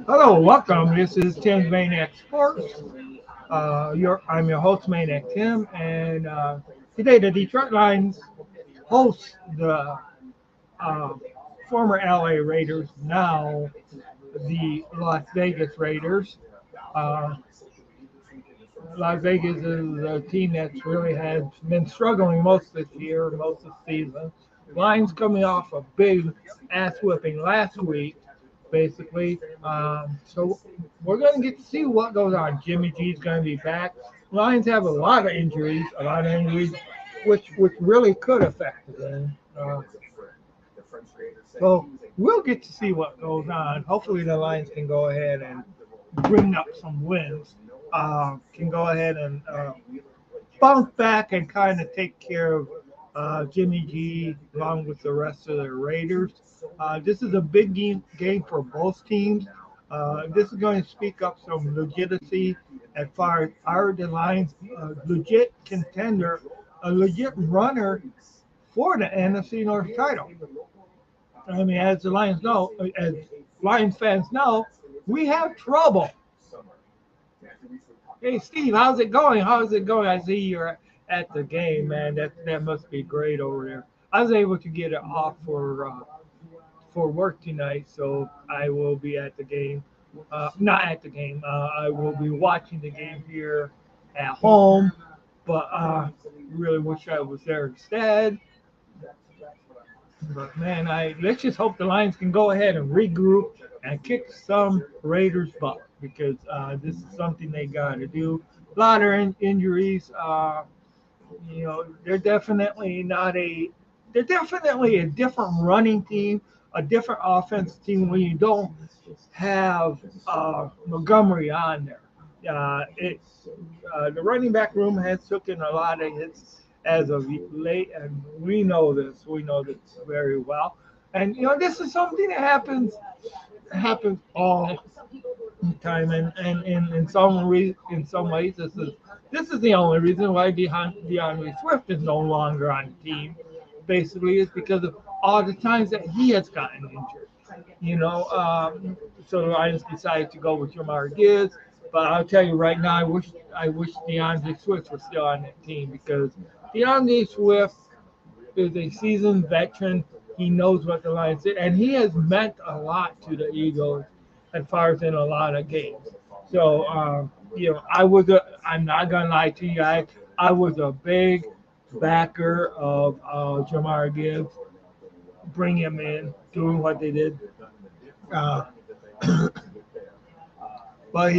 Hello, welcome. This is Tim's Maniac Sports. I'm your host, Maniac Tim, and today the Detroit Lions host the uh, former LA Raiders, now the Las Vegas Raiders. Uh, Las Vegas is a team that's really has been struggling most this year, most of the season. Lions coming off a big ass whipping last week, basically. So we're going to get to see what goes on. Jimmy G's going to be back. Lions have a lot of injuries, which really could affect the game. So we'll get to see what goes on. Hopefully the Lions can go ahead and bring up some wins. Can go ahead and bounce back and kind of take care of Jimmy G along with the rest of the Raiders. This is a big game for both teams. This is going to speak up some legitimacy as far as are the Lions a legit contender, a legit runner for the NFC North title. I mean, as the Lions know, as Lions fans know, we have trouble. Hey, Steve, how's it going? How's it going? I see you're at the game, man. That must be great over there. I was able to get it off for work tonight, so I will be at the game. Not at the game. I will be watching the game here at home, but really wish I was there instead. But man, I let's just hope the Lions can go ahead and regroup and kick some Raiders' butt because this is something they got to do. A lot of injuries. They're definitely not a. They're definitely a different running team, a different offense team when you don't have Montgomery on there. The running back room has taken a lot of hits as of late, and we know this. We know this very well. And this is something that happens all the time, and in some ways, this is the only reason why DeAndre Swift is no longer on the team. Basically, is because of all the times that he has gotten injured. You know, so the Lions decided to go with Jamar Gibbs. But I'll tell you right now, I wish DeAndre Swift was still on that team because DeAndre Swift is a seasoned veteran. He knows what the Lions did, and he has meant a lot to the Eagles as far as in a lot of games. So, I'm not gonna lie to you guys. I was a big backer of Jamar Gibbs. Bring him in, doing what they did. Uh, but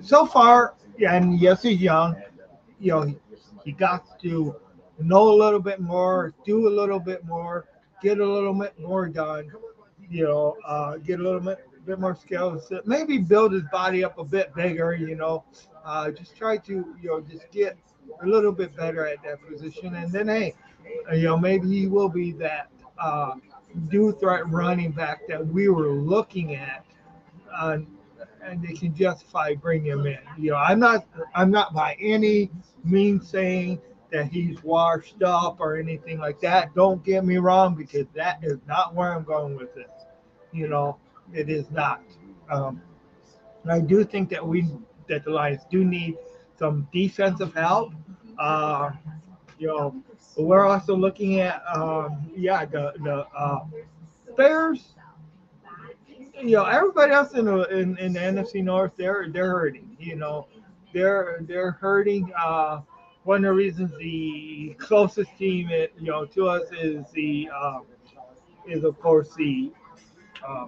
so far, yeah, and yes, he's young. He got to know a little bit more, do a little bit more, get a little bit more done. Get a little bit more skills. Maybe build his body up a bit bigger. Just try to just get a little bit better at that position, and then hey, maybe he will be that do threat running back that we were looking at. Uh, and they can justify bringing him in. I'm not by any means saying that he's washed up or anything like that. Don't get me wrong, because that is not where I'm going with this. You know, it is not. Um, I do think that the Lions do need some defensive help. Uh, you know, we're also looking at the Bears. Everybody else in the NFC North, they're hurting. They're hurting. One of the reasons the closest team to us is of course the uh,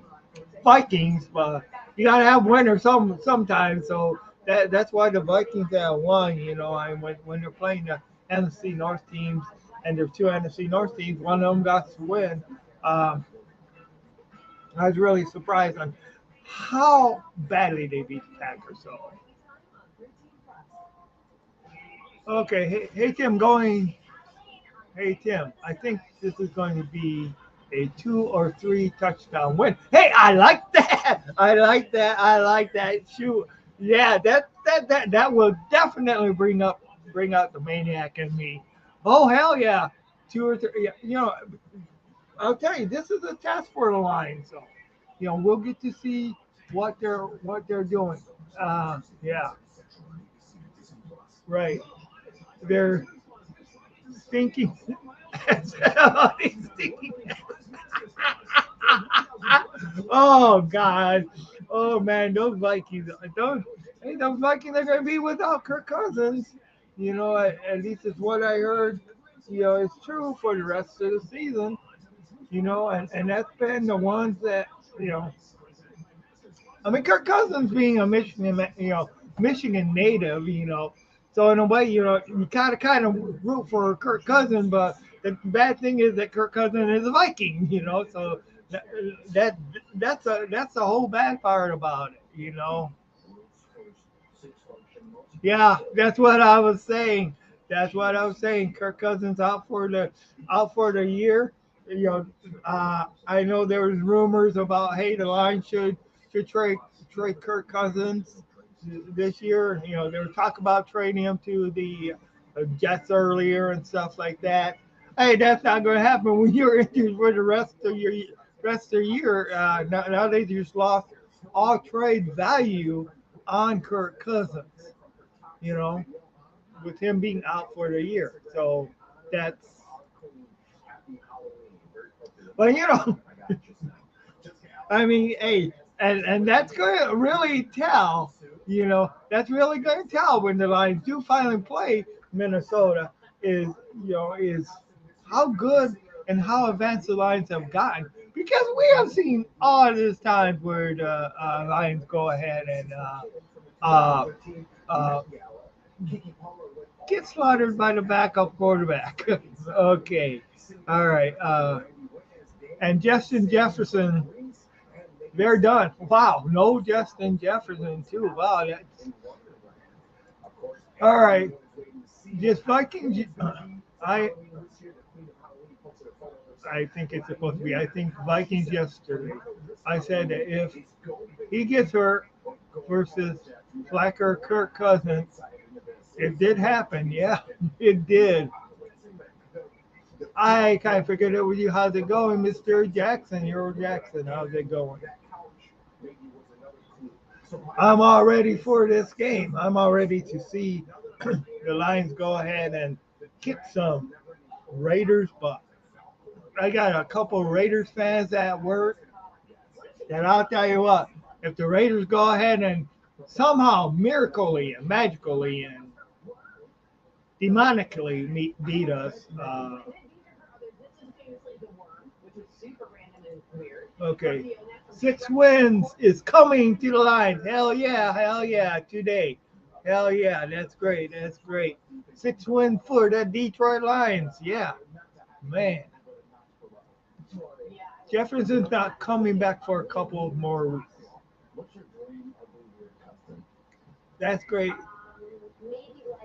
Vikings, but you gotta have winners sometimes. So that's why the Vikings have won. When they're playing the NFC North teams, and there's two NFC North teams, one of them got to win. Um, I was really surprised on how badly they beat the Packers. So, okay, hey Tim, Hey Tim, I think this is going to be a 2 or 3 touchdown win. Hey, I like that. I like that. I like that. Shoot, yeah, that will definitely bring out the maniac in me. Oh hell yeah, 2 or 3. Yeah, I'll tell you, this is a test for the Lions. So. we'll get to see what they're doing. Yeah, right. They're thinking. He's thinking. Oh God. Oh man, those Vikings. Those Vikings are going to be without Kirk Cousins. At least it's what I heard. It's true for the rest of the season. And that's been the ones that you know. I mean, Kirk Cousins being a Michigan native. So in a way, you kind of root for Kirk Cousins, but the bad thing is that Kirk Cousins is a Viking. So that, that that's the whole bad part about it. Yeah, that's what I was saying. That's what I was saying. Kirk Cousins out for the year. You know, I know there was rumors about hey the Lions should trade Kirk Cousins this year. There was talk about trading him to the Jets earlier and stuff like that. Hey, that's not going to happen when you're injured for the rest of the year. Now they just lost all trade value on Kirk Cousins you know, with him being out for the year. So that's, but I mean, hey, and that's going to really tell, that's really going to tell when the Lions do finally play Minnesota is how good and how advanced the Lions have gotten. Because we have seen all this times where the Lions go ahead and uh, uh, get slaughtered by the backup quarterback. Okay. All right. And Justin Jefferson, they're done. Wow. No Justin Jefferson, too. Wow. All right. Just Vikings. I I think it's supposed to be. I think Vikings yesterday. I said that if he gets hurt versus Flacker Kirk Cousins, it did happen. Yeah, it did. I kind of figured it with you. How's it going, Mr. Jackson? Euro Jackson. How's it going? I'm all ready for this game. I'm all ready to see the Lions go ahead and kick some Raiders butt. I got a couple Raiders fans at work that I'll tell you what, if the Raiders go ahead and somehow miraculously and magically and demonically beat us, okay, 6 wins is coming to the line. Hell yeah, today. Hell yeah, that's great. That's great. 6 wins for the Detroit Lions. Yeah, man. Jefferson's not coming back for a couple more weeks. That's great.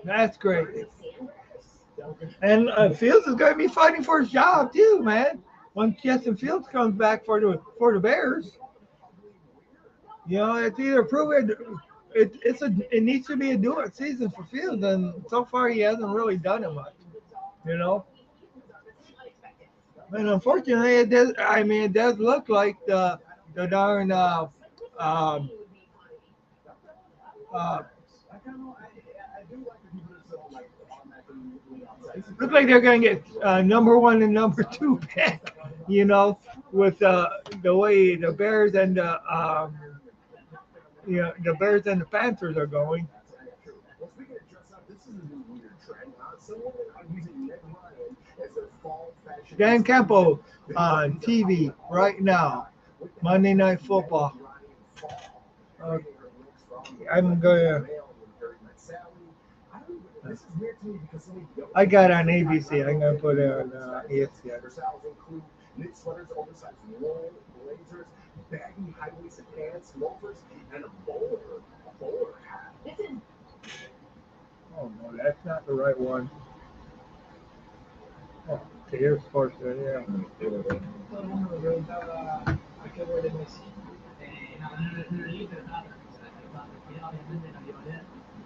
That's great. And Fields is going to be fighting for his job too, man. When Justin Fields comes back for the Bears, it's either prove it needs to be a do it season for Fields, and so far he hasn't really done it much. You know, and unfortunately, it does. I mean, it does look like the darn um, uh, look like they're going to get number one and number two pick. With the way the Bears and the Bears and the Panthers are going. Dan Campbell on TV right now, Monday Night Football. Uh, I'm gonna. I got on ABC. I'm gonna put it on ESPN. Oh no, that's not the right one. Oh, okay, here's sports. Yeah.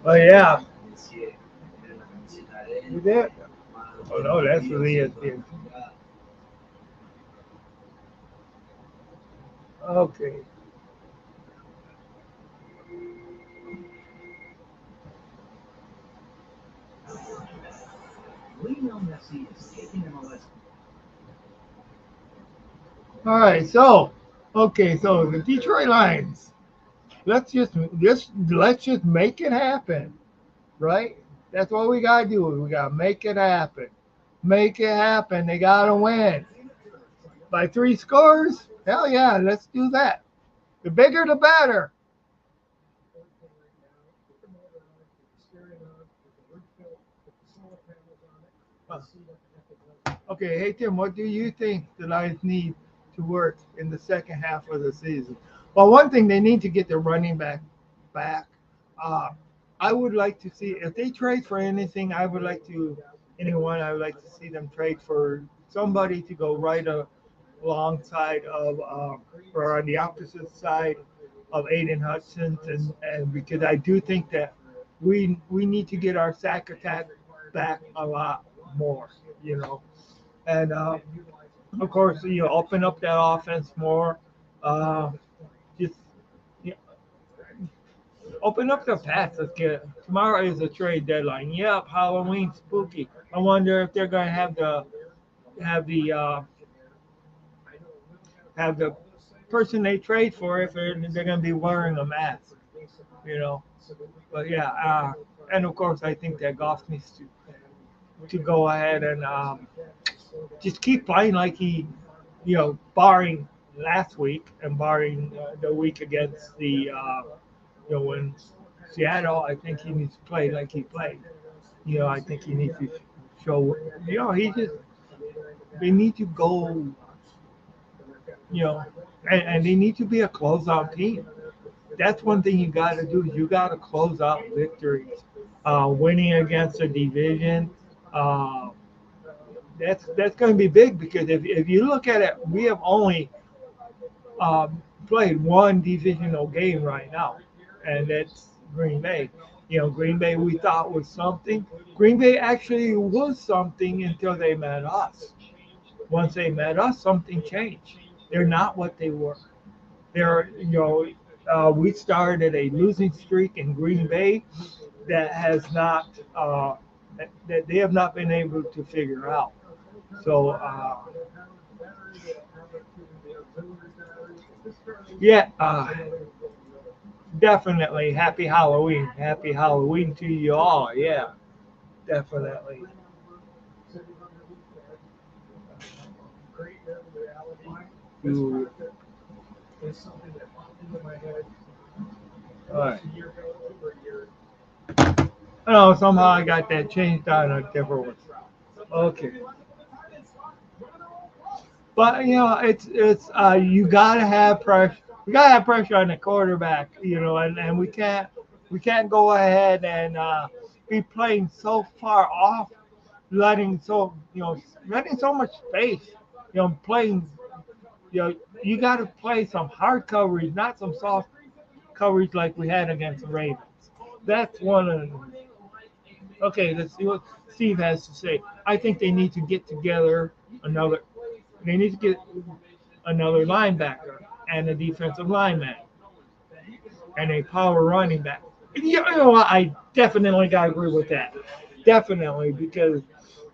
Oh yeah. You did? Oh no, that's for the ESPN. Okay. All right. So, okay. So the Detroit Lions. Let's just make it happen, right? That's what we gotta do. We gotta make it happen. Make it happen. They gotta win by 3 scores. Hell yeah, let's do that. The bigger, the better. Uh, Okay, hey Tim, what do you think the Lions need to work in the second half of the season? Well, one thing they need to get their running back. Uh, I would like to see if they trade for anything. I would like to see them trade for somebody to go alongside of or on the opposite side of Aiden Hudson, and because I do think that we need to get our sack attack back a lot more, you know, and of course, open up that offense more. Uh, just you open up the pass. Let's get tomorrow is a trade deadline. Yep, Halloween spooky. I wonder if they're gonna have the have the person they trade for if they're gonna be wearing a mask. You know, but yeah, and of course, I think that Goff needs to go ahead and just keep playing like barring last week and barring the week against when Seattle, I think he needs to play like he played. I think he needs to show, they need to go, you know, and they need to be a closeout team. That's one thing you got to do. You got to close out victories. Winning against a division, uh, that's going to be big because if you look at it, we have only played one divisional game right now, and that's Green Bay. Green Bay we thought was something. Green Bay actually was something until they met us. Once they met us, something changed. They're not what they were. We started a losing streak in Green Bay that has not that they have not been able to figure out. So yeah, definitely. Happy Halloween. Happy Halloween to you all. Yeah, definitely. You, all right. Oh, somehow I got that changed on a different one. Okay. But it's you gotta have pressure. We gotta have pressure on the quarterback, and we can't go ahead and be playing so far off, letting so much space. Playing. You got to play some hard coverage, not some soft coverage like we had against the Ravens. That's one of the. Okay, let's see what Steve has to say. I think they need to get together another. They need to get another linebacker and a defensive lineman and a power running back. What? I definitely got to agree with that. Definitely, because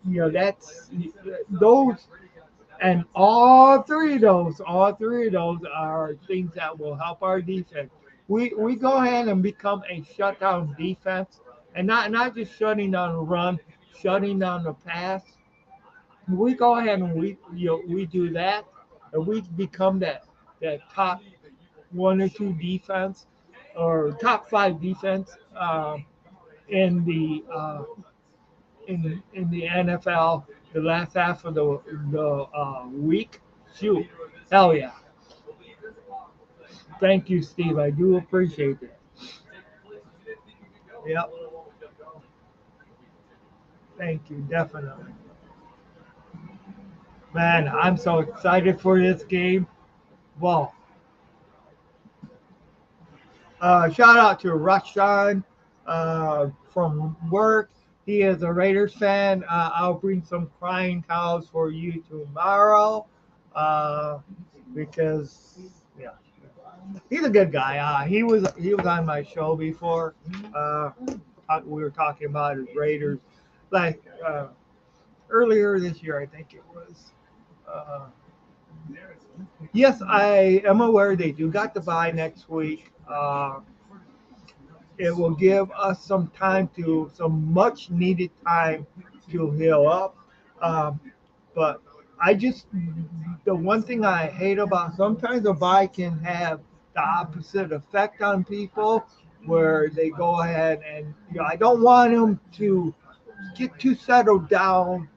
that's those and all three of those are things that will help our defense. We go ahead and become a shutdown defense, and not just shutting down the run, shutting down the pass. We go ahead and we do that, and we become that top one or two defense or top five defense in the NFL the last half of the week. Shoot, hell yeah! Thank you, Steve. I do appreciate it. Yep, thank you, definitely. Man, I'm so excited for this game. Well, shout out to Rashan from work. He is a Raiders fan. I'll bring some crying cows for you tomorrow uh, because, yeah. He's a good guy. He was on my show before. We were talking about his Raiders, like earlier this year, I think it was. Uh, yes, I am aware they do got to buy next week. It will give us some much needed time to heal up. Um, but I just, the one thing I hate about sometimes a buy can have the opposite effect on people where they go ahead and, I don't want them to get too settled down.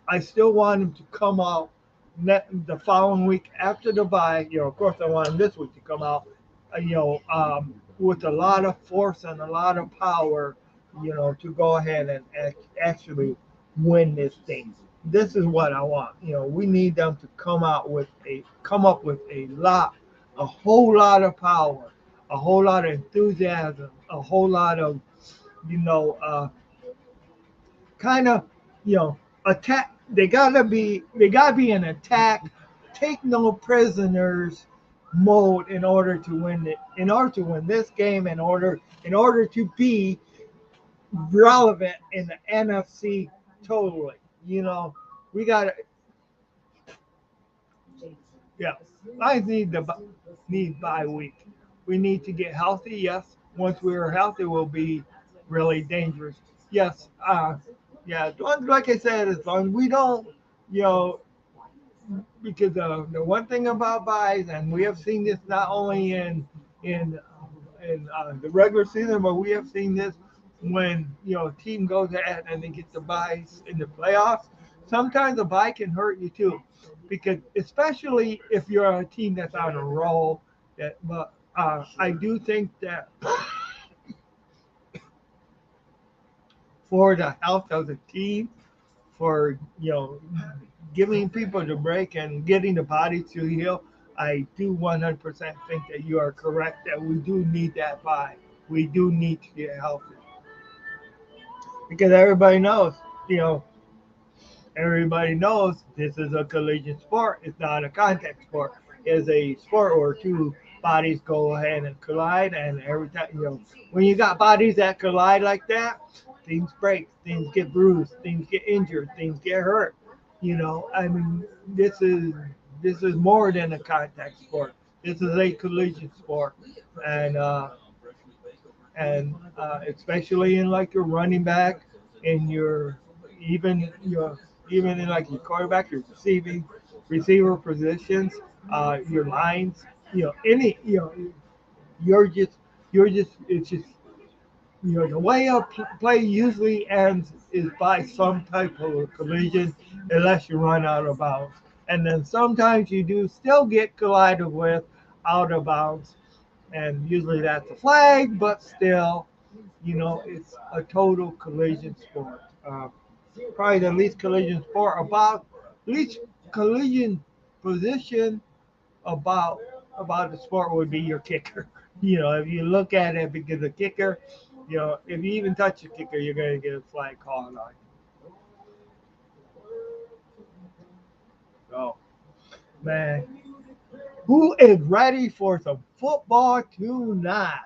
I still want him to come out the following week after the bye. Of course, I want him this week to come out, with a lot of force and a lot of power, to go ahead and actually win this thing. This is what I want. We need them to come up with a whole lot of power, a whole lot of enthusiasm, a whole lot of, you know, uh, kind of, attack. They gotta be an attack, take no prisoners mode in order to win this game, in order to be relevant in the NFC totally. We got to, yeah. I need bye week. We need to get healthy. Yes, once we're healthy, we'll be really dangerous. Yes, yeah. Like I said, as long as we don't, you know, because the one thing about buys, and we have seen this not only in the regular season, but we have seen this when a team goes ahead and they get the buys in the playoffs. Sometimes a buy can hurt you too, because especially if you're a team that's on a roll. But I do think that for the health of the team, for giving people the break and getting the body to heal, I do 100% think that you are correct that we do need that bye. We do need to get healthy because you know, everybody knows this is a collision sport. It's not a contact sport. It's a sport where two bodies go ahead and collide, and every time when you got bodies that collide like that, things break, things get bruised, things get injured, things get hurt. I mean, this is more than a contact sport. This is a collision sport, and especially in like your running back and even your even in like your quarterback, your receiver positions, your lines, any you're just it's just the way a play usually ends is by some type of a collision, unless you run out of bounds. And then sometimes you do still get collided with out of bounds, and usually that's a flag, but still, it's a total collision sport. Probably the least collision sport about least collision position about the sport would be your kicker. If you look at it, because the kicker, if you even touch the kicker, you're going to get a flag called on you. So, man, who is ready for some football tonight?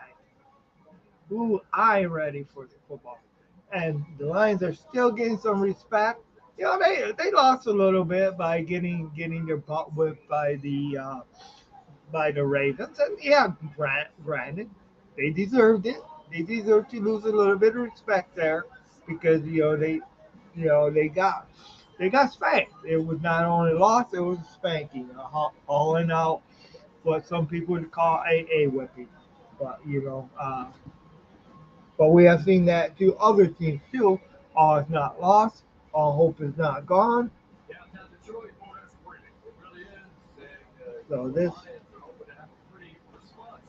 Who I ready for the football? And the Lions are still getting some respect. They lost a little bit by getting their butt whipped by the Ravens. And yeah, granted, they deserved it. They deserve to lose a little bit of respect there because they got spanked. It was not only a loss, it was a spanking, hauling out what some people would call a whipping. But but we have seen that to other teams too. All is not lost. All hope is not gone. So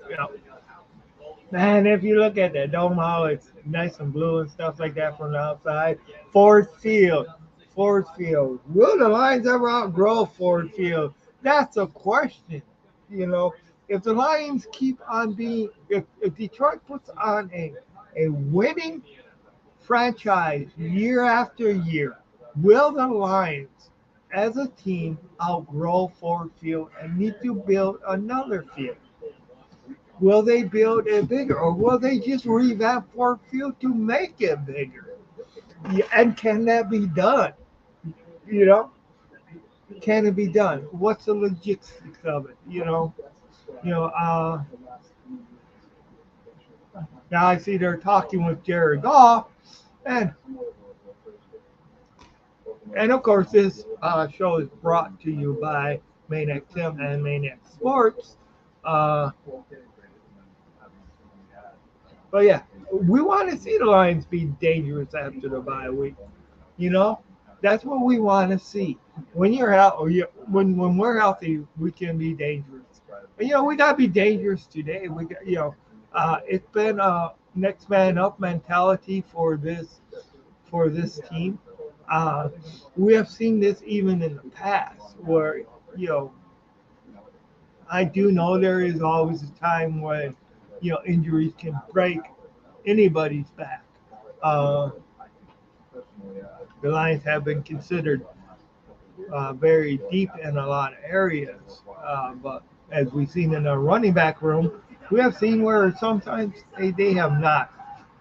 you know, man, if you look at the dome, how it's nice and blue and stuff like that from the outside. Ford Field, Ford Field. Will the Lions ever outgrow Ford Field? That's a question. You know, if the Lions keep on if Detroit puts on a winning franchise year after year, will the Lions as a team outgrow Ford Field and need to build another field? Will they build it bigger, or will they just revamp Ford Field to make it bigger? Yeah, and can that be done? You know, can it be done? What's the logistics of it? You know. Now I see they're talking with Jared Goff, and of course this show is brought to you by Maniac Tim and Maniac Sports. Uh, but yeah, we want to see the Lions be dangerous after the bye week. You know, that's what we want to see. When you're out, or when we're healthy, we can be dangerous. But we gotta be dangerous today. We got, it's been a next man up mentality for this team. Uh, we have seen this even in the past, where you know I do know there is always a time when injuries can break anybody's back. Uh, the Lions have been considered very deep in a lot of areas. But as we've seen in our running back room, we have seen where sometimes they have not.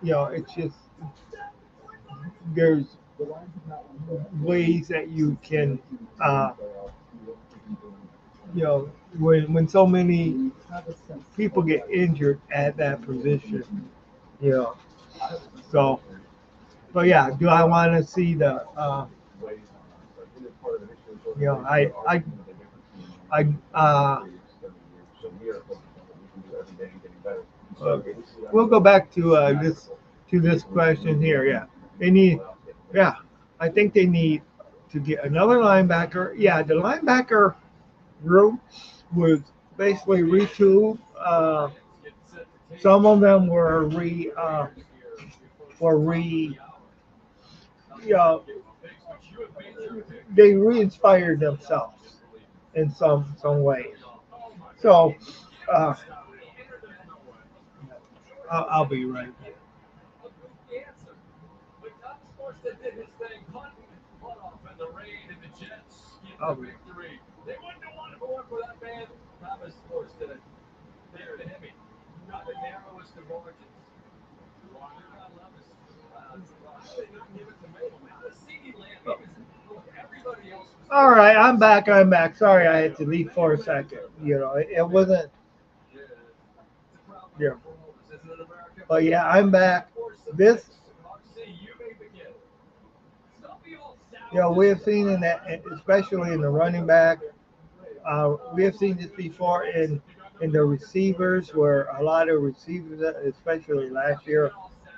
It's just there's ways that you can, uh, when so many people get injured at that position, you know. So, but yeah, do I want to see the, you know, I, uh, we'll go back to this question here. Yeah, they need. Yeah, I think they need to get another linebacker. Yeah, the linebacker room was basically retooled. Some of them were re you know they re-inspired themselves in some ways. So uh, I'll be right back. I'll be All right, I'm back. I'm back. Sorry, I had to leave for a second. It wasn't. Yeah, but yeah, I'm back. This, we have seen in that, especially in the running back. We have seen this before in the receivers, where a lot of receivers, especially last year,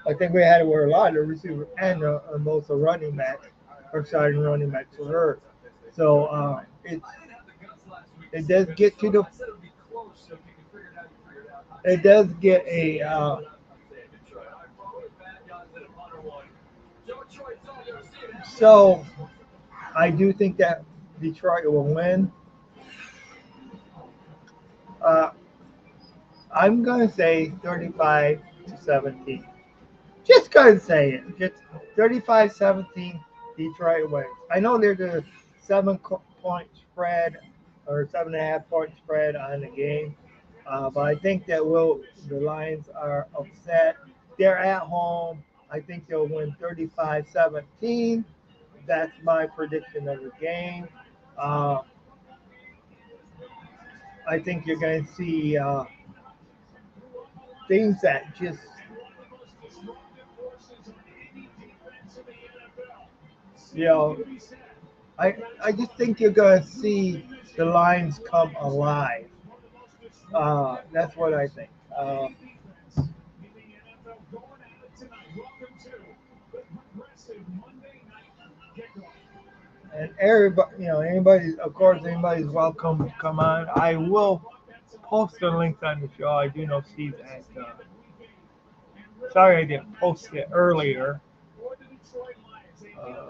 I think we had it where a lot of the receivers and both the running backs or starting running backs were hurt. So it does get to the it does get a so I do think that Detroit will win. Uh, I'm gonna say 35-17. Just gonna say it. Just 35-17. Detroit wins. I know there's a 7 point spread or 7.5 point spread on the game, but I think that the Lions are upset. They're at home. I think they'll win 35-17. That's my prediction of the game. Uh, I think you're going to see things that just, you know, I just think you're going to see the Lions come alive. That's what I think. And everybody, anybody, of course, anybody's welcome to come on. I will post the links on the show. I do know Steve had. Sorry, I didn't post it earlier. Uh,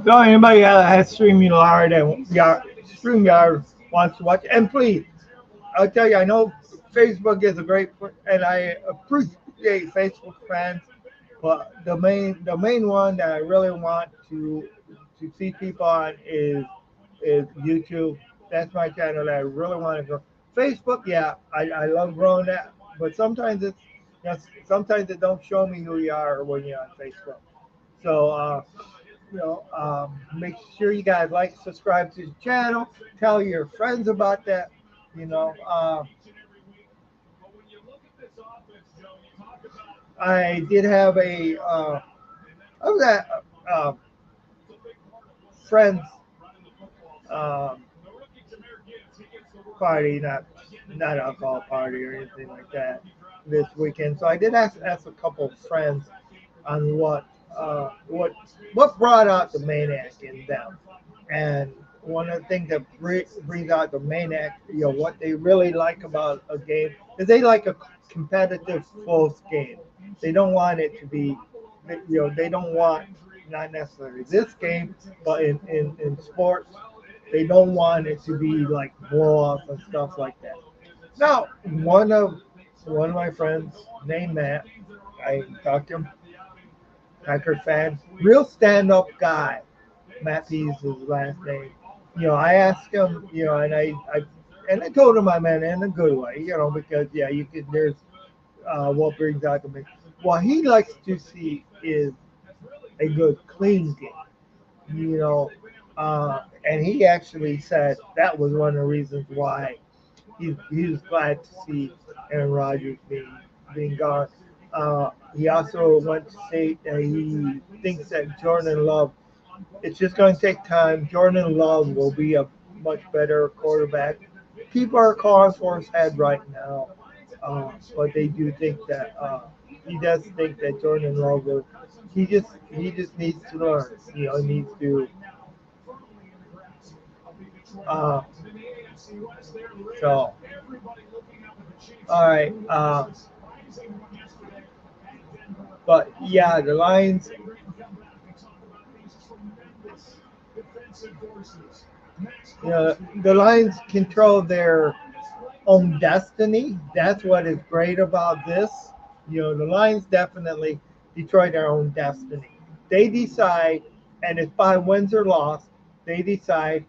So anybody that has StreamYard and StreamYard wants to watch, and please, I'll tell you, I know Facebook is a great, and I appreciate Facebook fans, but the main one that I really want to see people on is YouTube. That's my channel that I really want to grow. Facebook, yeah, I love growing that, but sometimes sometimes it don't show me who you are when you're on Facebook. So make sure you guys like, subscribe to the channel, tell your friends about that. You know, I did have I was at friends um, party, not alcohol party or anything like that this weekend. So I did ask a couple of friends on what brought out the maniac in them, and one of the things that brings out the maniac, what they really like about a game is they like a competitive, close game. They don't want it to be, they don't want not necessarily this game, but in sports, they don't want it to be like blow ups and stuff like that. Now, one of my friends named Matt, I talked to him, Packer fan, real stand up guy. Matt Pease is his last name. I asked him, and I told him I meant it in a good way, because yeah, you could there's what brings out the me. What he likes to see is a good clean game, you know. And he actually said that was one of the reasons why he was glad to see Aaron Rodgers being gone. He also went to say that he thinks that Jordan Love, it's just going to take time. Jordan Love will be a much better quarterback. People are calling for his head right now, but they do think that he does think that Jordan Love will. He just needs to learn. He needs to. Uh, so all right. But yeah, the Lions. The Lions control their own destiny. That's what is great about this. The Lions definitely Detroit their own destiny. They decide, and it's by wins or loss, they decide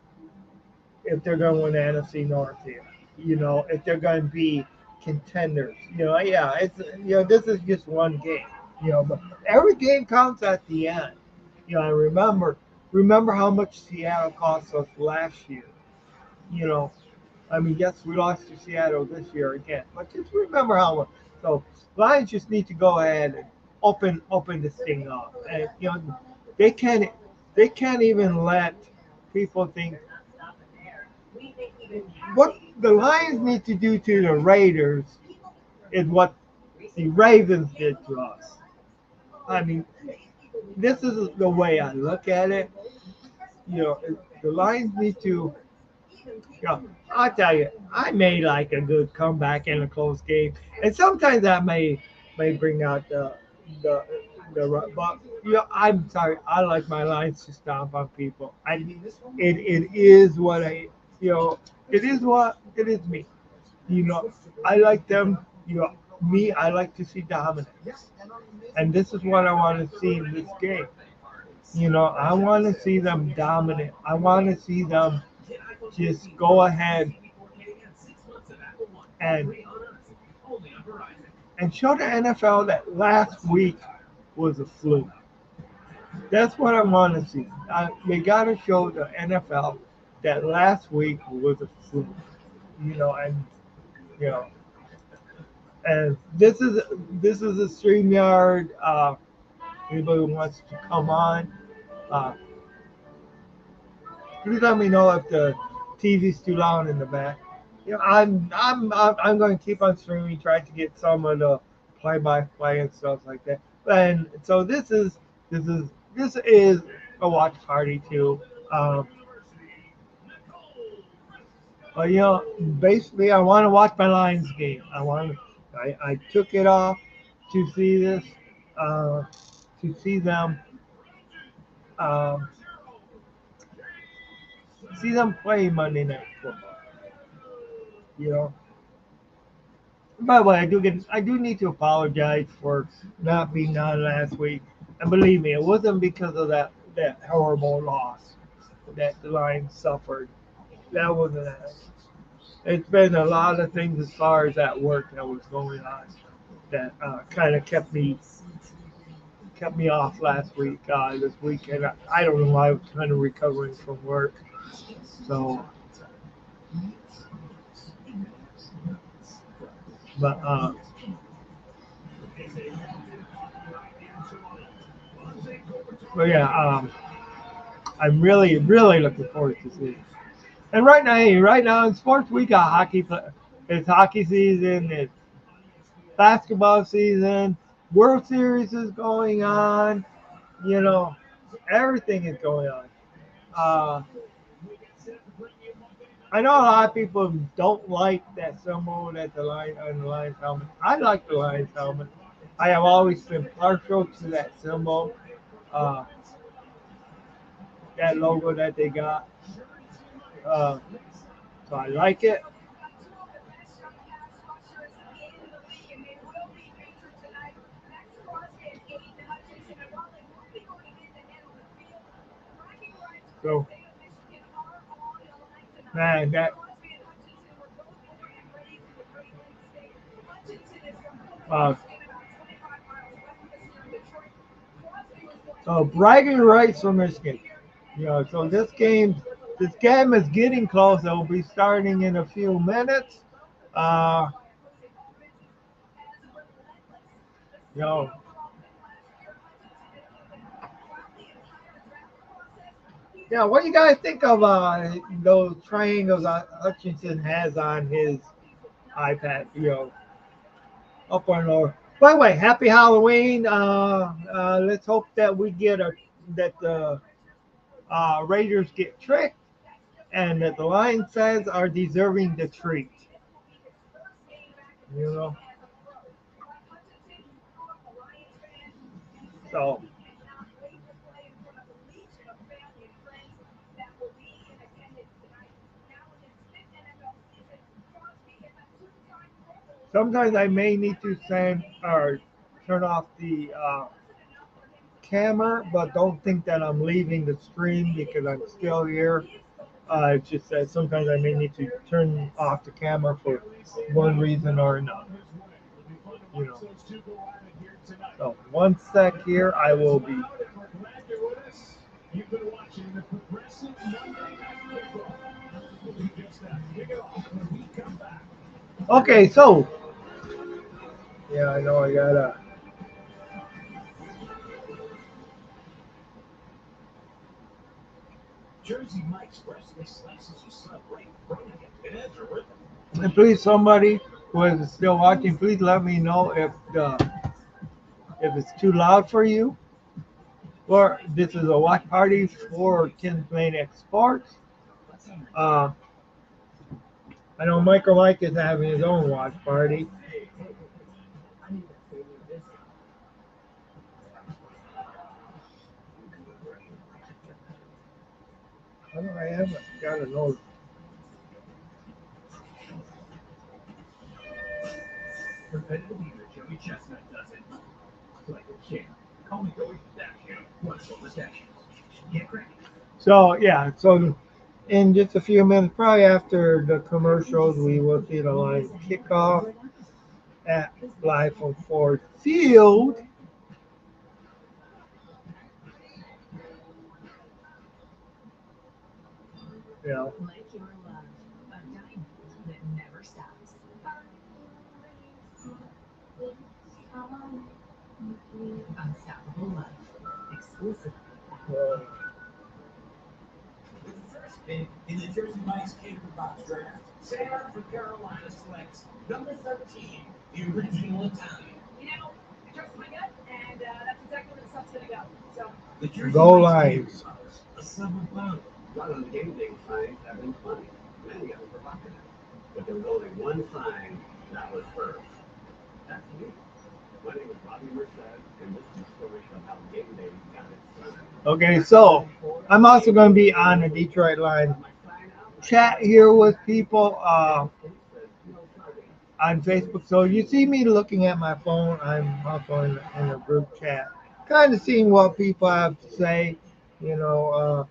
if they're going to win the NFC North here. If they're going to be contenders. Yeah, this is just one game. But every game counts at the end. I remember how much Seattle cost us last year. You know, I mean, yes, we lost to Seattle this year again, but just remember how much. So Lions just need to go ahead and open this thing up, and they can't they can't even let people think what the Lions need to do to the Raiders is what the Ravens did to us. I mean, this is the way I look at it. The Lions need to. I'll tell you, I may like a good comeback in a close game, and sometimes that may bring out the but I'm sorry, I like my Lions to stomp on people. It is what it is what it is me. I like them. Me, I like to see dominance, and this is what I want to see in this game. I want to see them dominant. I want to see them just go ahead and show the NFL that last week was a fluke. That's what I want to see. They got to show the NFL that last week was a fluke. And you know, and this is a StreamYard. Anybody who wants to come on, uh, please let me know if the TV's too loud in the back. I'm going to keep on streaming, try to get some of the play-by-play and stuff like that. And so this is this is a watch party too. Um, but basically, I want to watch my Lions game. I took it off to see this, to see them. Um, see them play Monday Night Football. You know. By the way, I do need to apologize for not being on last week. And believe me, it wasn't because of that horrible loss that the Lions suffered. That wasn't it. It's been a lot of things as far as that work that was going on that kind of kept me off last week. This weekend, I don't know why I was kind of recovering from work. So, but yeah, I'm really looking forward to seeing. And right now in sports, we got hockey. It's hockey season. It's basketball season. World Series is going on. You know, everything is going on. Uh, I know a lot of people don't like that symbol that the line on the Lions helmet. I like the Lions helmet. I have always been partial to that symbol, uh, that logo that they got. Uh, so I like it. So, man, uh, bragging rights for Michigan. So this game is getting close. It will be starting in a few minutes. Uh, you know, yeah. What do you guys think of those triangles Hutchinson has on his iPad? Up on lower. By the way, happy Halloween. Let's hope that we get that the Raiders get tricked and that the Lions fans are deserving the treat. You know. So sometimes I may need to send or turn off the camera, but don't think that I'm leaving the stream because I'm still here. It's just that sometimes I may need to turn off the camera for one reason or another. You know. So one sec here, I will be. Okay, so yeah, I know I gotta. And please, somebody who is still watching, please let me know if it's too loud for you, or this is a watch party for Ken's Main X Sports. Uh, I know Michael Mike is having his own watch party. I haven't got a note. So yeah, so in just a few minutes, probably after the commercials, we will see the line kickoff at live from Ford Field. Yeah. Uh, Go Lions. Okay, so I'm also going to be on the Detroit line chat here with people on Facebook. So you see me looking at my phone. I'm also in a group chat, kind of seeing what people have to say. You know,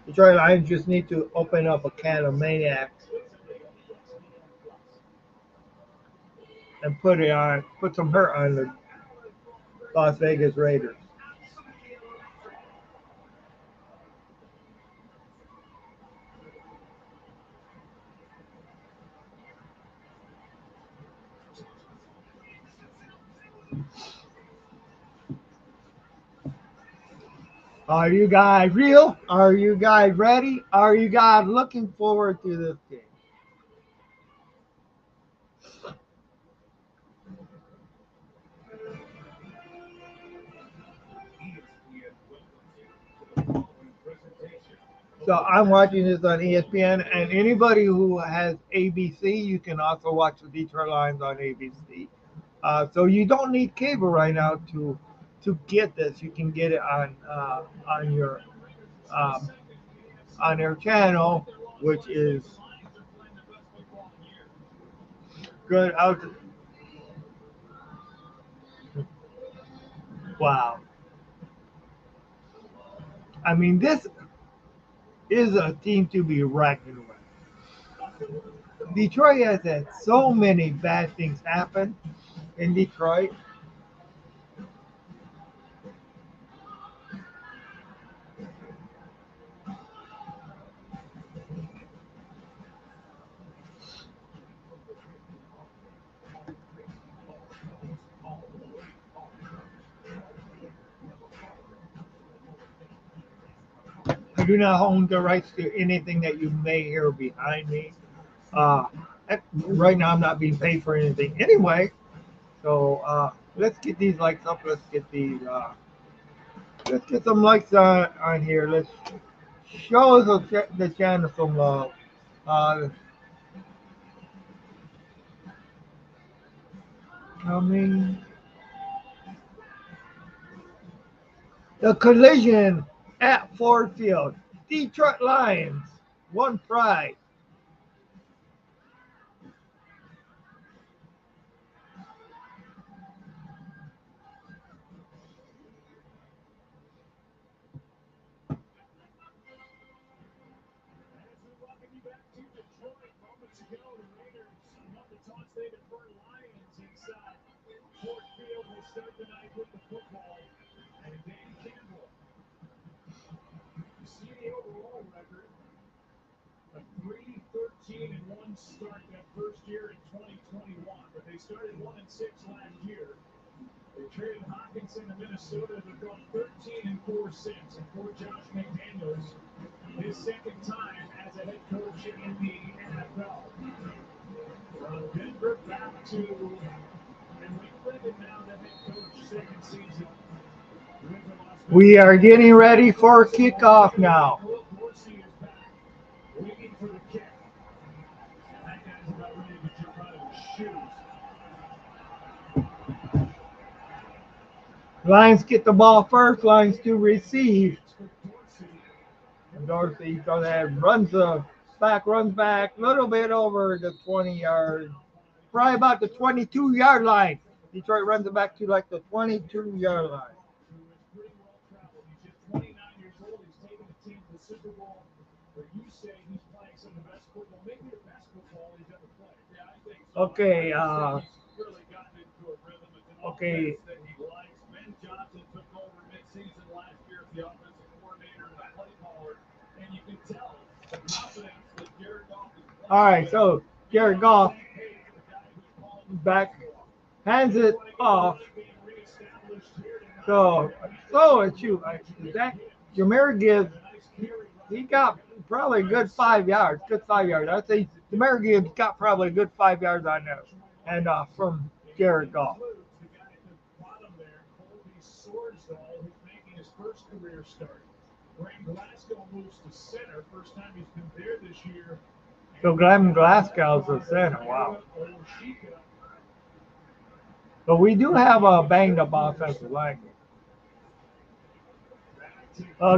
Detroit Lions just need to open up a can of Maniac and put some hurt on the Las Vegas Raiders. Are you guys real? Are you guys ready? Are you guys looking forward to this game? So I'm watching this on ESPN, and anybody who has ABC, you can also watch the Detroit Lions on ABC. So you don't need cable right now to get this. You can get it um, on their channel, which is good. Wow. I mean, this is a team to be reckoned with. Detroit has had so many bad things happen in Detroit. I do not own the rights to anything that you may hear behind me. Uh, right now, I'm not being paid for anything anyway. So let's get these likes up. Let's get some likes on here. Let's show the channel some love. Uh, Coming the collision at Ford Field. Detroit Lions, one pride. We are getting ready for kickoff now. Lions get the ball first. Lions to receive. Dorsey goes ahead, runs back, a little bit over the 20 yard, probably about the 22-yard line. Detroit runs it back to like the 22-yard line. Okay, okay. All right, so Jared Goff back, hands it off. So shoot, is that Jameer Gibbs? He got probably a good 5 yards. Good 5 yards. I'd say Jameer Gibbs got probably a good 5 yards on there. And from Jared Goff. So Glenn Glasgow's the center. Wow. But we do have a banged up offensive line.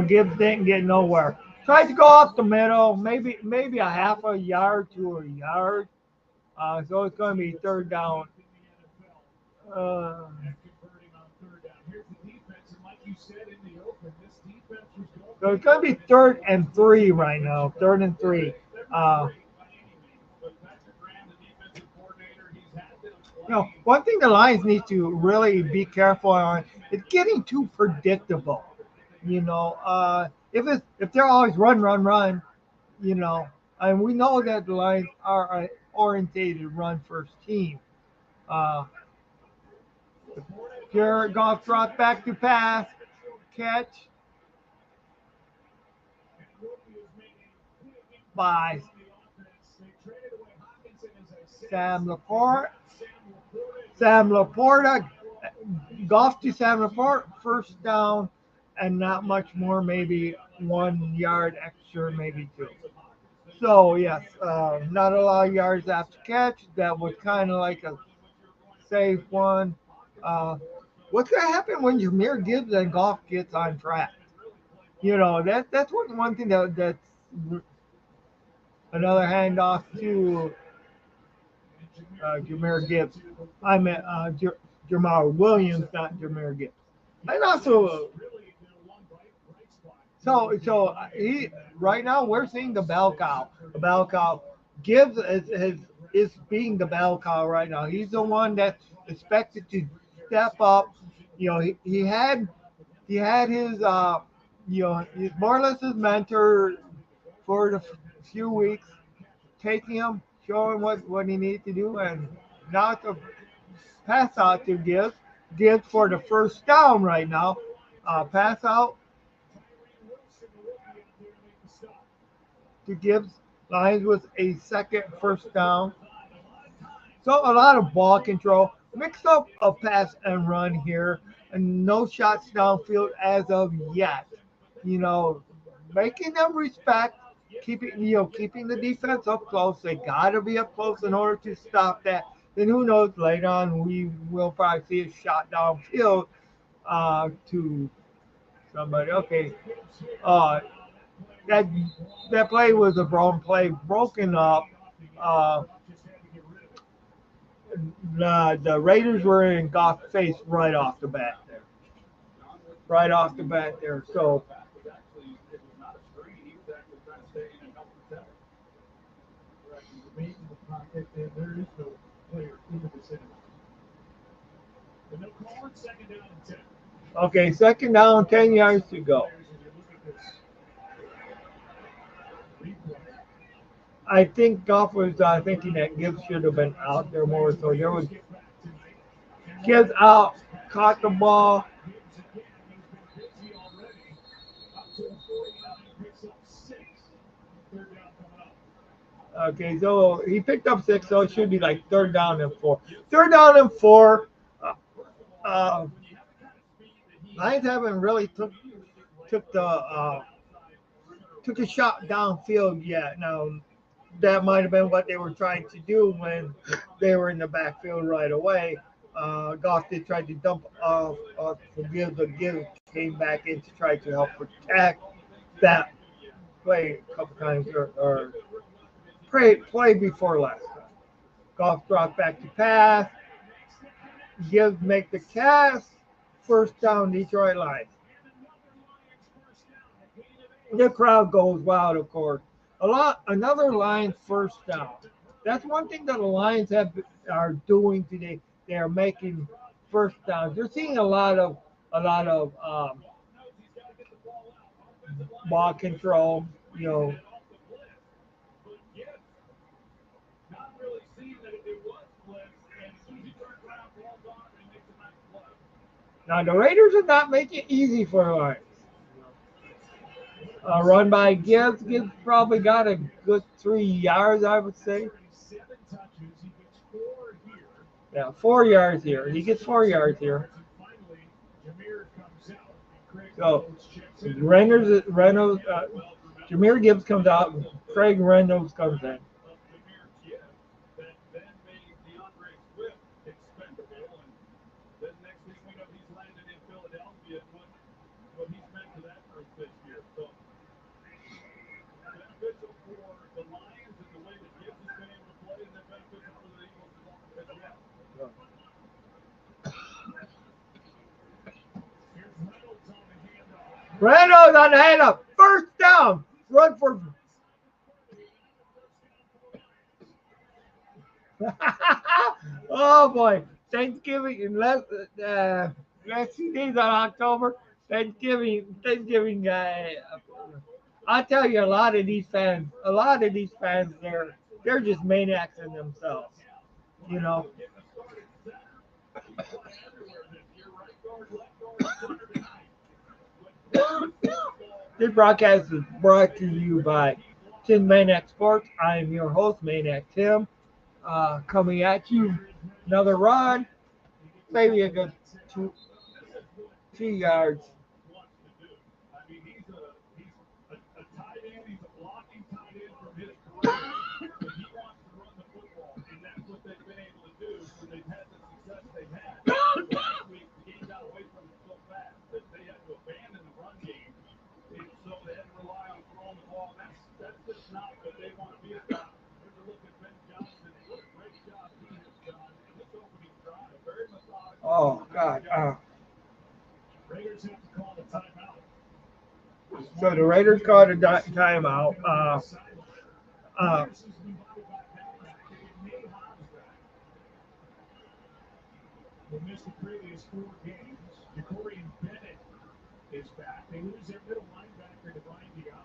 Gibbs didn't get nowhere. Tried to go off the middle, maybe a half a yard to a yard. So it's going to be third down. So it's going to be 3rd and 3 right now. 3rd and 3. One thing the Lions need to really be careful on is getting too predictable. If they're always run, and we know that the Lions are an orientated run first team. Jared Goff brought back to pass, catch by Sam Laporta. Goff to Sam Laporta, first down, and not much more, maybe 1 yard extra, maybe 2. So, yes, not a lot of yards after catch. That was kind of like a safe one. What's going to happen when Jahmyr Gibbs and Goff gets on track? That's one thing that's another handoff to Jahmyr Gibbs. I meant Jamal Williams, not Jahmyr Gibbs. And also, so he right now we're seeing the bell cow. The bell cow. Gibbs is being the bell cow right now. He's the one that's expected to step up. He had his he's more or less his mentor for the few weeks, taking him, showing what he needs to do, and now to pass out to Gibbs for the first down right now. Pass out to Gibbs. Lions with a second first down. So a lot of ball control. Mixed up a pass and run here, and no shots downfield as of yet. Making them respect, keeping the defense up close. They gotta be up close in order to stop that. Then who knows? Later on, we will probably see a shot downfield to somebody. Okay, that play was a wrong play, broken up. The Raiders were in Goff's face right off the bat there. So. Okay, second down, 10 yards to go. I think Goff was thinking that Gibbs should have been out there more. So there was Gibbs out, caught the ball. Okay, so he picked up 6, so it should be like 3rd down and 4. 3rd down and 4. Lions haven't really took a shot downfield yet. Now, that might have been what they were trying to do when they were in the backfield right away. Goff did try to dump off Gibbs, but Gibbs came back in to try to help protect that play a couple times or play before last time. Goff dropped back to pass. Gibbs make the cast. First down, Detroit Lions. The crowd goes wild, of course. Another Lions first down. That's one thing that the Lions are doing today. They are making first downs. They're seeing a lot of ball control. Now the Raiders are not making it easy for the Lions. Run by Gibbs. Gibbs probably got a good 3 yards, I would say. Yeah, 4 yards here. He gets 4 yards here. So Reynolds, Jameer Gibbs comes out. Craig Reynolds comes in. Reynolds on the handoff. First down. Run for. Oh boy. Thanksgiving in less 2 days on October. Thanksgiving. I'll tell you, a lot of these fans, they're just maniacs in themselves. You know. This broadcast is brought to you by Tim Maniac Sports. I am your host, Maniac Tim. Coming at you, another run, maybe a good 2 yards. Oh God. So the Raiders called a timeout. Uh,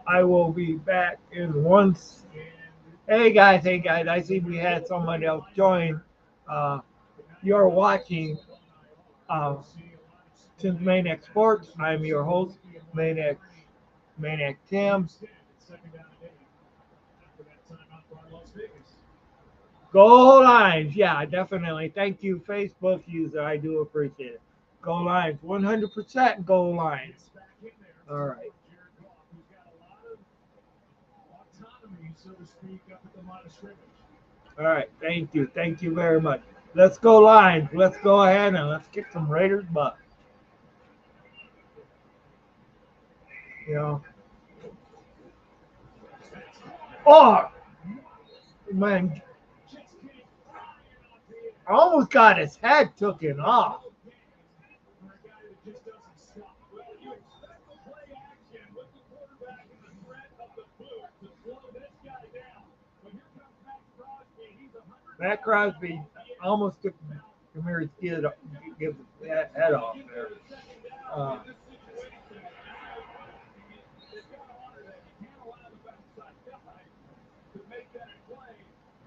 I will be back in once. Hey guys, I see we had someone else join. Uh, you're watching Tim's Maniac Sports. I'm your host, Maniac Tim. Goal lines, yeah, definitely. Thank you, Facebook user. I do appreciate it. Goal lines, 100% goal lines. All right. All right. Thank you very much. Let's go lines. Let's go ahead and let's kick some Raiders butt. You know. Oh man, I almost got his head taken off. Matt Crosby almost took Jameer's head off there. Uh,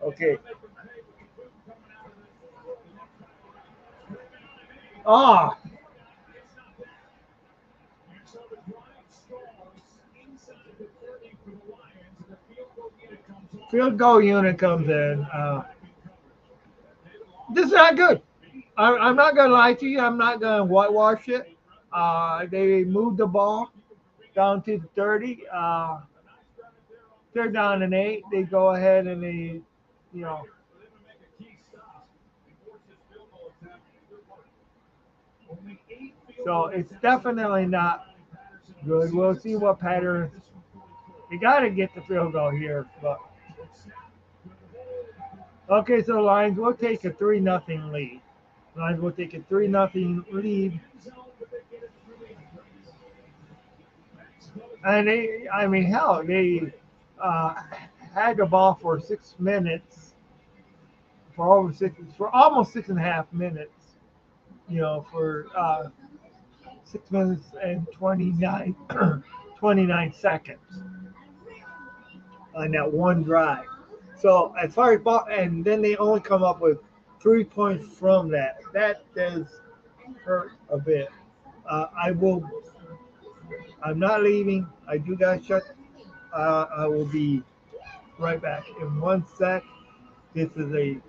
okay. Oh, field goal unit comes in. This is not good. I'm not going to lie to you. I'm not going to whitewash it. They moved the ball down to the 30. They're down and 8. They go ahead and they, you know. So it's definitely not good. We'll see what pattern. You got to get the field goal here, but okay. So Lions will take a 3-0 lead. Lions will take a 3-0 lead, and hell, they uh, had the ball for 6 minutes, for almost 6.5 minutes. You know, for 6 minutes and 29 seconds on that one drive. So as far as ball, and then they only come up with 3 points from that. That does hurt a bit. I'm not leaving. I do got shut. I will be right back in 1 sec. This is a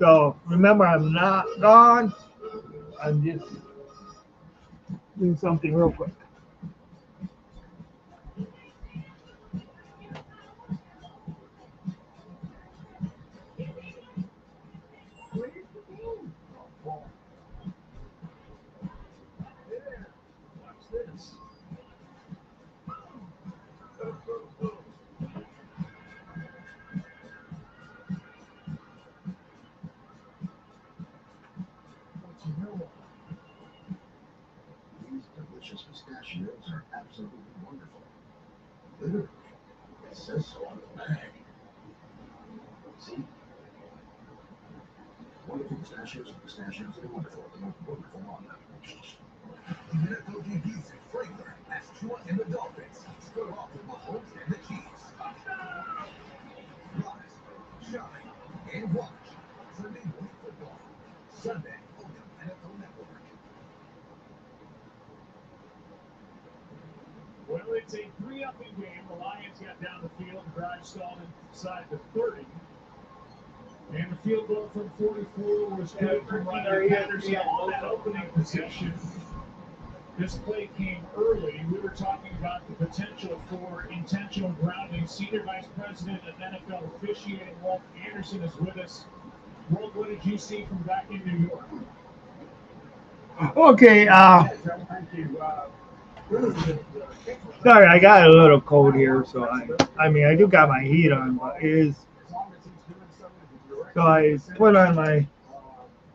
So remember, I'm not gone. I'm just doing something real quick. These delicious pistachios are absolutely wonderful. Literally, it says so on the bag. See? Wonderful pistachios are wonderful. The most wonderful on them. That Portuguese flavor as Tua and the Dolphins square off with Mahomes and the Chiefs. Rise, shine, and watch Sunday Morning Football. Sunday on the NFL Network. Well, it's a 3-0 game. The Lions got down the field. The drive stalled inside the 30. And the field goal from 44 was good from Ryan Patterson on that opening possession. This play came early. We were talking about the potential for intentional grounding. Senior Vice President of NFL officiating, Walt Anderson, is with us. Walt, what did you see from back in New York? Okay. Thank you. Sorry, I got a little cold here, so I mean, I do got my heat on, but it is. So I put on my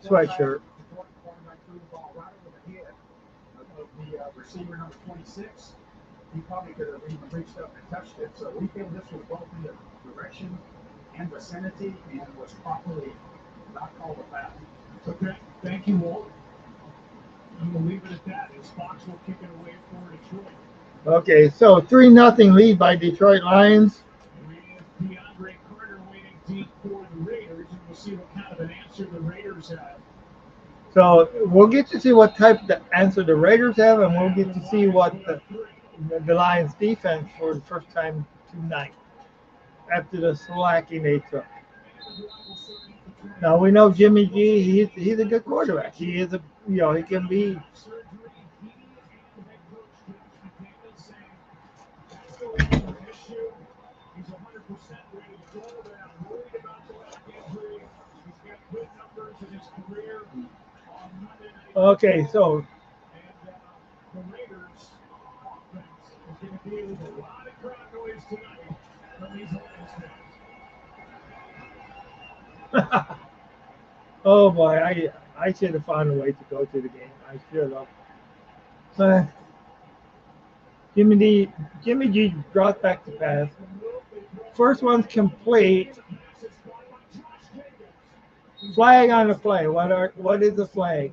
sweatshirt. Receiver number 26, he probably could have even reached up and touched it. So we feel this was both in the direction and vicinity and was properly not called a foul. Okay, thank you, Walt. And we'll leave it at that as Fox will kick it away for Detroit. Okay, so 3-0 lead by Detroit Lions. With DeAndre Carter waiting deep for the Raiders, and we'll see what kind of an answer the Raiders have. So we'll get to see what type of answer the Raiders have, and we'll get to see what the Lions defense for the first time tonight after the slacking they took. Now we know Jimmy G. He's a good quarterback. He is he can be. He's 100% ready to go. They're not worried about the back injury. He's got good numbers in his career on Monday Night. Okay, so. And the Raiders offense is going to deal with a lot of crowd noise tonight from these Lions fans. Oh boy, I should have found a way to go to the game. I should have. But Jimmy G brought back the pass. First one's complete. Flag on the play. What is the flag?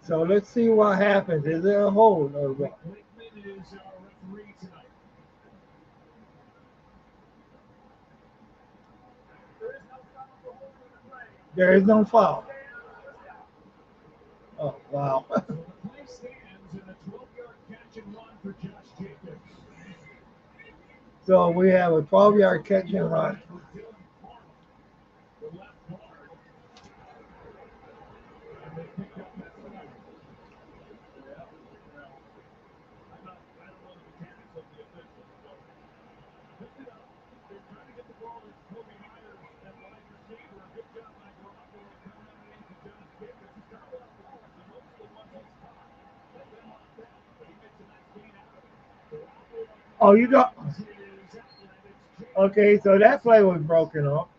So let's see what happens. Is it a hold or what? There is no foul. Oh, wow. So we have a 12-yard catch and run. Oh, you got. Okay, so that play was broken up.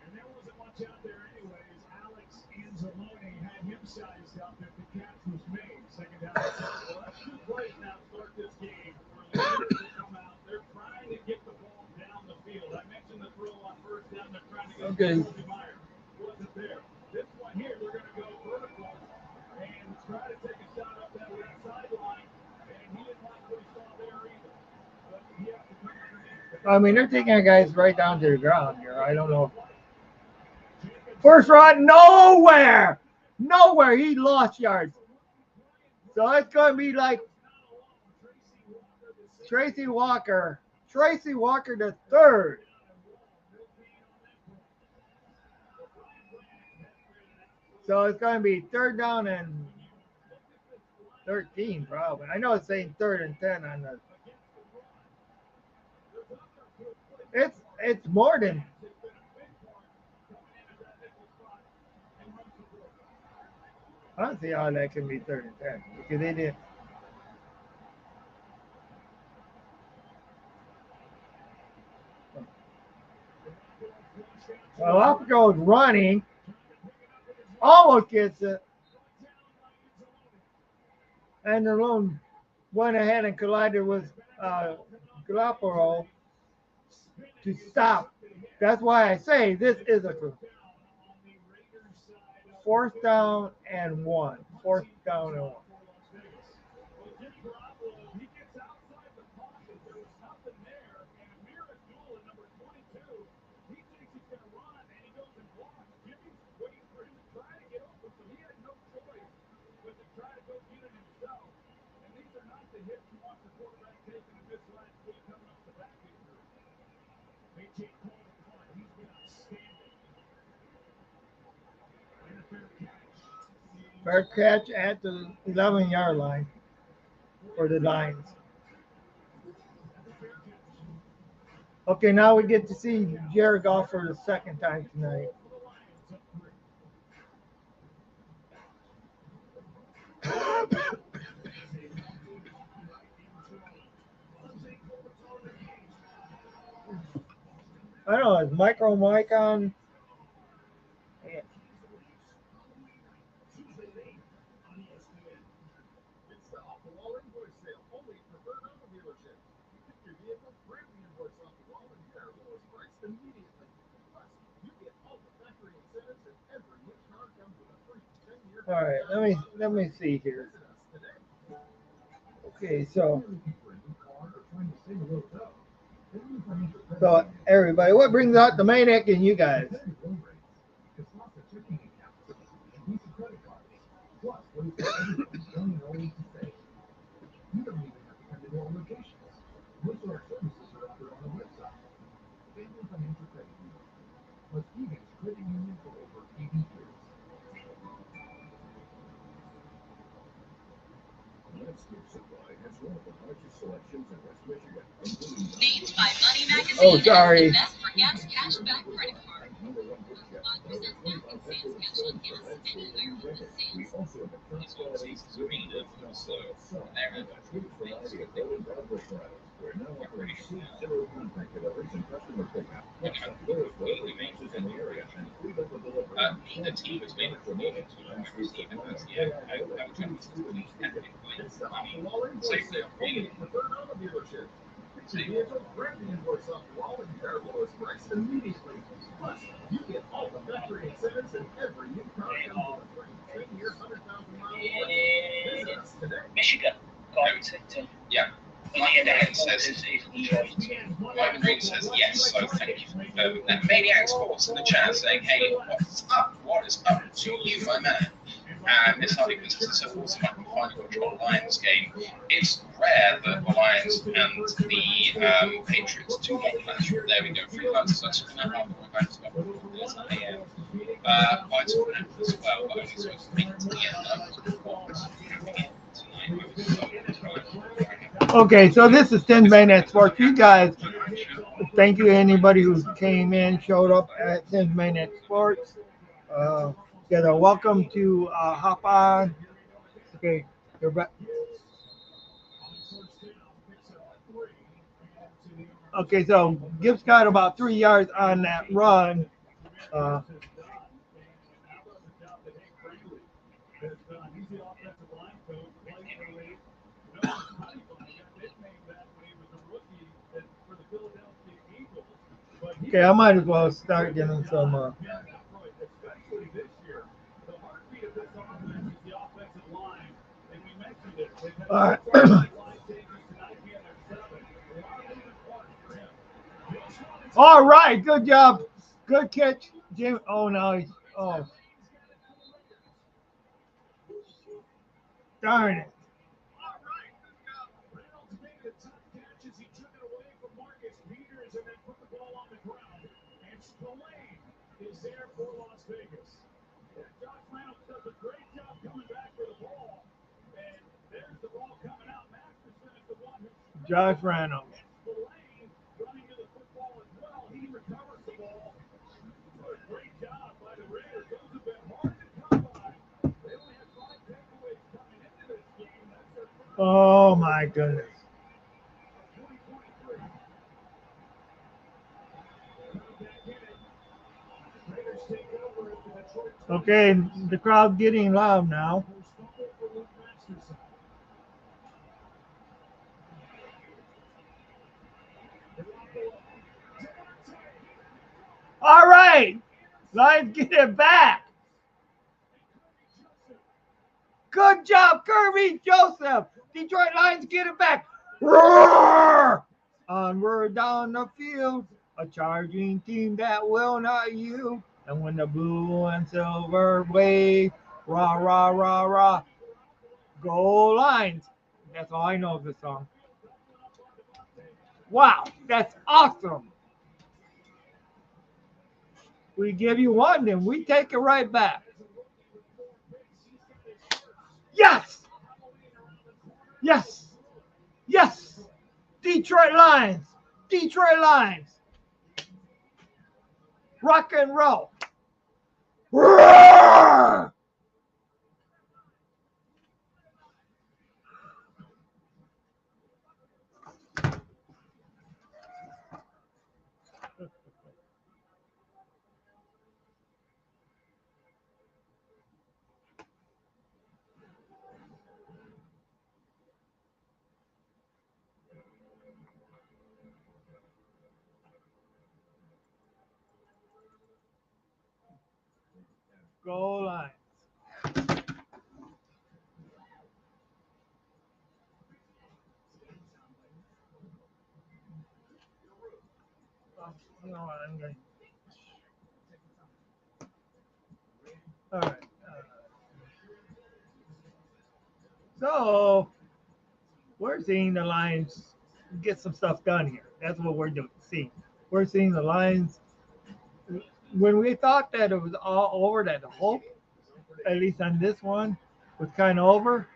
And there wasn't much out there anyways. Alex Anzalone had him sized up if the catch was made. Second down. Well, that's 2 plays now to start this game. Where leaders will come out. They're trying to get the ball down the field. I mentioned the throw on first down. They're trying to get Kobe Meyer. Wasn't there. This one here, they're going to go vertical and try to take a shot up that left sideline. And he didn't like what he saw there either. But he has to come underneath. I mean, they're taking guys right down to the ground here. I don't know. First run, nowhere. Nowhere. He lost yards. So it's going to be like Tracy Walker the third. So it's going to be third down and 13 probably. I know it's saying third and 10 on the. It's more than. I don't see how that can be third and 10 because they did. Well, up goes running, almost gets it, and the lone went ahead and collided with Galaparo to stop. That's why I say this is a fourth down and one. Fourth down and one. Fair catch at the 11-yard line for the Lions. Okay, now we get to see Jared Goff for the second time tonight. I don't know, is Micro Mike on? Yeah. It's the off the wall invoice sale only at Preferred Auto Dealership. You pick your vehicle, print the invoice off the wall, and get our lowest price immediately. Plus, you get all the factory incentives, and every new car comes with a free 10-year. All right, let me see here. Visit us today. Okay, so Looking for a new car or trying to save a little dough? Family Financial Credit so Union everybody, what brings out the maniac in you guys? competitive loan rates. It's lots of checking accounts and Visa credit cards. Plus, ways for everyone's young and old to save. You don't even have to come into our locations. Most of our services are offered on our website. Family Financial Credit Union was Egan's credit union for over 80 years. Landscape Supply has one of the largest selections in West Michigan, including Named by Money Magazine Oh, as sorry. the best for gas cashback credit card. number one wood chip, and over 25 hectares of space for landscaping and renting. We also have a top quality green wood stockpile. So, with a huge variety of road and driveway products, we're now offering free zero contract deliveries and customer pickup. Plus, lowest delivery prices in the area and free local delivery. The team has been promoted to landscape this year. I haven't tried to really active It's the off the wall invoice sale only at Preferred Auto Dealership. Pick your vehicle, grab the invoice off the wall, and get our lowest price immediately. Plus, you get all the factory incentives, and every new car comes with a free 10-year, 100,000-mile warranty. Visit us today. Michigan going to Yeah. Lion says, ESPN's Mike Green says yes, so thank you. And Maniac Sports in the chat saying, hey, what's up? What is up to you, my man? And this article says, so also I can finally control Lions game. It's rare that the Lions and the Patriots do not clash. There we go. 3 months, so 2.5 more games got 4:30 a.m. Vital as well, but only so it's 8 p.m. Okay, so this is Tin Mainnet Sports. You guys, thank you to anybody who came in, showed up at Tin Mainnet Sports. Guys are welcome to hop on. Okay, you're back. Okay, so Gibbs got about 3 yards on that run. Okay, I might as well start getting some. Especially this year, the heartbeat of this offense is the offensive line, and we mentioned it. They've had All right. line changes tonight being their 7th. A lot of moving parts for him. All right, good job, good catch, Jim. Oh no, darn it. All right. Reynolds made the tough catch as he took it away from Marcus Peters and then put the ball on the ground. And Spillane is there for Las Vegas. Josh Reynolds does a great job coming back for the ball. And there's the ball coming out. Masterson is the one who Josh Reynolds. hits the lane, running to the football as well. He recovers the ball. A great job by the Raiders. Those have been hard to come by. They only had 5 takeaways coming into this game. That's their first Oh my goodness. 2023. Back in it. Raiders take over at the Detroit. Okay, the crowd getting loud now. Fumble for Luke Masterson. All right, Lions get it back. Good job, Kirby Joseph. Detroit Lions get it back. Roar! Onward down the field, a charging team that will not yield. And when the blue and silver wave, rah, rah, rah, rah. Go Lions. That's all I know of the song. Wow, that's awesome. We give you one, then we take it right back. Yes! Yes! Yes! Detroit Lions! Detroit Lions! Rock and roll! Roar! Go Lions. You know what, I'm going. All right. So we're seeing the Lions get some stuff done here. That's what we're doing. See, we're seeing the Lions. When we thought that it was all over, that the hope, at least on this one, was kind of over.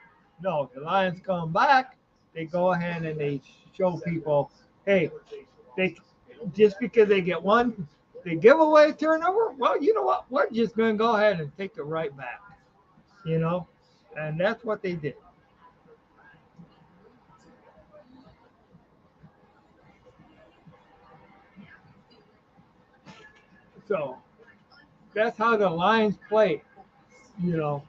No, the Lions come back. They go ahead and they show people, hey, they just because they get one, they give away a turnover. Well, you know what? We're just going to go ahead and take it right back. You know, and that's what they did. So that's how the Lions play. You know.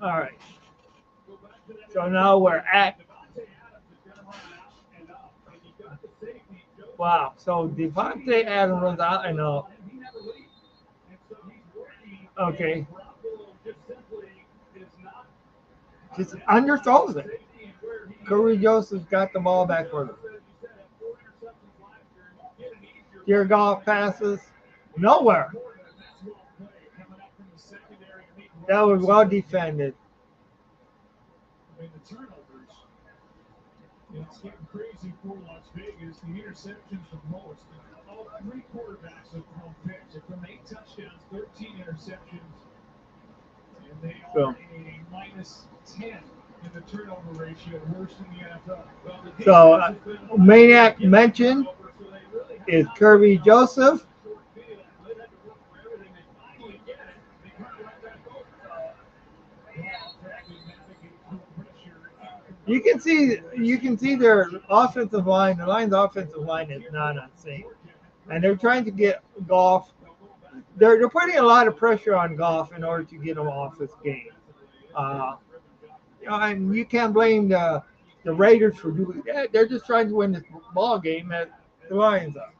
All right. So now we're at. Wow. So Devontae Adams runs out and okay. Just underthrows it. Corey Joseph's got the ball back for them. Jared Goff passes nowhere. That was well defended. The turnovers. It's getting crazy for Las Vegas. The interceptions the most. All 3 quarterbacks have thrown picks. It's from 8 touchdowns, 13 interceptions. And they are a minus 10 in the turnover ratio, worse in the NFL. Well, So, Maniac mentioned is Kirby Joseph. You can see their offensive line. The Lions' offensive line is not on sync, and they're trying to get Goff. They're putting a lot of pressure on Goff in order to get him off this game. And you can't blame the Raiders for doing that. They're just trying to win this ball game, as the Lions are.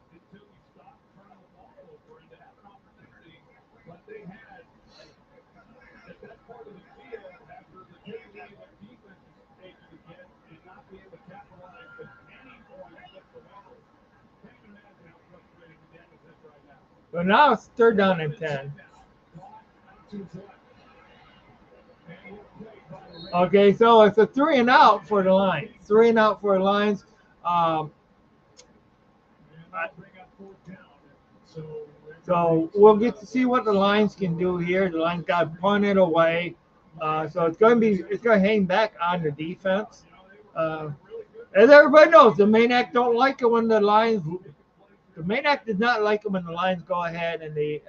But now it's 3rd down and 10. Okay, so it's a 3-and-out for the Lions. 3-and-out for the Lions. I- So we'll get to see what the Lions can do here. The Lions got punted away, so it's going to hang back on the defense. As everybody knows, the Maniac don't like it when the Lions. The Maniac does not like it when the Lions go ahead and they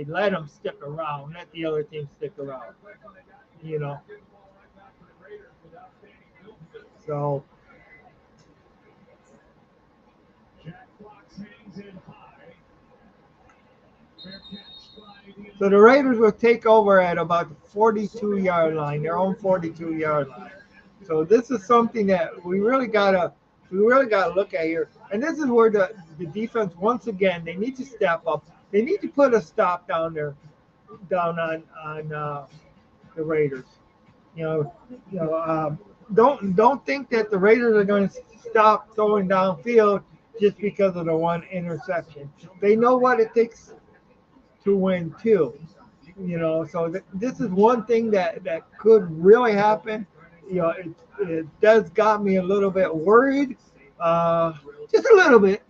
let them stick around, let the other team stick around. You know. So Jack Fox hangs it high. Fair catch by the So the Raiders will take over at about the 42-yard line, their own 42-yard line. So this is something that we really gotta look at here. And this is where the defense, once again, they need to step up. They need to put a stop down on the Raiders. You know, don't think that the Raiders are going to stop throwing downfield just because of the one interception. They know what it takes to win too. So this is one thing that could really happen. It does got me a little bit worried, just a little bit,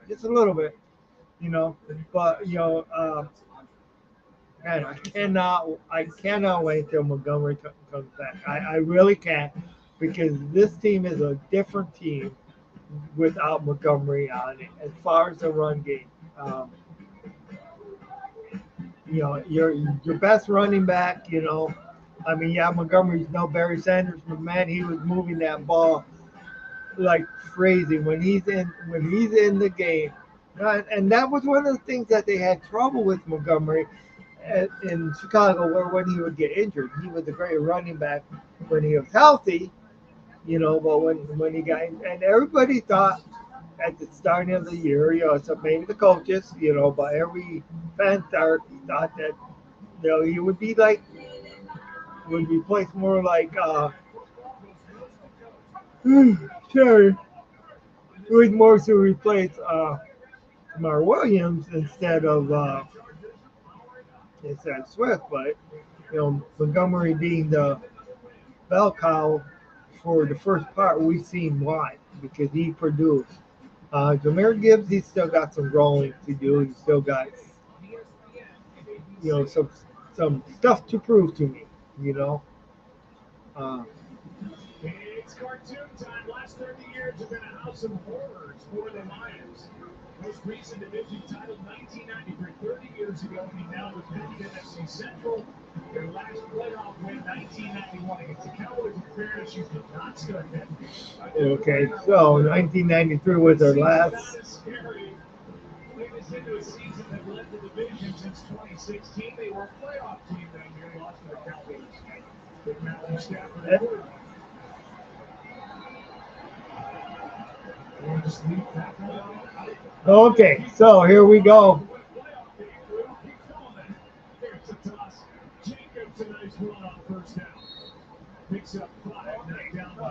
just a little bit, you know. But man, I cannot wait till Montgomery comes back. I really can't, because this team is a different team without Montgomery on it as far as the run game. Your best running back. I mean, yeah, Montgomery's no Barry Sanders, but man, he was moving that ball like crazy when he's in the game. And that was one of the things that they had trouble with Montgomery in Chicago, where when he would get injured, he was a great running back when he was healthy. But when he got, and everybody thought at the starting of the year, so maybe the coaches, but every fan thought that he would be placed more like sorry, it was more to replace Mar Williams instead of Swift, but Montgomery being the bell cow for the first part, we've seen why, because he produced. Jameer Gibbs, he's still got some growing to do. He's still got some stuff to prove to me. You know. Uh, It's cartoon time. Last 30 years have been a house of horrors for the Lions. Most recent division title 1993, 30 years ago, and now defending NFC Central. Their last playoff win 1991 against the Cowboys. In fairness, you did not start that game. okay, so 1993 was their last. Not as scary. Lead us into a season that led the division since 2016. They were a playoff team that year, lost to the Cowboys. With Matthew Stafford at quarterback. Okay, so here we go.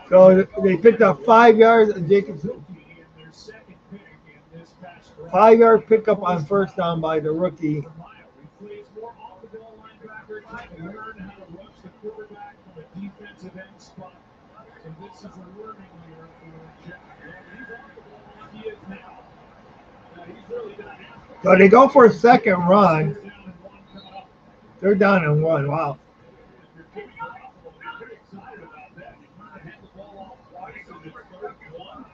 So they picked up 5 yards, and Jacobs 5-yard pickup on first down by the rookie. This is a learning year for Jack. He is now. He's really done it. So they go for a second run. They're down in one. Wow. They're pretty excited about that. He might have had the ball off twice in his third one.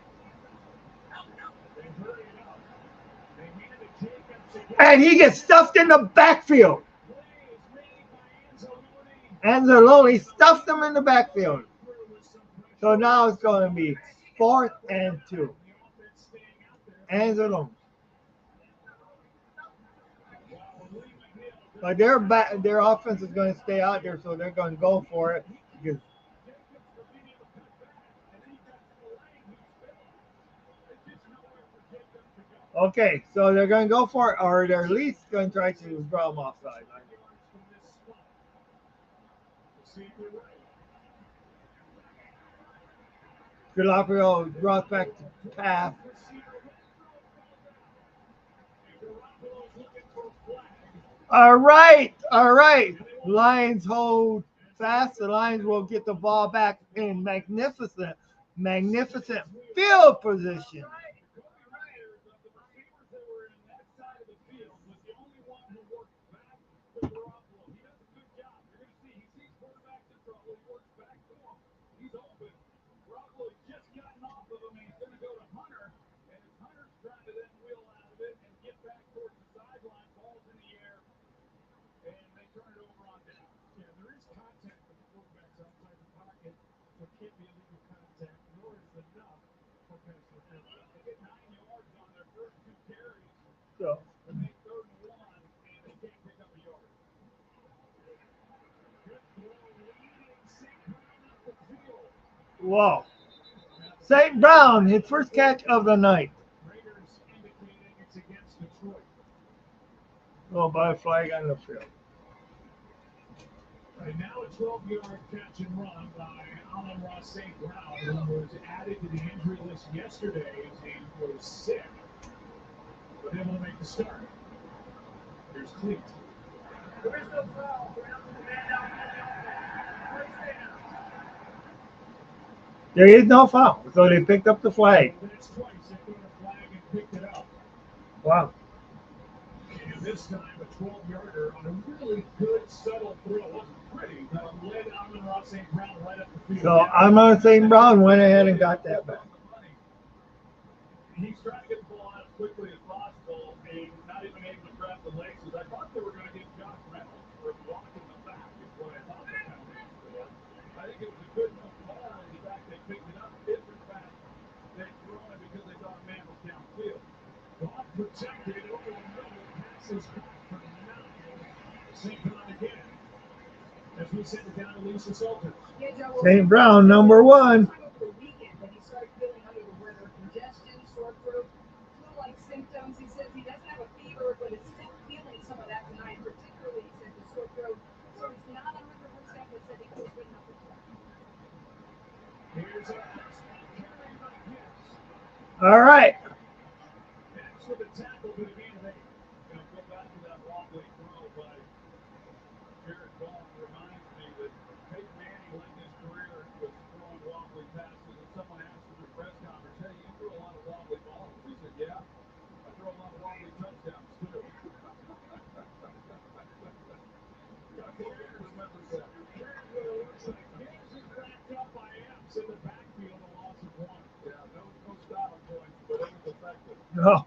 They hurry it up. They handed it to Jacobs. And he gets stuffed in the backfield. Anzalone stuffs him in the backfield. So now it's going to be 4th and 2. Anzalone. But their offense is going to stay out there, so they're going to go for it. Because okay, so they're going to go for it, or they're at least going to try to draw them offside. Garoppolo draws back to pass. All right. Lions hold fast, the Lions will get the ball back in magnificent field position. So, whoa. St. Brown, his first catch of the night. Oh, by a flag on the field. Right now, a 12-yard catch and run by Allen Ross St. Brown, who was added to the injury list yesterday as he was sick, but able to make the start. Here's Cleat. There is no foul. There is no foul, so they picked up the flag. That's twice they threw the flag and picked it up. Wow. And this time, a 12-yarder on a really good, subtle throw. It wasn't pretty, but led Allen Ross St. Brown right up the field. So Amon St. Brown went ahead and got that back. He's trying to get the ball out as quickly as possible and not even able to grab the laces. I thought they were going to get Josh Reynolds for blocking the back, is what I thought the penalty was. I think it was a good enough ball, and in fact, they picked it up. If, in fact, they'd thrown it because they thought a man was downfield. Goff protected over the middle, passes back for 9. St. Brown again. As we send it down to Lisa Salters. St. Brown, number 1. Symptoms. He says he doesn't have a fever, but is still feeling some of that tonight. Particularly, he said the sore throat. So he's not 100%, but said he feels good enough to play. Here's a carry by Gibbs. All right. That's with a tackle to the end of it. Going to go back to that wobbly throw by Jared Goff. Reminds me that Peyton Manning led his career with throwing wobbly passes. And someone asked him in the press conference, "Hey, you threw a lot of wobbly balls." He said, "Yeah. Throw a lot of wobbly touchdowns, too." Remembers that. Gibbs is backed up by Epps in the backfield, a loss of 1. Yeah, no stopping points, but it was effective. Oh,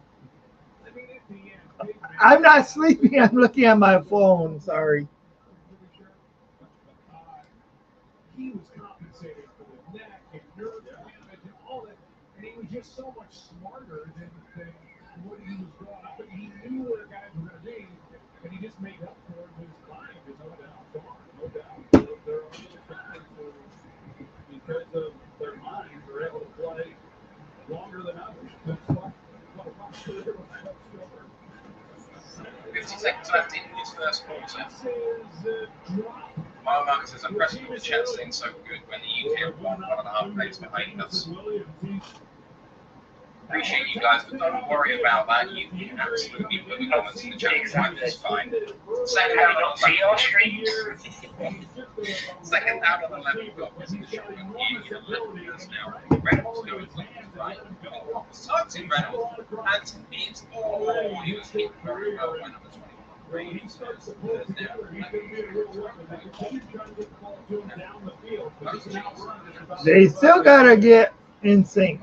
I mean, at the end, big man. I'm not sleeping. I'm looking at my phone. Sorry. He was compensating for the neck and nerve damage and all that, and he was just so much smarter than what he was going up, and he knew where guys were going to be, and he just made up for it with his mind. There's no doubt, no doubt. There are those guys who, because of their minds, are able to play longer than others. That's what my career was much shorter. 50 seconds left in his first quarter. This is drop. Mark Marcus says, I'm pressing with the chat saying so good when the UK won 1.5 plays behind us. Appreciate you guys, but don't worry about that. You can absolutely put the comments in the chat. It's fine. Second down on the left. Second down on the left. We've got Wizard shotgun. You 11 minutes now. Reynolds going left and right. Starting Reynolds. And it's he was hit very well by number 20. He starts to pull it together. He's going to be a real weapon. They keep trying to get the ball to him down the field. But he's an outrun. They still got to get in sync.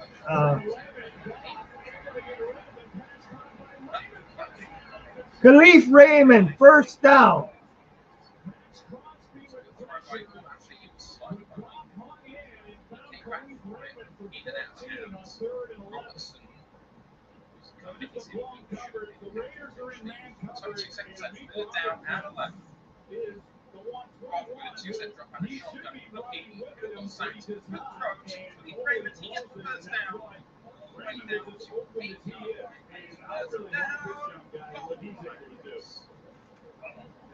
Khalif Raymond, first down.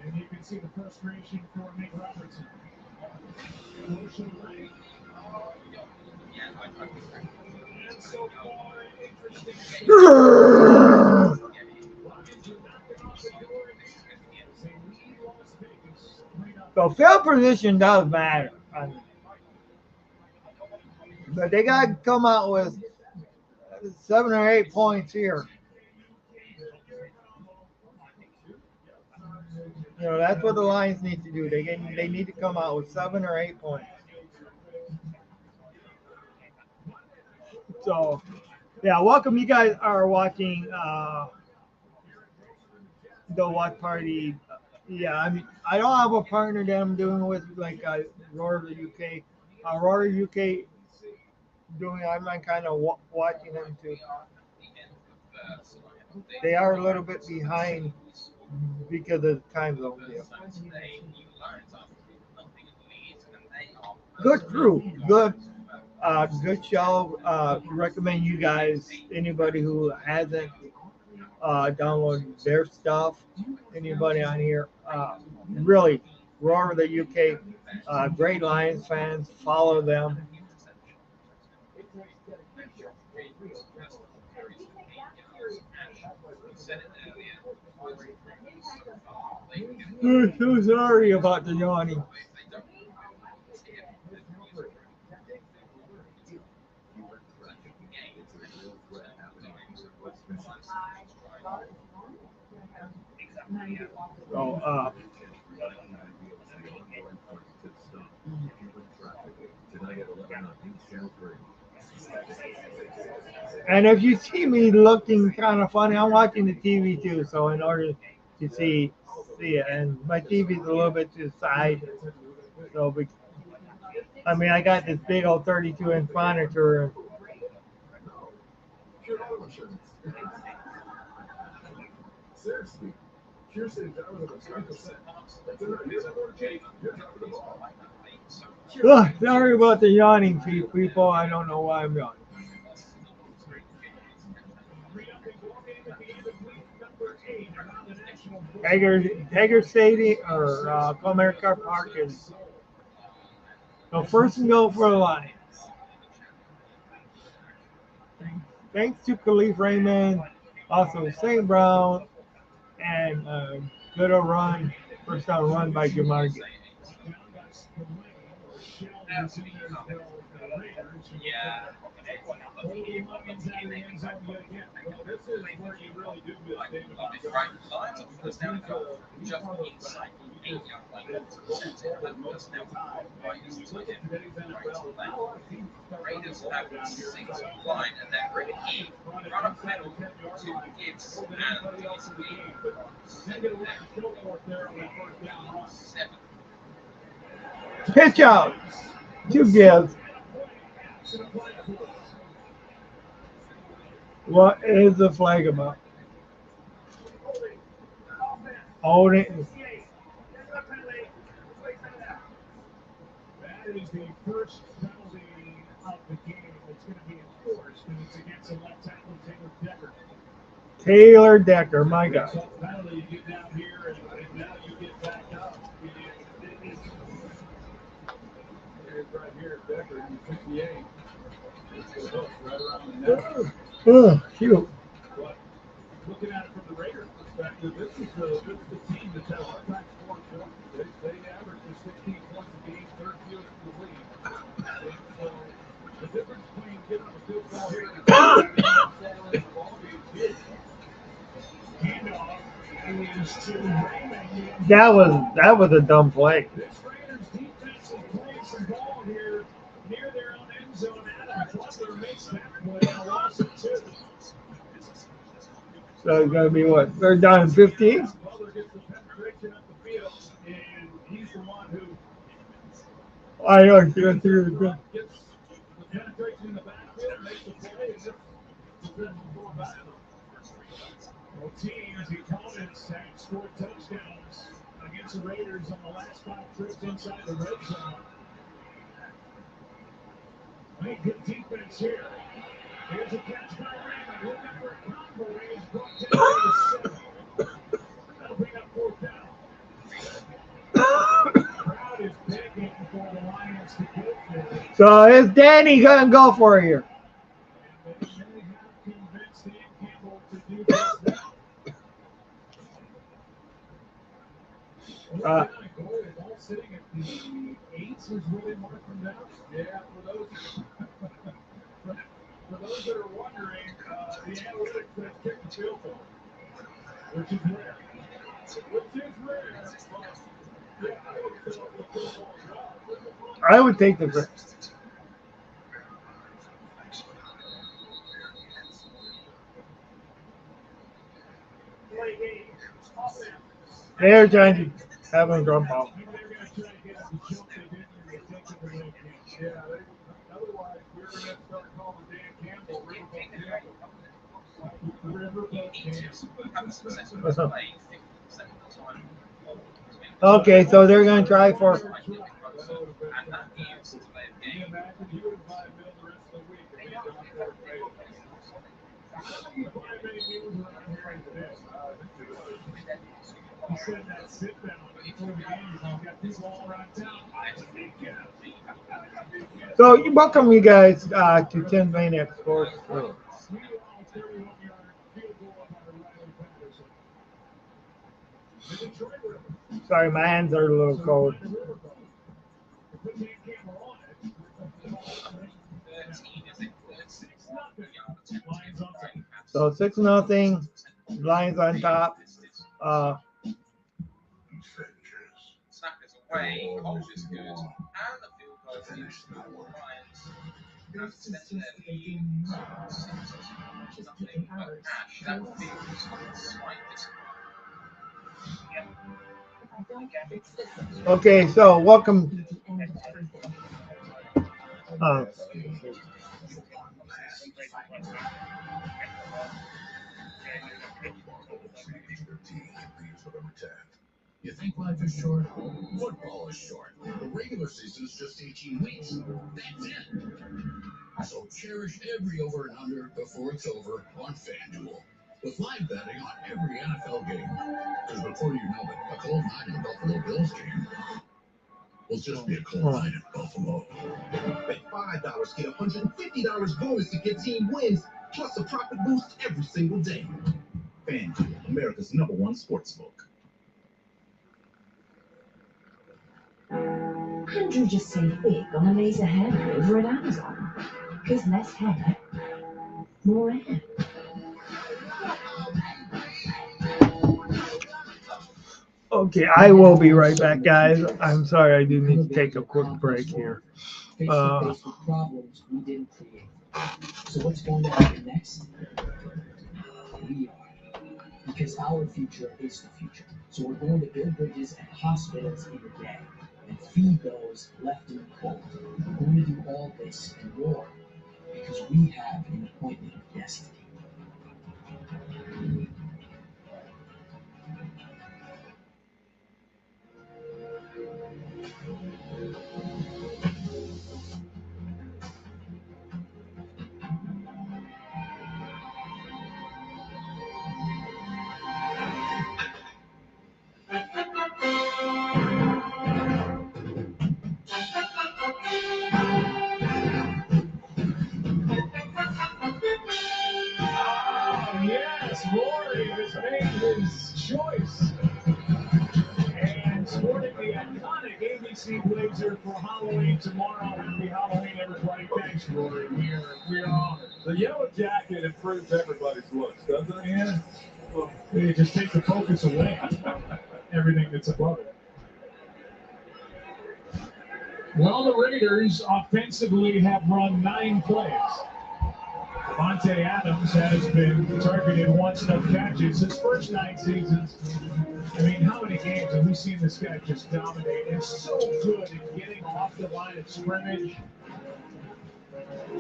And you can see the frustration for Nick Robertson. Emotionally, and so far, interesting. Lions are knocking off the door again. They lead Las Vegas 3-0. So field position does matter. But they got to come out with 7 or 8 points here. You know, that's what the Lions need to do. They need to come out with 7 or 8 points. So, yeah, welcome. You guys are watching the Watch Party. Yeah, I don't have a partner that I'm doing with like Roar UK. Roar UK doing. I'm kind of watching them too. They are a little bit behind because of the time zone deal. Good crew, good show. Recommend you guys, anybody who hasn't downloaded their stuff, anybody on here, really, Roar the UK, great Lions fans, follow them. So sorry about the yawning. So, and if you see me looking kind of funny, I'm watching the TV too. So in order to see it, and my TV is a little bit to the side. So, I got this big old 32-inch monitor. Seriously. Pure City drivers are 100%. That's it. Here's that more change. You're driving the ball. Sorry about the yawning, people. I don't know why I'm yawning. Tiger Stadium or Comerica Park is so first and goal for the Lions. Thanks to Khalif Raymond, also St. Brown, and good old run, first down run by Jamar Gibbs. Yeah. Raiders have 6 line and they're really key. Run up middle to Gibbs and Pitch out to Gibbs. What is the flag about? Hold it. That is the first penalty of the game that's going to be enforced, and it's against the left tackle, Taylor Decker. Taylor Decker, my God. Penalty, you get down here, and now you get back up. Here's right here, Decker, 58. Right around the neck. Oh, shoot. But looking at it from the Raiders' perspective, this is the team that's had a hard time scoring points. They average 16 points a game, third fewest in the league. So the difference between giving them a field goal here and the ball game is handoff is to Raymond. That was a dumb play. This Raiders defense is playing some ball here near their own end zone. Adam Butler makes that play and a loss of 2. So it's going to be what? Third down and 15? Butler gets the penetration up the field, and he's the one who I know. Gets gets the penetration in the backfield, makes the play, and just defends the ball back. Both teams, the opponents have scored touchdowns against the Raiders on the last 5 trips inside the red zone. Hey, good defense here. Here's a catch by Raymond. Looking for a combo. He's brought down to the 7. That'll bring up 4th down. The crowd is begging for the Lions to go for it. So is Danny going to go for it here? And they may have convinced Dan Campbell to do just that. sitting at the 8s is where they mark them down. Yeah, for those that are wondering, the analytics that kick the field goal, which is rare. But yeah, I would fill up the field goal as well. I would take the. Play game. Offense. They're trying to have him drop off. Maybe they're going to try to get him to jump they didn't and they take him away. Yeah, otherwise we're going to start calling Dan Campbell Riverboat Campbell. Riverboat Campbell. Okay, so they're going to try for. Can you imagine you would buy a meal the rest of the week if they don't have you buy many meals around here today? He said that sit down before the game, you got people all around town. So welcome you guys to 10 Maniac Sports. Sorry, my hands are a little cold. So 6-0, Lions on top. Snappers away, Coles is good, and the field goal is Lions. Have set their lead. Nothing but Ash. That feels quite disappointing. Okay, so welcome. You think life is short? Football is short. The regular season is just 18 weeks. That's it. So cherish every over and under before it's over on FanDuel. With live betting on every NFL game. Because before you know it, a cold night in the Buffalo Bills game will just be a cold night in Buffalo. Bet $5, get $150 bonus to get team wins, plus a profit boost every single day. FanDuel, America's #1 sportsbook. Andrew just saved big on a laser hair over at Amazon. Because less hair, more air. Okay, I will be right back, guys. I'm sorry, I do need to take a quick break here. Face to face with problems we didn't create. So what's going to happen next? We are. Because our future is the future. So we're going to build bridges and hospitals in a day. And feed those left in the cold. We're going to do all this and more because we have an appointment of destiny. Yes, Rory has made his choice. And sporting the iconic ABC blazer for Halloween tomorrow. Happy Halloween, everybody. Thanks, Rory. We're honored. The yellow jacket improves everybody's looks, doesn't it? Yeah. Well, they just take the focus away. Everything that's above it. Well, the Raiders offensively have run 9 plays. Devontae Adams has been targeted once, no catches. His first 9 seasons, I mean, how many games have we seen this guy just dominate? And so good at getting off the line of scrimmage.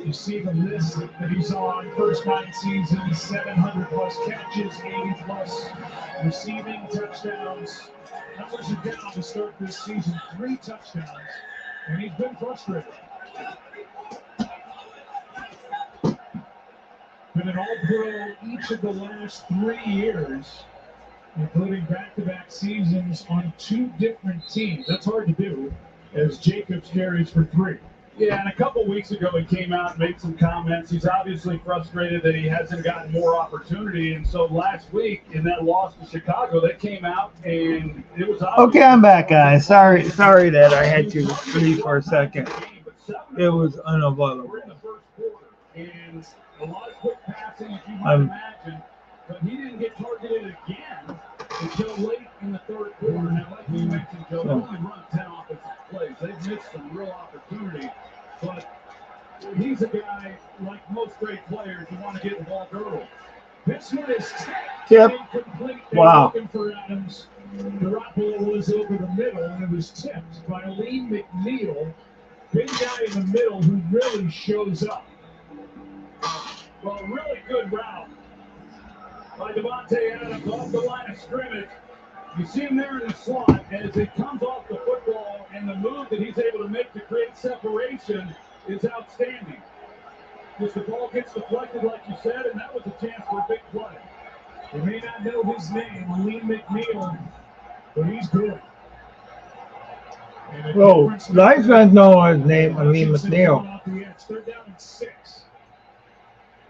You see the list that he's on. First 9 seasons, 700-plus catches, 80-plus receiving touchdowns. Numbers are down to start this season, 3 touchdowns, and he's been frustrated. Been an All-Pro each of the last 3 years, including back-to-back seasons on 2 different teams. That's hard to do, as Jacobs carries for 3. Yeah, and a couple weeks ago he came out and made some comments. He's obviously frustrated that he hasn't gotten more opportunity. And so last week in that loss to Chicago, they came out and it was obvious. Okay, I'm back, guys. Sorry that I had to leave for a second. It was unavoidable. We're in the first quarter, and a lot of quick passing, as you might imagine, but he didn't get targeted again until late in the third quarter. Now, like you mentioned, Joe, they only run 10 offensive plays. They've missed some real opportunity, but he's a guy, like most great players, you want to get the ball early. This one is Tip. incomplete. Wow. Looking for Adams. Garoppolo was over the middle, and it was tipped by Lee McNeil. Big guy in the middle who really shows up. Well, really good route by Devontae Adams off the line of scrimmage. You see him there in the slot as it comes off the football, and the move that he's able to make to create separation is outstanding. As the ball gets deflected, like you said, and that was a chance for a big play. You may not know his name, Lee McNeil, but he's good. Whoa, Lions fans know his name, Lee McNeil. They're down in 6.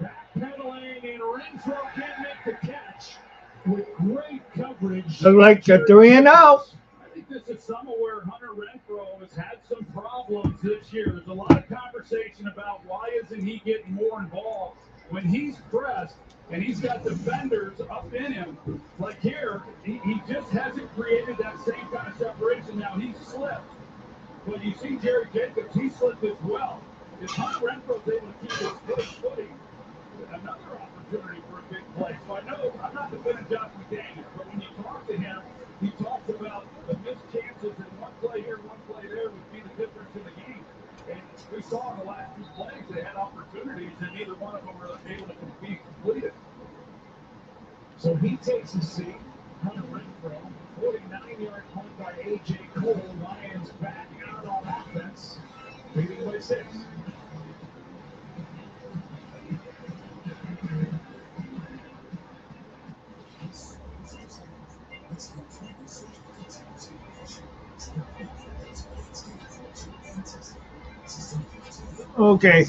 Backpedaling, and Renfro can't make the catch with great coverage. Look like a 3-and-out. I think this is somewhere where Hunter Renfro has had some problems this year. There's a lot of conversation about why isn't he getting more involved when he's pressed and he's got defenders up in him. Like here, he just hasn't created that same kind of separation. Now he's slipped, but you see Jerry Jacobs, he slipped as well. If Hunter Renfro's able to keep his footing, another opportunity for a big play. So I know I'm not defending Josh McDaniels, but when you talk to him, he talks about the missed chances and one play here, one play there would be the difference in the game. And we saw in the last 2 plays they had opportunities and neither one of them were able to be completed. So he takes a seat. Hunter Renfro, 49-yard punt by A.J. Cole. Lions back out on offense, leading by 6. Okay.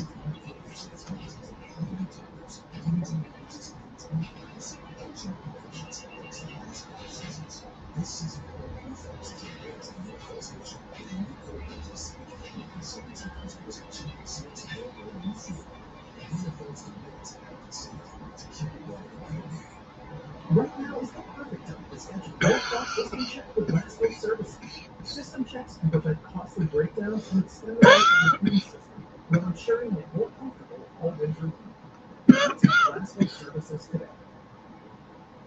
Right now is the perfect time to schedule low-cost system check with Westfield Services. System checks can prevent costly breakdowns and extend the life of your heating system while ensuring you're more comfortable all winter long. Contact Westfield Services today.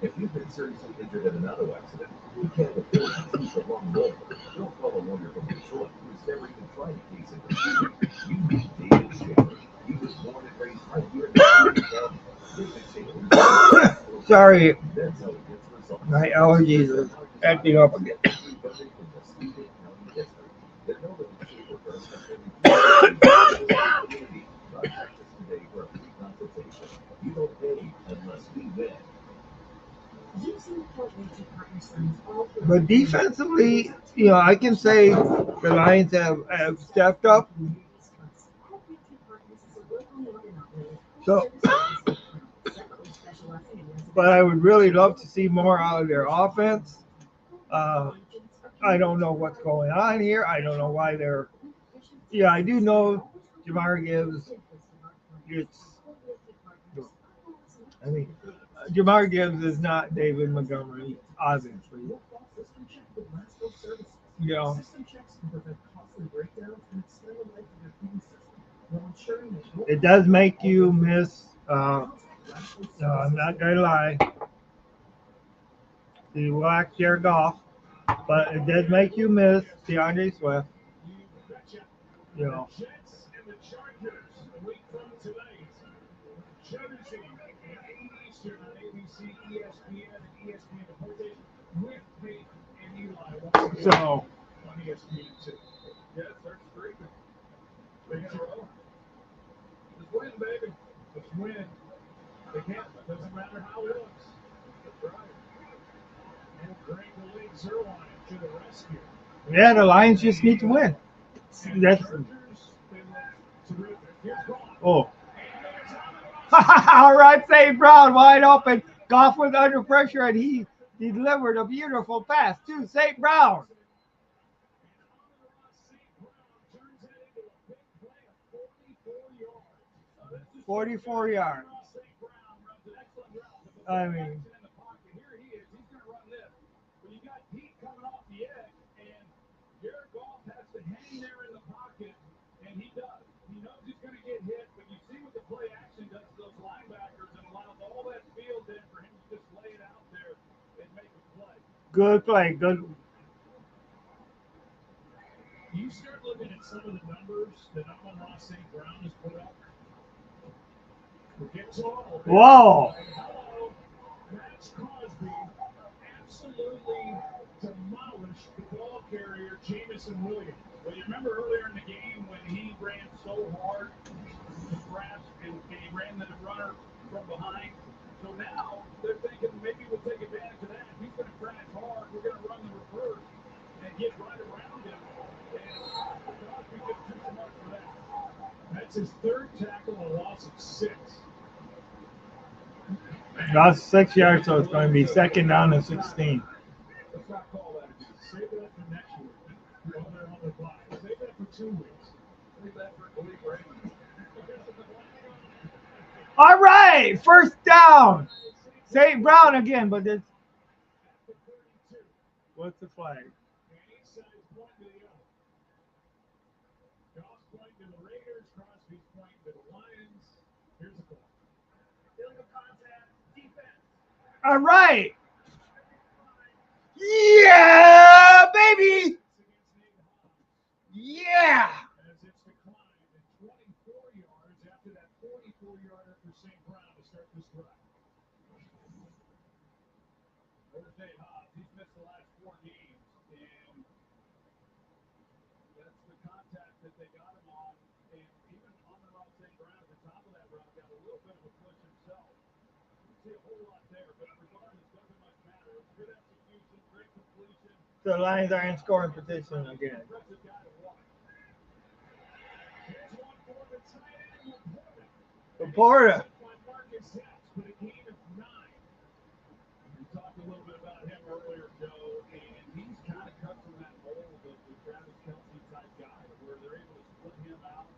If you've been seriously injured in an auto accident, you can't afford to keep a long road. Don't call a lawyer from Detroit who's never even tried a case in Virginia. You need David Shaver. He was born and raised right here in the County. David Shaver. Sorry, That's how it gets results. my allergies are acting up again. You don't pay unless we win. But defensively, I can say the Lions have stepped up. So, but I would really love to see more out of their offense. I don't know what's going on here. I don't know why they're. Yeah, I do know Jamar Gibbs. Jamar Gibbs is not David Montgomery, obviously. It does make you miss. No, I'm not gonna lie. You like Jared Goff, but it does make you miss DeAndre Swift. So. Just win, baby. Just win. They can't. It doesn't matter how it looks. That's right. And Greg the League Zerline to the rescue. Yeah, the Lions just need to win. That's Oh. All right, St. Brown wide open. Goff was under pressure, and he delivered a beautiful pass to St. Brown. 44 yards. I mean, good play. Good. You start looking at some of the numbers that Amon-Ra St. Brown has put up. Whoa. Hello, Max Crosby absolutely demolished the ball carrier, Jameson Williams. Well, you remember earlier in the game when he ran so hard to grasp and he ran the runner from behind. So now they're thinking maybe we'll take advantage of that. He's going to crash hard. We're going to run the reverse and get right around him. And Crosby just too smart for that. That's his third tackle, a loss of 6. Lost 6 yards, so it's going to be second down and 16. Let's not call that a Save that for next week. While they're on their bye. Save that for 2 weeks. Save that for Khalif Raymond. All right, first down. St. Brown again, but this. What's the flag? Goff's pointing to the Raiders. Crosby's pointing to the Lions. Here's the call. Illegal contact, defense. All right. Yeah, baby. Yeah. As it's declined at 24 yards after that 44-yarder for St. Brown to start this drive. There's Nate Hobbs. He's missed the last 4 games, and that's the contact that they got him on. And even Amon-Ra St. Brown at the top of that route got a little bit of a push himself. You see a whole lot there, but regardless, doesn't much matter. It's good execution, great completion. The Lions are in scoring position again. Impressive guy to watch. Here's one for the tight end, Laporta. Marcus Epps with a gain of 9. We talked a little bit about him earlier, Joe, and he's kind of cut from that mold of the Travis Kelce type guy where they're able to split him out.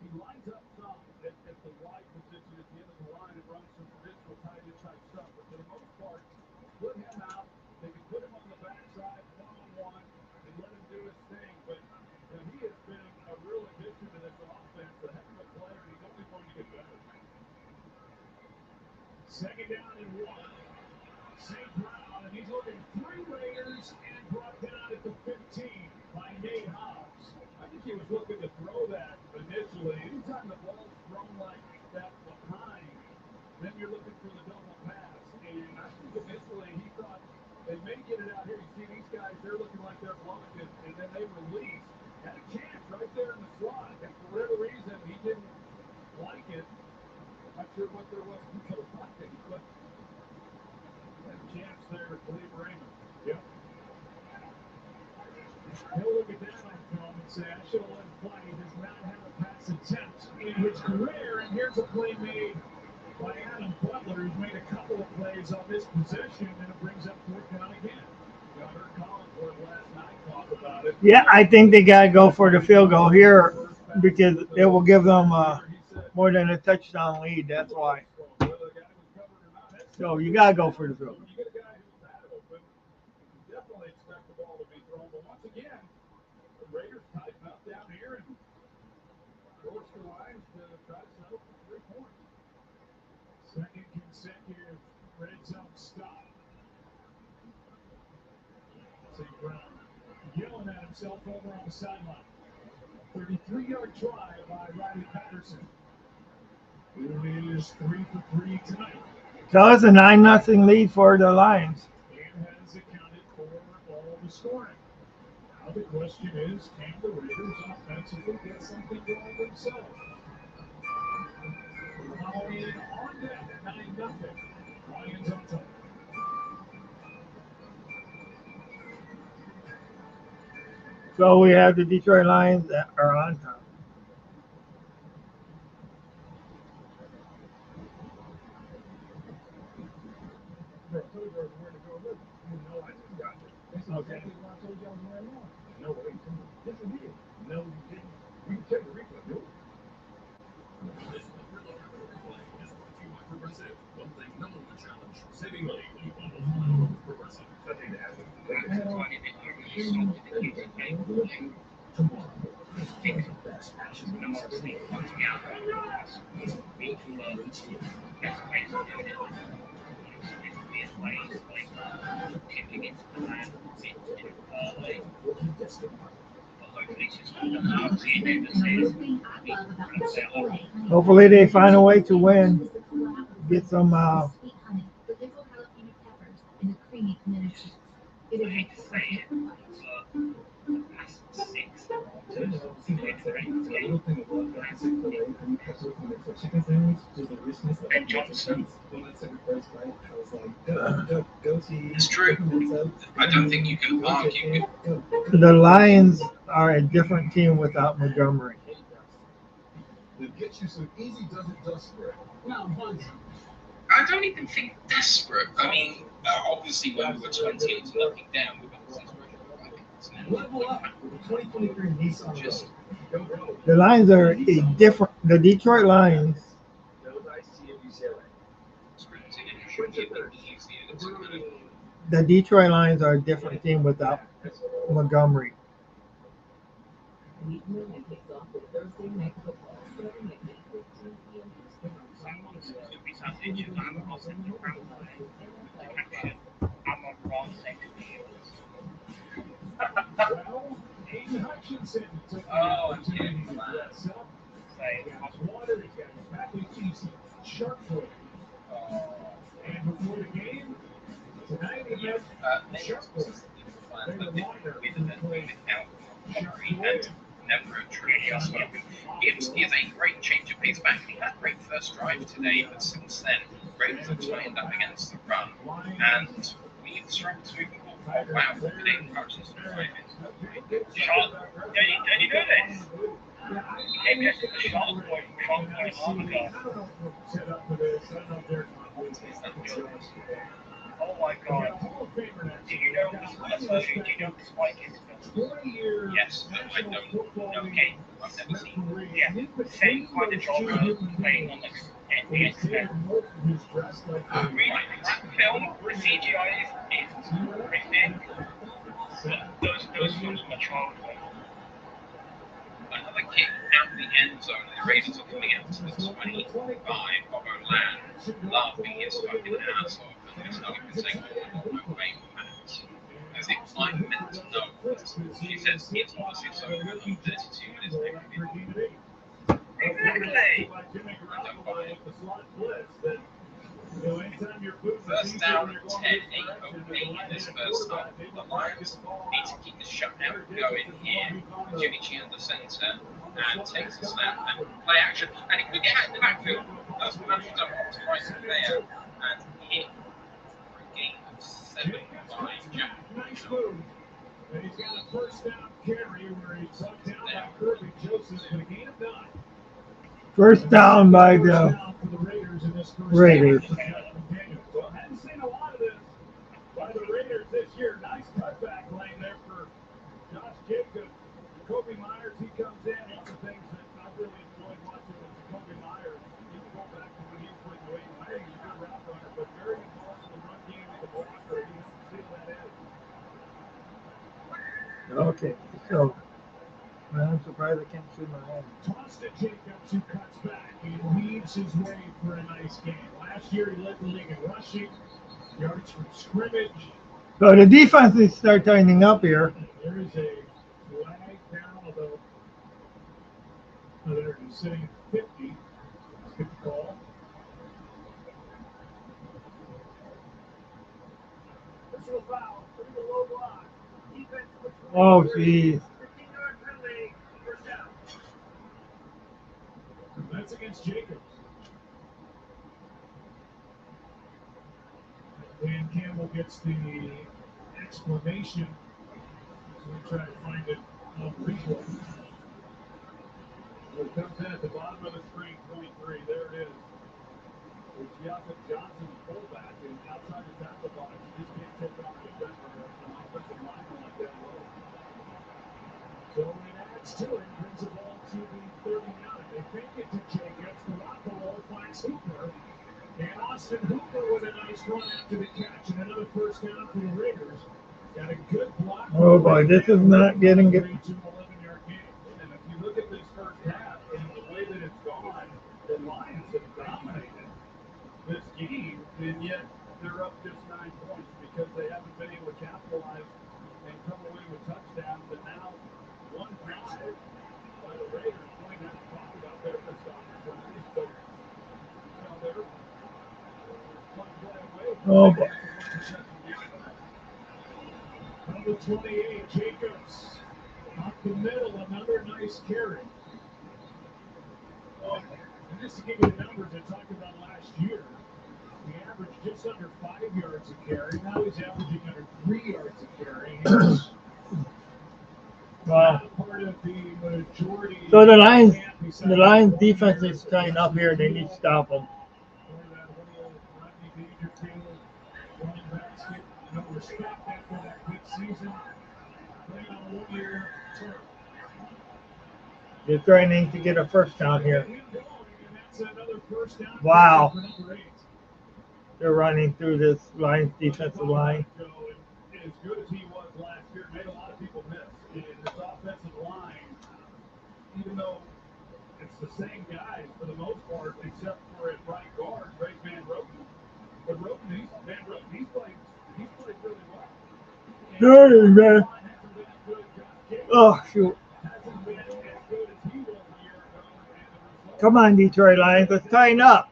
He lines up some at the wide position at the end of the line and runs some traditional tight end type stuff, but for the most part, split him out. They can put him on the backside one-on-one and let him do his thing, but he has been a real addition to this offense, a heck of a player, and he's only going to get better. Second down and 1. St. Brown, and he's looking 3 Raiders and brought down at the 15 by Nate Hobbs. I think he was looking to throw that initially. Anytime the ball's thrown like that behind, then you're looking for the double pass. And I think initially he thought they may get it out here. You see these guys, they're looking like they're blocking, and then they release. Had a chance right there in the slot, and for whatever reason, he didn't like it. Not sure what there was to like, but had a chance there to Khalif Raymond. Yep. He'll look at that on film and say, I should have let him play. He does not have a pass attempt in his career, and here's a play made by Adam Butler, who's made a couple of plays on this possession, and it brings up 4th down again. I heard Collinsworth last night talk about it. Yeah, I think they got to go for the field goal here because it will give them more than a touchdown lead. That's why. So you got to go for the field goal. You get a guy who's that open, you definitely expect the ball to be thrown. But once again, the Raiders tighten up down here and force the Lions to try to settle for 3 points. Second consecutive red zone stop. St. Brown yelling at himself over on the sideline. 33-yard try by Riley Patterson, who is 3 for 3 tonight. So it's a 9-0 lead for the Lions. And has accounted for all the scoring. Now the question is, can the Raiders offensively get something going themselves? Lions on deck at 9-0. Lions on top. So we have the Detroit Lions that are on top. Okay. No, wait. Yes, we did. No, you didn't. We can check the replay. Nope. One thing no one would challenge, saving money when you bundle with Progressive. I think that happened. Tomorrow, the best action movies ever made. Making an HD. What you guessed it. Hopefully they find a way to win. Get some It's true. I don't think you can argue. the Lions are a different team without Montgomery. They'll get you some easy does it dust spread. I don't even think desperate. I mean, obviously when we were 20 to nothing down, we were in a situation where I think it's now. Level up with the 2023 Nissan Just Rogue. Go Rogue. The Lions are a different. The Detroit Lions. Those iced tea at UCLA. scripted and it should be a bit easier to kind of. The Detroit Lions are a different team without Montgomery. Well, Aiden Hutchinson took the opportunity to dress up. He got water, he got his back easy, sharp foot. And before the game, tonight he met sharp foot. They were longer than playing sharp foot. Never a true shot. Gibbs is a great change of pace back. He had a great first drive today, but since then, Raiders have tightened up against the run, and we've struggled to move the ball forward. Wow, what did they encourage us to drive it? Sean, did you know this? He came here to the Sean boy from Sean long ago. Set up for this. I don't know if they're Oh my god. Do you know this? Do you know this Spike is? 20 years. Yes, but I don't know the game. I've never seen. Yeah, same kind of genre playing on like NBS. Really, that film, the CGI is horrific. Those films are my childhood. Another kick out the end zone. The Raiders are coming out to the 25 of Olan. Laughing his fucking ass off. And it's not even saying, oh, no way, Matt. As if I'm meant to know. She says, it's obviously so good. 32 minutes maybe. Exactly. I don't buy it. First down, 10, 8-0-8 in this first half. The Lions need to keep the shutdown going here. Jimmy G in the center and takes a snap and play action. And he could get out in the backfield. That's what Andrew done to right there. And hit for a gain of 7 by Jack. Nice move. And he's got a first down carry where he tucked down by Kirby Joseph for a gain of 9. First down by the Raiders. Well, hadn't seen a lot of this by the Raiders this year. Nice cutback lane there for Josh Jacobs. Jacoby Myers, he comes in. One of the things that I really enjoyed watching was Jacoby Myers. You can go back to when he was with Wayne Myers. He's a good route runner, but very involved in the run game with the blocker. He helps seal that in. Okay, so I'm surprised I can't see my hand. Toss to Jacobs, who cuts back and weaves his way for a nice game. Last year, he led the league in rushing, yards from scrimmage. So the defense is start tightening up here. There is a flag down, although they're sitting 50. Good call. Personal foul, putting the low block. Defense with Oh, geez. 15-yard penalty, first down. That's against Jacobs. Dan Campbell gets the explanation. So we'll try to find it on replay. It comes in at the bottom of the screen, 23. There it is. It's Jakob Johnson, fullback, and outside the tackle box, you just can't take on a defender or an offensive lineman like that low. So it adds to it, brings the ball to the 39. They fake it to Jacobs. Garoppolo finds Hooper. And Austin Hooper with a nice run after the catch, and another first down for the Raiders. Got a good block. Oh boy, this is not getting it. 11-yard game. And if you look at this first half and the way that it's gone, the Lions have dominated this game, and yet they're up just 9 points because they haven't been able to capitalize and come away with touchdowns. And now one drive by the Raiders going out to talk about their missed opportunities. So, you know, they're one play away. Oh boy. Number 28, Jacobs, up the middle, another nice carry. And just to give you the numbers I talked about last year, he averaged just under 5 yards a carry. Now he's averaging under 3 yards a carry. Wow. Part of the majority. So the Lions defense is tighten up here. They need to stop them. No respect after that good season. Playing on a 1-year term. They're trying to get a first down here. And that's another first down. Wow. For number 8. They're running through this Lions defensive line. As good as he was last year, made a lot of people miss. And this offensive line, even though it's the same guys for the most part, except for at right guard, Greg Van Roten. But Roten, he's played really well. Hey, man. Oh, shoot. Hasn't been as good as he was a year ago. Come on, Detroit Lions. Let's tighten up.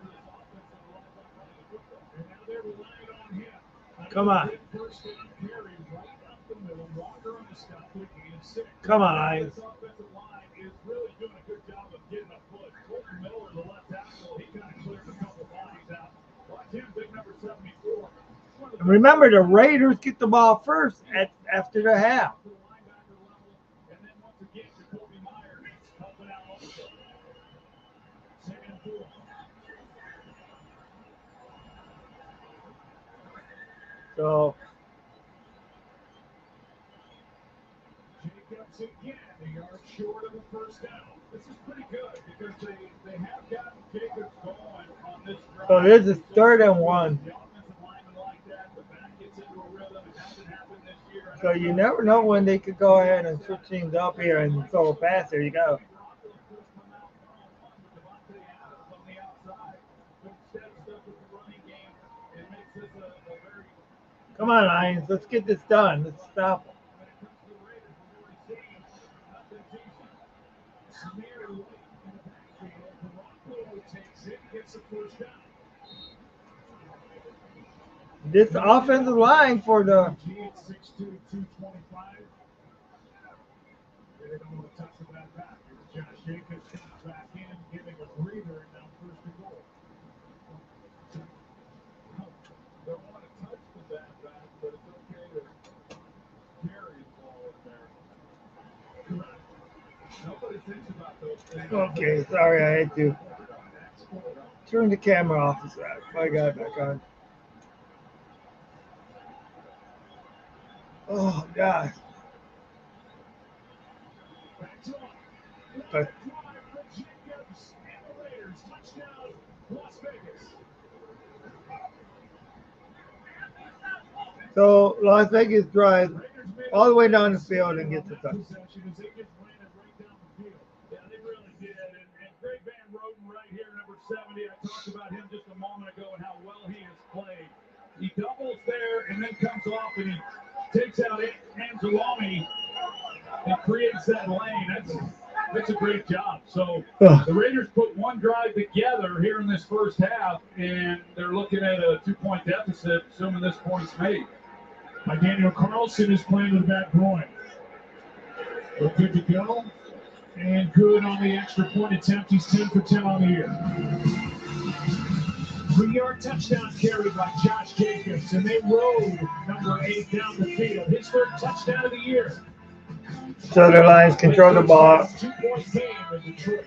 Come on. Come on, Lions. This offensive line is really doing a good job of getting a foot. Colton Miller, the left tackle, he kind of cleared a couple bodies out. Watch him, big number 74. Remember, the Raiders get the ball first after the half. And then once again, Jacoby Myers helping out also. 2nd and 4. So Jacobs again, a yard short of a first down. This is pretty good because they have gotten Jacobs going on this drive. So this is 3rd and 1. The offensive lineman like that, the back gets into a rhythm. It hasn't happened this year. So you never know when they could go ahead and switch things up here and throw a pass. There you go. Come on, Lions. Let's get this done. Let's stop them. This offensive line for the They don't want to touch the bad back. Josh Jacobs comes back in, giving a breather, and now 1st and goal. Don't want to touch the bad back, but it's okay to carry the ball in there. Correct. Nobody thinks about those things. Okay, sorry, I had to turn the camera off. I got it back on. Oh, God. But so Las Vegas drives all the way down the field and gets the touch. Yeah, they really did. And Greg Van Roten right here, number 70. I talked about him just a moment ago and how well he has played. He doubles there and then comes off and he takes out Anzalone and creates that lane. That's a great job. So the Raiders put one drive together here in this first half, and they're looking at a 2-point deficit, assuming this point's made. By Daniel Carlson is playing with a bad groin. We're good to go. And good on the extra point attempt. He's 10 for 10 on the year. 3-yard touchdown carry by Josh Jacobs, and they rode number 8 down the field. His first touchdown of the year. So the Lions control the ball. 2-point game in Detroit.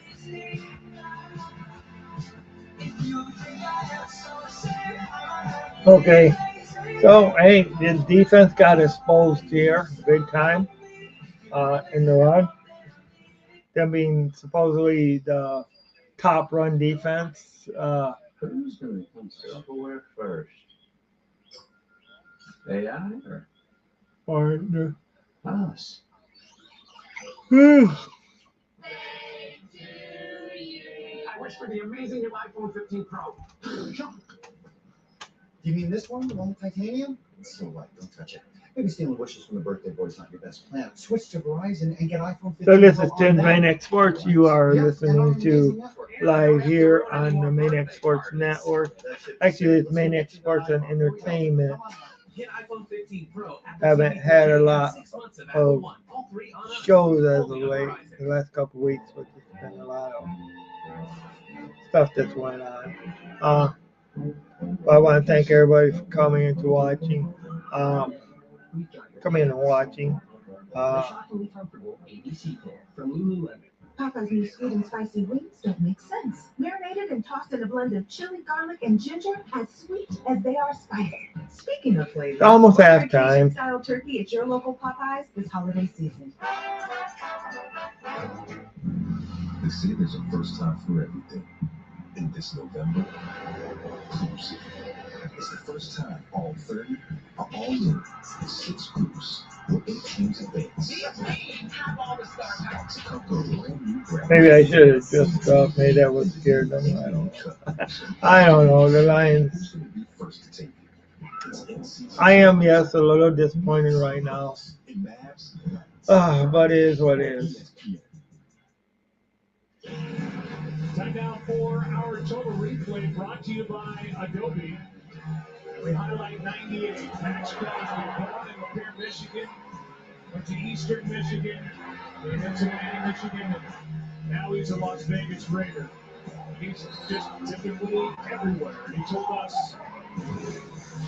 Okay. So, hey, the defense got exposed here big time in the run. Them being supposedly the top run defense. Who's going to come silverware first? AI or us? Whew. I wish for the amazing new iPhone 15 Pro. You mean this one, the one with titanium? It's so light, don't touch it. Maybe stealing wishes from the birthday boy is not your best plan. Switch to Verizon and get iPhone 15 So this Pro is on Tim's that. Maniac Sports. You are Yeah, and on listening an to amazing network. live here on the Maniac Sports Network. Actually, it's Maniac Sports and Entertainment. Get iPhone 15 Pro. Haven't had a lot of shows as of late, the last couple weeks, but there's been a lot of stuff that's went on. But I want to thank everybody for coming and to watching. Coming and watching. Shockingly comfortable ABC pen from Lululemon. Papa's new sweet and spicy wings don't make sense. Marinated and tossed in a blend of chili, garlic, and ginger, as sweet as they are spicy. Speaking of flavor, It's almost halftime. style turkey at your local Popeyes this holiday season. They say there's a first time for everything. And this November, Cruise is the first time all 30 are all in 6 groups with 8 teams advance. Maybe I should have just maybe that would scare them. I don't know. I don't know. The Lions. I am, yes, a little disappointed right now. But it is what it is. Time now for our total replay brought to you by Adobe. We highlight 98. Max Crosby, born in Lapeer, Michigan, went to Eastern Michigan, in Cincinnati, Michigan, and now he's a Las Vegas Raider. He's just typically everywhere. He told us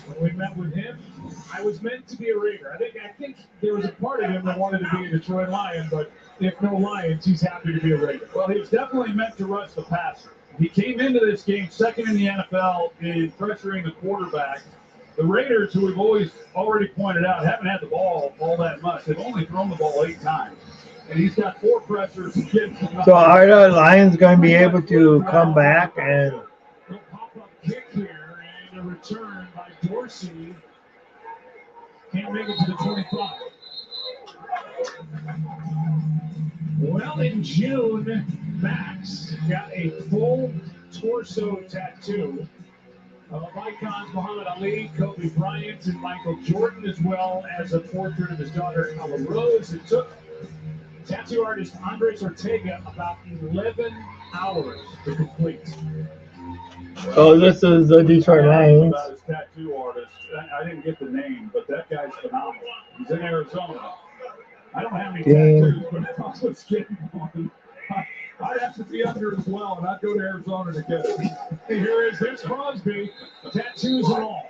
when we met with him, I was meant to be a Raider. I think there was a part of him that wanted to be a Detroit Lion, but if no Lions, he's happy to be a Raider. Well, he's definitely meant to rush the passer. He came into this game second in the NFL in pressuring the quarterback. The Raiders, who we've already pointed out, haven't had the ball all that much. They've only thrown the ball 8 times. And he's got 4 pressures. So are the Lions going to be able to come back and Pop-up kick here and a return by Dorsey. Can't make it to the 25. Well, in June, Max got a full torso tattoo of icons Muhammad Ali, Kobe Bryant, and Michael Jordan, as well as a portrait of his daughter, Ella Rose. It took tattoo artist Andres Ortega about 11 hours to complete. so this is the Detroit Lions. About his tattoo artist. I didn't get the name, but that guy's phenomenal. He's in Arizona. I don't have any tattoos, but if I was getting one, I'd have to be under as well, and I'd go to Arizona to get it. Here's Crosby, tattoos and all.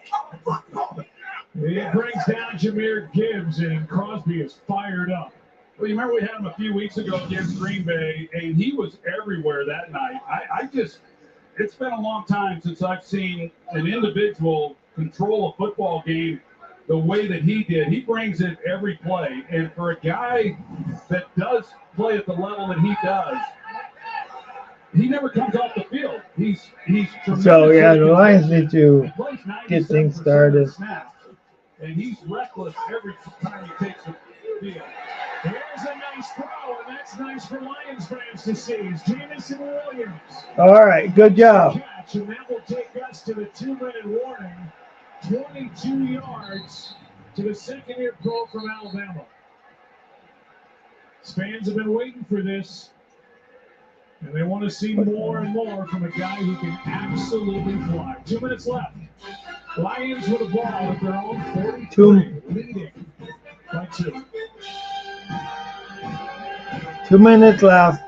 He brings down Jahmyr Gibbs, and Crosby is fired up. Well, you remember we had him a few weeks ago against Green Bay, and he was everywhere that night. It's been a long time since I've seen an individual control a football game the way that he did. He brings it every play, and for a guy that does play at the level that he does, he never comes off the field. He's So yeah, the Lions need to get things started. And he's reckless every time he takes the field. Here's a nice throw, and that's nice for Lions fans to see. It's Jamison Williams. All right, good job. Catch, and that will take us to the 2-minute warning. 22 yards to the second-year pro from Alabama. Fans have been waiting for this, and they want to see more and more from a guy who can absolutely fly. 2 minutes left. Lions with a ball at their own 42, leading by 2. 2 minutes left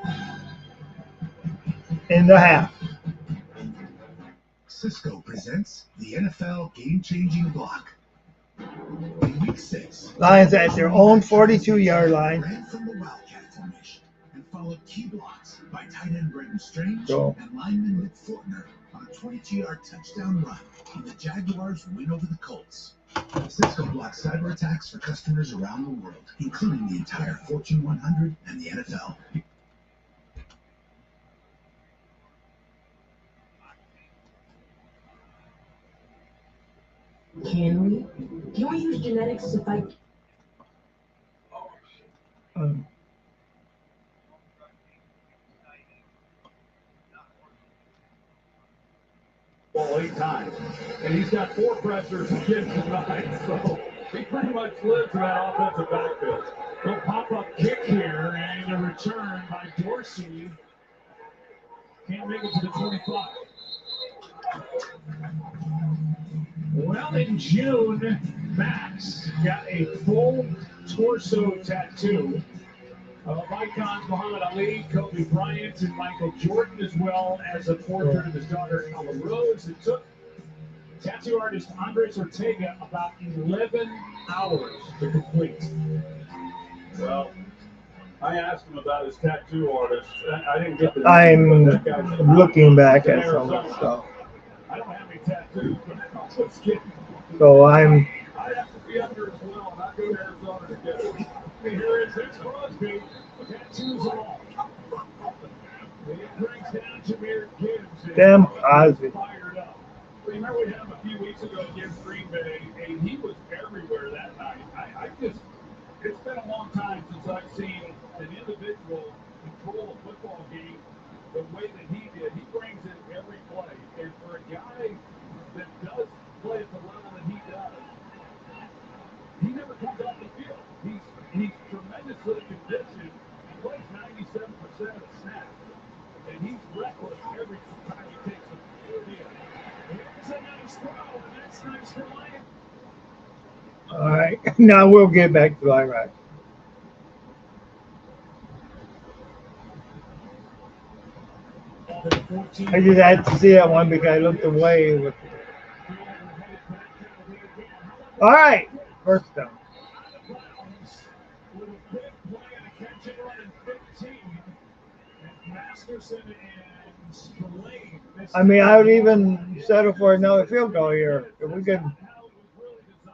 in the half. Cisco presents the NFL game-changing block. In week 6, Lions at their own 42-yard line. ran from the Wildcat formation and followed key blocks by tight end Brendan Strange Go. and lineman Luke Fortner on 22-yard touchdown run, and the Jaguars win over the Colts. Cisco blocks cyber attacks for customers around the world, including the entire Fortune 100 and the NFL. Can we? Can we use genetics to fight? Ball 8 times. And he's got 4 pressures against tonight, so he pretty much lives in that offensive backfield. He'll pop up kick here, and a return by Dorsey. Can't make it to the 25. Well, in June, Max got a full torso tattoo of icons Muhammad Ali, Kobe Bryant, and Michael Jordan, as well as a portrait of his daughter Ella Rose. It took tattoo artist Andres Ortega about 11 hours to complete. Well, I asked him about his tattoo artist. I didn't get the name, I'm but that guy's looking back at some of the stuff. I don't have any tattoos, but I'm just kidding. So I'm I have to be under as well, and I go to Arizona to get it. And here is Vince Crosby, tattoos and all. It brings down Jahmyr Gibbs. damn Crosby. Fired up. Remember we had him a few weeks ago against Green Bay, and he was everywhere that night. It's been a long time since I've seen an individual control a football game the way that he did. He brings it every play. And for a guy that does play at the level that he does, he never comes off the field. He's tremendously conditioned. He plays 97% of the snaps. And he's reckless every time he takes the field. Here's a nice throw, and that's nice for Lion. All right. Now we'll get back to Iraq. I just had to see that one because I looked away. All right. First down. I mean, I would even settle for another field goal here. If we could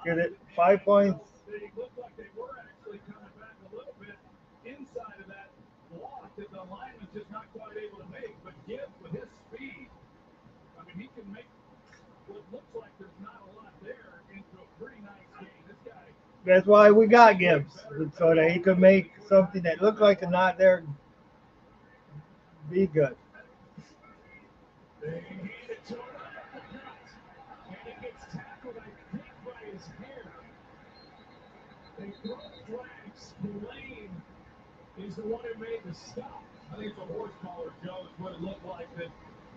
get it 5 points. They looked like they were actually coming back a little bit inside of that block that the lineman's just not quite able to make. But Gibbs, with his speed, I mean, he can make what looks like there's not a lot there into a pretty nice game. This guy. That's why we got Gibbs, so that he could make something that looked like a not there be good. They hand it to him at the cut, and he gets tackled, I think, by his hair. They throw flags. Lane is the one who made the stop. I think it's a horse collar, Joe, is what it looked like. That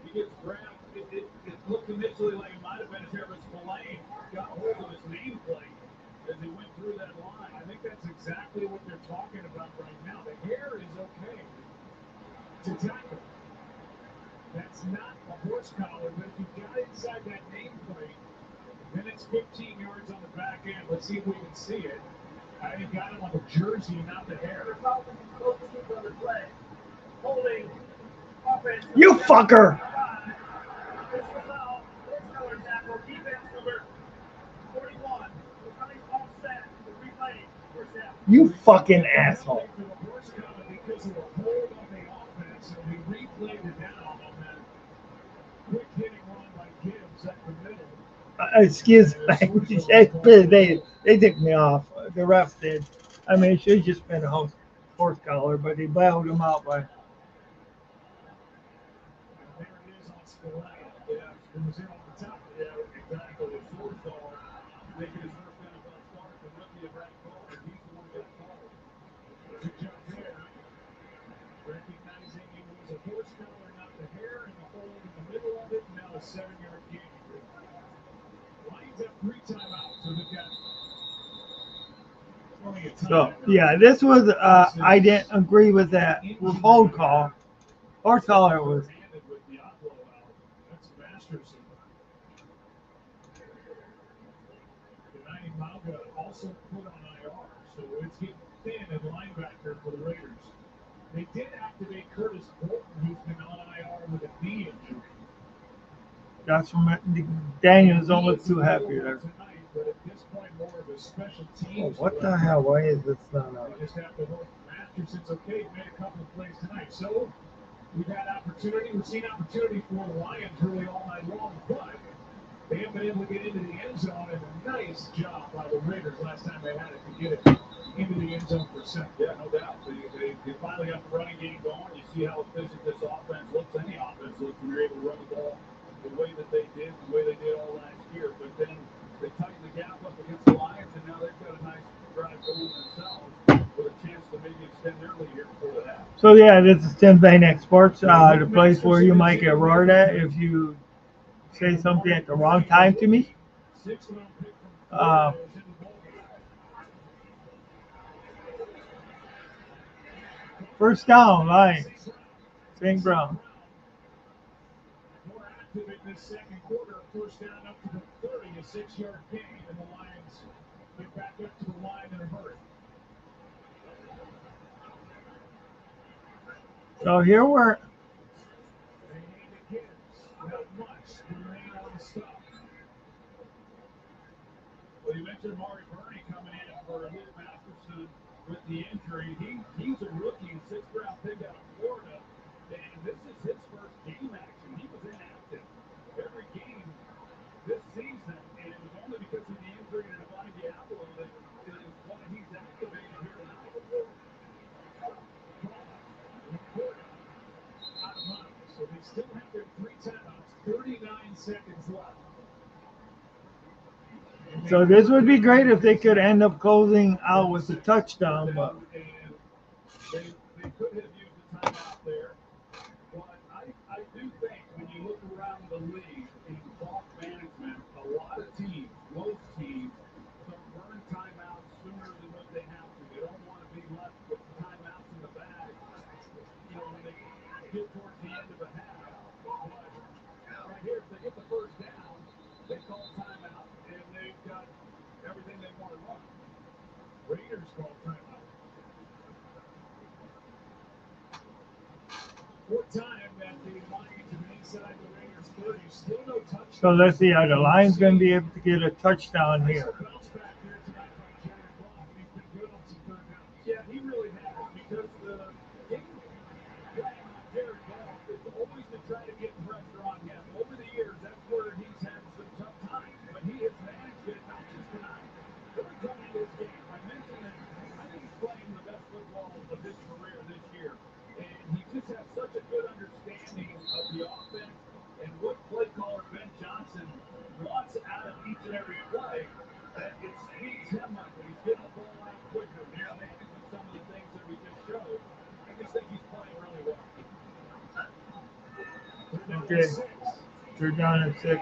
he gets grabbed. It looked initially like it might have been Harris Spillane got hold of his nameplate as he went through that line. I think that's exactly what they're talking about right now. The hair is okay to tackle. That's not a horse collar, but if you got inside that nameplate, then it's 15 yards on the back end. Let's see if we can see it. I got him on the jersey, not the hair. Holding offense. You fucker! You fucking asshole. Because of a hold on the offense, and we replayed it down on that quick hitting run by Gibbs at the middle. Excuse me. They took me off. The refs did. I mean, it should have just been a horse collar, but they bailed him out by. There it is on Spillane. Yeah, it was in on the top. Yeah, exactly. The fourth ball, making his first NFL start. The rookie of Brad Colbert, he's the one that called. To jump there, recognizing it was a horse collar, not the hair, and the hole in the middle of it. Now a 7-yard gain. Lions have 3 timeouts, so they've got plenty of time. So yeah, this was I didn't agree with that hold call. Horse collar was. With Diablo out. That's Masterson. United Malga also put on IR, so it's getting thin at linebacker for the Raiders. They did activate Curtis Bolton, who's been on IR with a knee injury. That's from Daniels. Don't look too happy there. But at this point, more of a special Oh, teams. what the hell? Why is this not They on? just have to hope Masterson's okay. Made a couple of plays tonight. So we've had opportunity. We've seen opportunity for the Lions really all night long, but they haven't been able to get into the end zone. And a nice job by the Raiders last time they had it to get it into the end zone for a second. Yeah, no doubt. They finally got the running game going. You see how efficient this offense looks. Any offense looks when you're able to run the ball the way that they did, the way they did all last year. But then they tightened the gap up against the Lions, and now they've got a nice drive going themselves with a chance to maybe extend their lead here before the half. So yeah, this is Tim Bain Sports, the place where you might get roared at if you say something at the wrong time to me. First down, Lions. St. Brown. More active in this second quarter. First down up to the 30, a 6-yard gain, and the Lions get back up to the line in a hurry. So here we're. They need the kids. Not much to remain on the stop. Well, you mentioned Mari Burney coming in for Luke Masterson with the injury. He's a rookie, 6th round pick out of Florida, and this is his first game action. He was inactive every game this season, and it was only because of the injury to Devine Diablo that is why he's activated here tonight. Out of bounds. So they still have their 3 timeouts, 39 seconds left. So this would be great if they could end up closing out with a touchdown, but They could have used a timeout there, but I do think when you look around the league in clock management, a lot of teams, most teams, start burning timeouts sooner than what they have to. They don't want to be left with timeouts in the bag, when they get towards the end of a half. But right here, if they get the first down, they call timeout, and they've got everything they want to run. Raiders call timeout. More time at the Lions and inside the Raiders 30. Still no touchdown. so let's see, are the Lions going to be able to get a touchdown here? Bounce back there tonight by Jared Goff. He's been good on some third downs. Yeah, he really has, because the game plan on Jared Goff is always to try to get pressure on him. Over the years, that's where he's had some tough times, but he has managed it, not just tonight. Every time in this game, I mentioned that I think he's playing the best football of his career this year, and he just has such a good understanding of the offense and what play caller Ben Johnson wants out of each and every play, that it speeds him up, and he's getting the ball out quicker, more managing some of the things that we just showed. I just think he's playing really well. Okay, they're down at 6.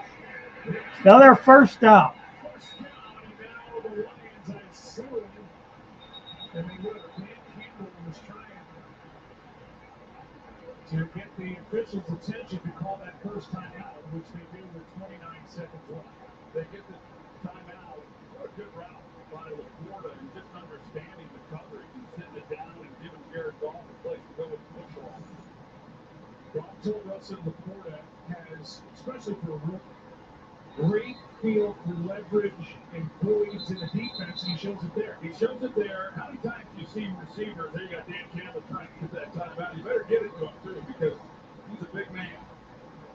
Now they're first down. First down, and now the Lions, I assume, and they would have. Dan Campbell was trying to get the officials' attention to call that first time out, which they do with 29 seconds left. They get the timeout. What a good route by LaPorta, and just understanding the coverage and sitting it down and giving Jared Goff a place to go with the football. Goff told Russell LaPorta has, especially for a rookie, great feel for leverage and poise in the defense, and he shows it there. He shows it there. How many times do you see receivers? There you got Dan Campbell trying to get that timeout. You better get it to him, too, because he's a big man.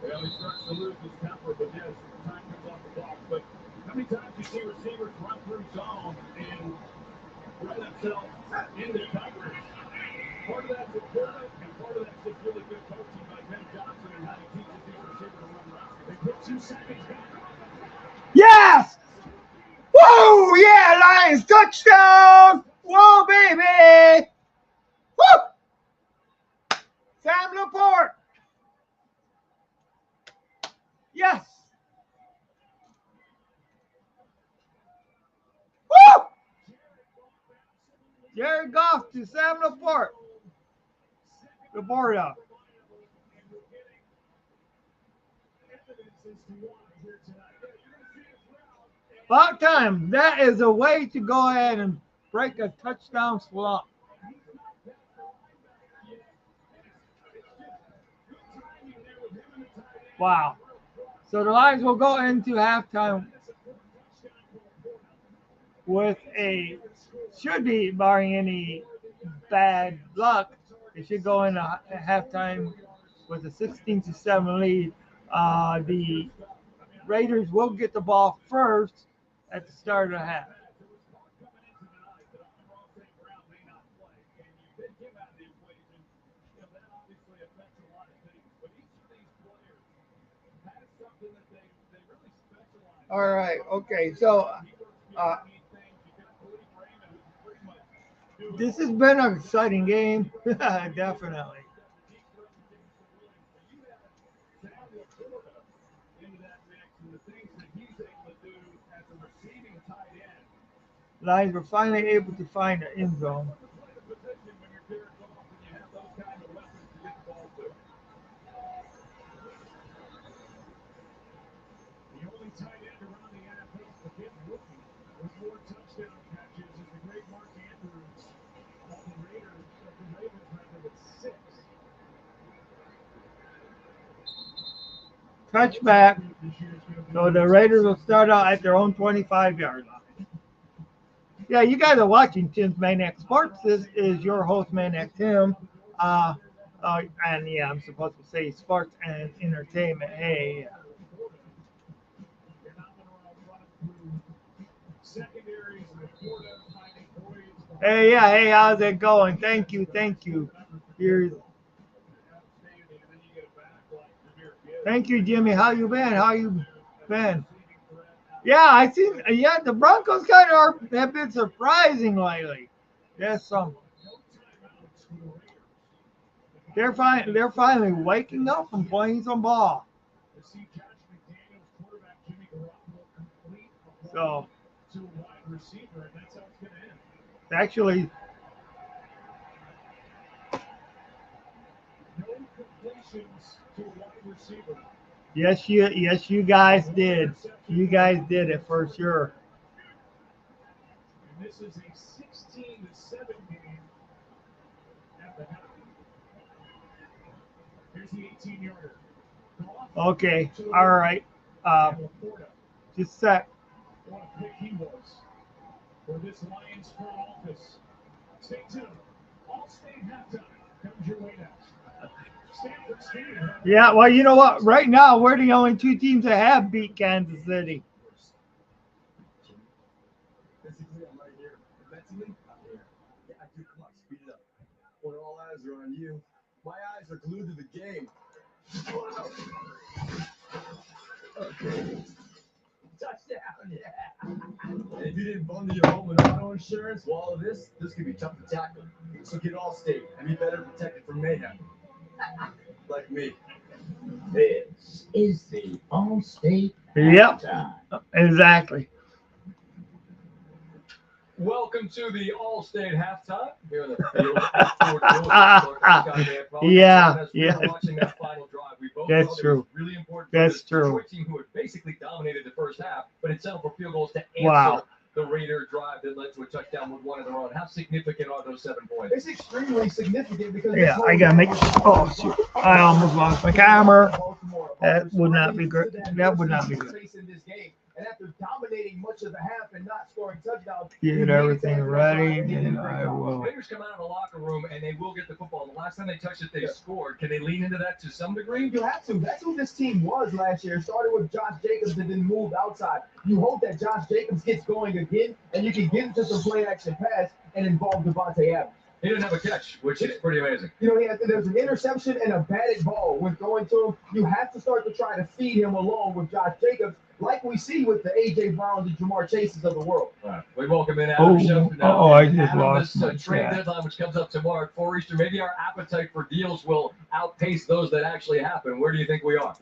Well, he starts to lose his temper, but yes, time comes off the clock. But how many times do you see receivers run through zone and run themselves into coverage? Part of that's important, and part of that's just really good coaching by Ben Johnson and how he teaches these receivers to run routes. They put 2 seconds back. Yes! Whoa! Yeah, Lions touchdown! Whoa, baby! Woo! Sam Laporte! Yes! Woo! Jared Goff to Sam Laporte. Laporta. About time. That is a way to go ahead and break a touchdown slump. Wow. So the Lions will go into halftime with should be barring any bad luck, it should go into halftime with a 16-7 lead. The Raiders will get the ball first at the start of the half. All right. Okay. So this has been an exciting game. Definitely. Lions were finally able to find the end zone. The only tight end around the NFL to get rookie with more touchdown catches is the great Mark Andrews of the Ravens record with 6. Touchback. So the Raiders will start out at their own 25-yard line. Yeah, you guys are watching Tim's Maniac Sports. This is your host, Maniac Tim. And yeah, I'm supposed to say sports and entertainment. Hey. Hey, yeah, hey, how's it going? Thank you. Thank you, Jimmy. How you been? Yeah, I seen. Yeah, the Broncos have been surprising lately. There's some. They're finally waking up and playing some ball. So actually, yes, you guys did. You guys did it for sure. And this is a 16-7 game at the half. Here's the 18-yarder. Okay, all right. Just a sec. What a pick he was for this Lions front office. Stay tuned. All-State halftime comes your way next. Stanford Stadium. Yeah, well, you know what? Right now, we're the only two teams that have beat Kansas City. Physically, I'm right here. Mentally, I'm here. Yeah, I do. Come on, speed it up. When all eyes are on you, my eyes are glued to the game. Okay. Touchdown, yeah. And if you didn't bundle your home and auto insurance, well, all of this could be tough to tackle. So get Allstate and be better protected from mayhem. Like me. This is the Allstate. Yep, exactly. Welcome to the All-State halftime here in the field. Yeah. Watching that final drive, we both That's true. Really important. That's true. Detroit team who had basically dominated the first half, but it settled for field goals to answer the Raider drive that led to a touchdown with one of their own. How significant are those 7 points? It's extremely significant because I gotta make. Oh shoot! I almost lost my camera. That would not be good. That would not be good. And after dominating much of the half and not scoring touchdowns, Get everything ready, and I will. Players come out of the locker room and they will get the football. The last time they touched it, they scored. Can they lean into that to some degree? You have to. That's who this team was last year. Started with Josh Jacobs and then moved outside. You hope that Josh Jacobs gets going again and you can get into some play action pass and involve Devontae Adams. He didn't have a catch, which is pretty amazing. You know, there's an interception and a batted ball when going to him. You have to start to try to feed him along with Josh Jacobs, like we see with the A.J. Browns and Jamar Chases of the world. Right. We welcome in Adam Schefter now. I just lost my trade deadline, which comes up tomorrow at 4 Eastern. Maybe our appetite for deals will outpace those that actually happen. Where do you think we are?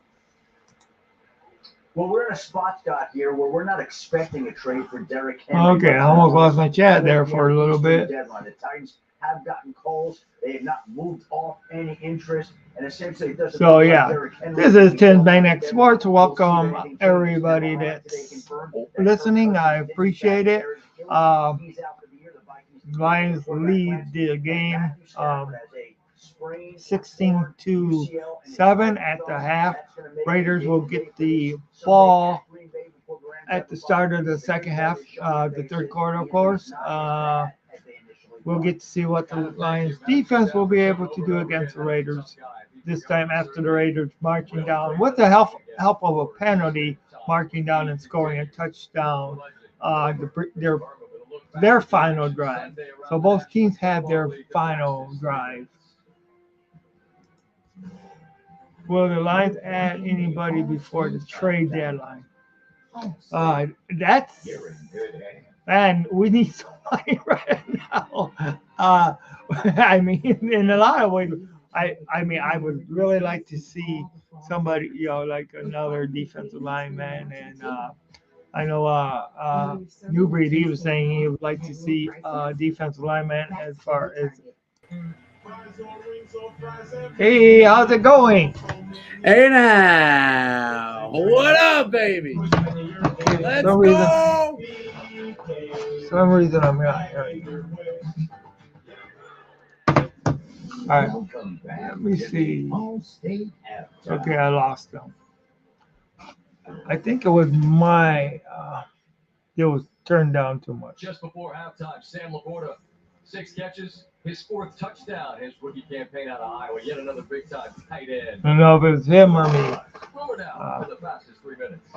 Well, we're in a spot, Scott, here where we're not expecting a trade for Derrick Henry. Okay, I almost lost my chat there for a little bit. Deadline. The Titans have gotten calls. They have not moved off any interest. And essentially, it doesn't. So yeah, this is Tim's Maniac Sports. Welcome everybody that's listening. I appreciate it. Lions lead the game 16-7 at the half. Raiders will get the ball at the start of the second half, the third quarter, of course. We'll get to see what the Lions defense will be able to do against the Raiders this time after the Raiders marching down with the help of a penalty, marching down and scoring a touchdown, their final drive. So both teams have their final drive. Will the Lions add anybody before the trade deadline? That's and we need somebody right now. I mean, in a lot of ways, I mean, I would really like to see somebody, like another defensive lineman, and I know New Breed, he was saying he would like to see defensive lineman as far as. Hey, how's it going? Hey now, what up, baby? Let's go. Some reason I'm not hearing you. All right, let me see. Okay, I lost them. I think it was it was turned down too much. Just before halftime, Sam Laporta, 6 catches, his 4th touchdown, his rookie campaign out of Iowa. Yet another big-time tight end. I don't know if it was him or me. Forward now for the fastest 3 minutes.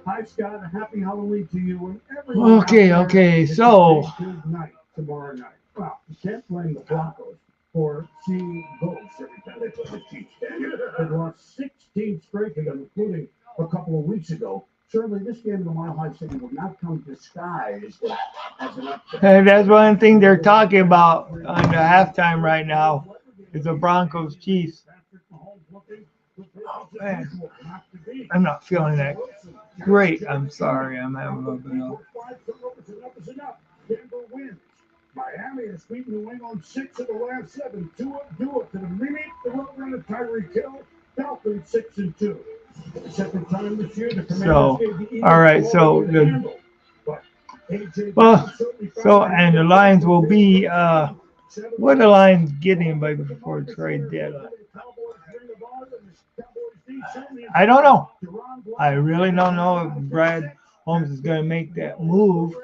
Hi, Scott. A happy Halloween to you and everyone. Okay. So. Good night tomorrow night. Well, you can't blame the Broncos for seeing ghosts every time they play the Chiefs. They lost 16 straight to them, including a couple of weeks ago. Certainly, this game in the Mile High City will not come disguised as an upset. And that's one thing they're talking about on the halftime right now is the Broncos Chiefs. Oh, man. I'm not feeling that great. I'm sorry. I'm having a little bit of. Denver wins. Miami has beaten New England 6 of the last 7. Tua to the remake, the Roadrunner Tyreek Hill. Falcons 6-2. Second time this year, the Commanders gave the Eagles all right. So and the Lions will be. What are the Lions getting by before trade deadline? I don't know. I really don't know if Brad Holmes is going to make that move.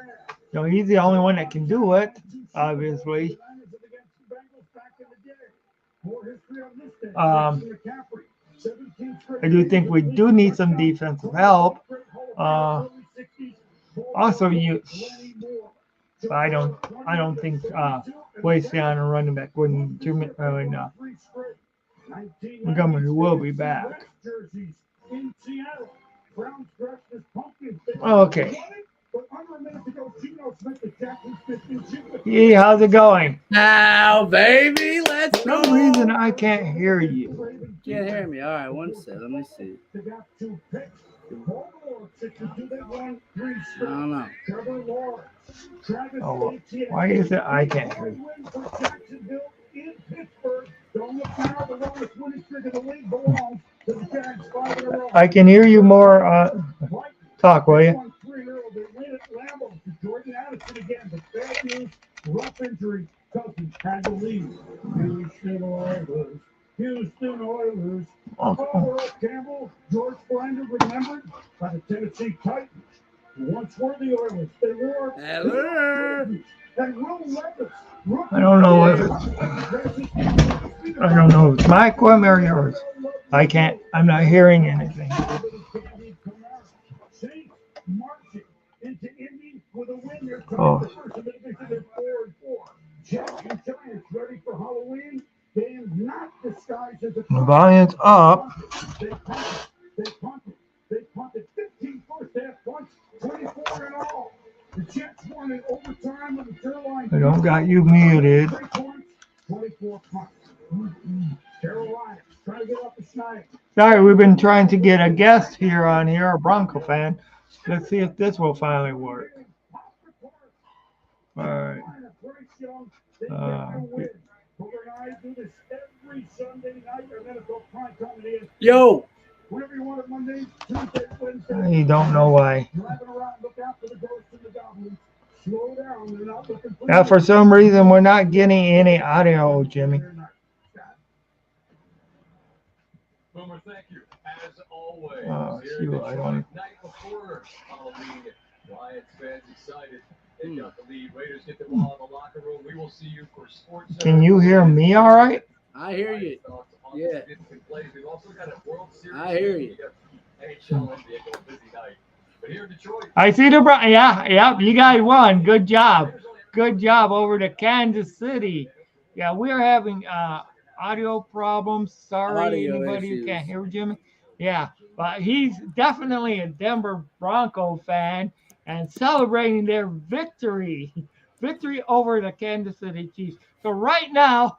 He's the only one that can do it, obviously. I do think we do need some defensive help. Also, I don't think wasting on a running back wouldn't do enough. Montgomery will be back. Okay. Hey, how's it going? Now, baby, let's go. For some reason, I can't hear you. Can't hear me. All right, one sec. Let me see. I don't know. Oh, why is it I can't hear you? I can hear you more. Talk, will you? Rough injury. Cousins had to leave. Houston Oilers. Earl Campbell, George Blinder, remembered by the Tennessee Titans. Once were the Oilers. They were. And Will Levis. I don't know if it's my equipment or yours. I'm not hearing anything. Oh. The volume's up. They punted 15 first half punts, 24 in all. The Jets won in overtime with the Carolina. I don't got you muted. 24 punts. Carolina trying to get up the Schneider. Sorry, we've been trying to get a guest here, a Bronco fan. Let's see if this will finally work. All right. Yo. You don't know why. Slow down. They're not looking for Now, for some reason, we're not getting any audio, Jimmy. Boomer, thank you. As always. Shoot, I don't. Night before Halloween, Wyatt's fans excited. They got the lead. Raiders get the ball in the locker room. We will see you for sports. Can you hear me all right? I hear you. Yeah. We've also got a World Series. I hear you. NHL NBA going busy night. But here in Detroit. I see the yeah, you guys won. Good job. Good job over to Kansas City. Yeah, we're having audio problems. Sorry, Audio anybody who issues. can't hear Jimmy. Yeah, but he's definitely a Denver Bronco fan and celebrating their victory over the Kansas City Chiefs. So right now,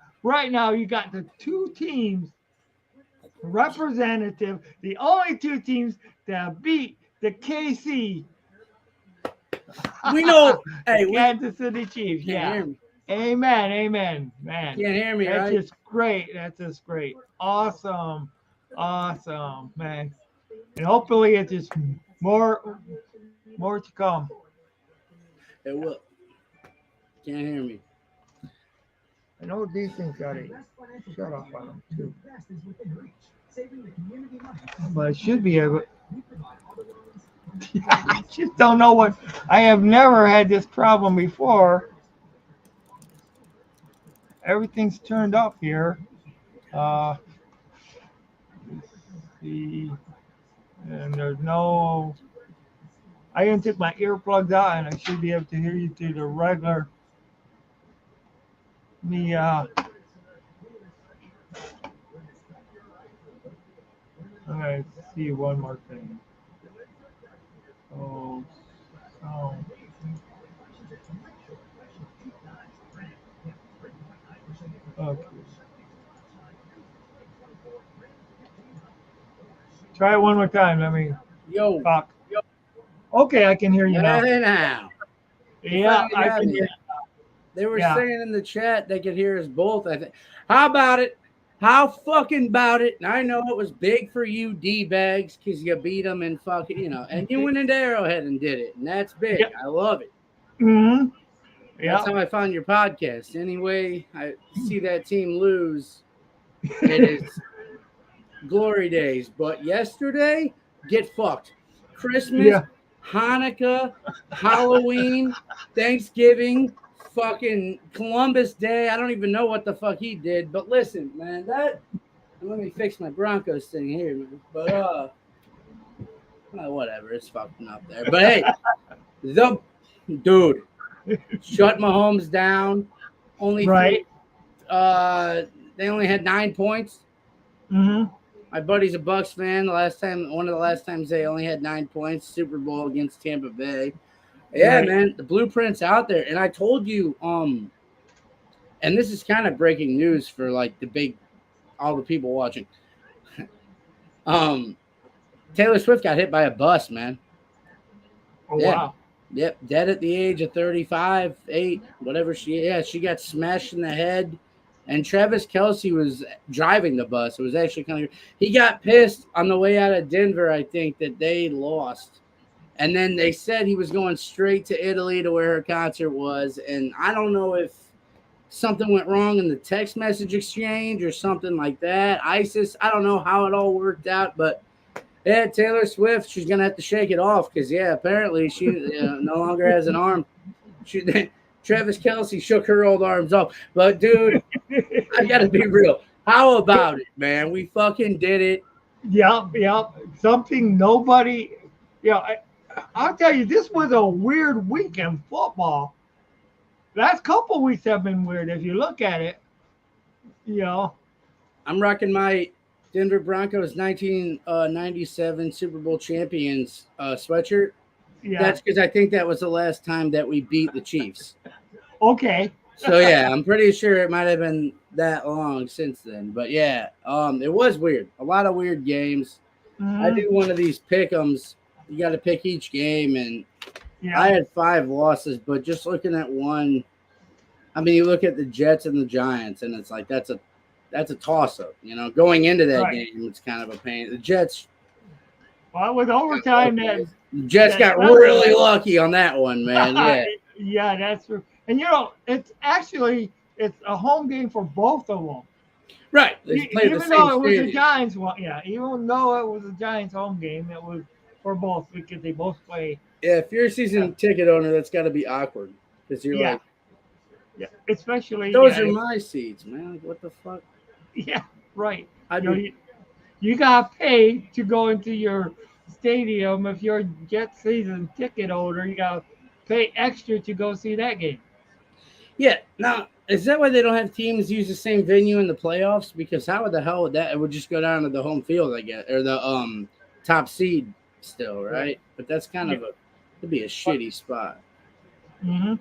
you got the two teams representative, the only two teams that beat the KC. We know. Hey, Kansas City Chiefs. Can't Yeah. hear me. Amen. Man. Can't hear me, That's right? just great. That's just great. Awesome, man. And hopefully it's just more to come. It will. Can't hear me. I know these things got to shut off on them too. But I should be able. I just don't know what. I have never had this problem before. Everything's turned up here. Let's see. And there's no. I didn't take my earplugs out, and I should be able to hear you through the regular. I'm gonna see one more thing. Oh. Okay. Try it one more time. Let me talk. Okay, I can hear you now. Hey, now. Yeah, I can hear you. They were saying in the chat they could hear us both. I think. How about it? How fucking about it? And I know it was big for you, D-bags, because you beat them and fucking, and you went into Arrowhead and did it, and that's big. Yep. I love it. Mm-hmm. That's how I found your podcast. Anyway, I see that team lose. It is glory days. But yesterday, get fucked. Christmas, Hanukkah, Halloween, Thanksgiving, fucking Columbus Day. I don't even know what the fuck he did. But listen, man, let me fix my Broncos thing here, man. But well, whatever, it's fucking up there. But hey, the dude shut Mahomes down. Only they only had 9 points. Mm-hmm. My buddy's a Bucs fan. One of the last times they only had 9 points, Super Bowl against Tampa Bay. Yeah, man, the blueprint's out there. And I told you, and this is kind of breaking news for like all the people watching. Taylor Swift got hit by a bus, man. Oh, yeah. Wow. Yep, dead at the age of 35, 8, whatever she got smashed in the head. And Travis Kelce was driving the bus. It was actually kind of – he got pissed on the way out of Denver, I think, that they lost. And then they said he was going straight to Italy to where her concert was. And I don't know if something went wrong in the text message exchange or something like that. ISIS, I don't know how it all worked out. But, yeah, Taylor Swift, she's going to have to shake it off because, apparently she no longer has an arm. Travis Kelce shook her old arms off. But, dude, I got to be real. How about it, man? We fucking did it. Yeah. Something nobody I'll tell you, this was a weird week in football. Last couple weeks have been weird if you look at it. I'm rocking my Denver Broncos 1997 Super Bowl champions sweatshirt. Yeah. That's because I think that was the last time that we beat the Chiefs. Okay. So, yeah, I'm pretty sure it might have been that long since then. But, yeah, it was weird. A lot of weird games. Mm-hmm. I do one of these pick-ems. You got to pick each game, and I had 5 losses. But just looking at one, I mean, you look at the Jets and the Giants, and it's like that's a toss-up. Going into that game, it's kind of a pain. The Jets. Well, with overtime, Jets got really lucky on that one, man. Yeah. Yeah, that's true. And it's a home game for both of them. Right. They play the Even same though it was a stadium. Giants one, yeah. Even though it was a Giants home game, it was for both because they both play. Yeah, if you're a season ticket owner, that's got to be awkward because you're like, yeah, especially those are my seats, man. Like, what the fuck? Yeah, right. I'd You got paid to go into your stadium. If you're a Jet season ticket holder, you got to pay extra to go see that game. Yeah. Now, is that why they don't have teams use the same venue in the playoffs? Because how the hell would that? It would just go down to the home field, I guess, or the top seed still, right? But that's kind of it'd be a shitty spot. Mm-hmm.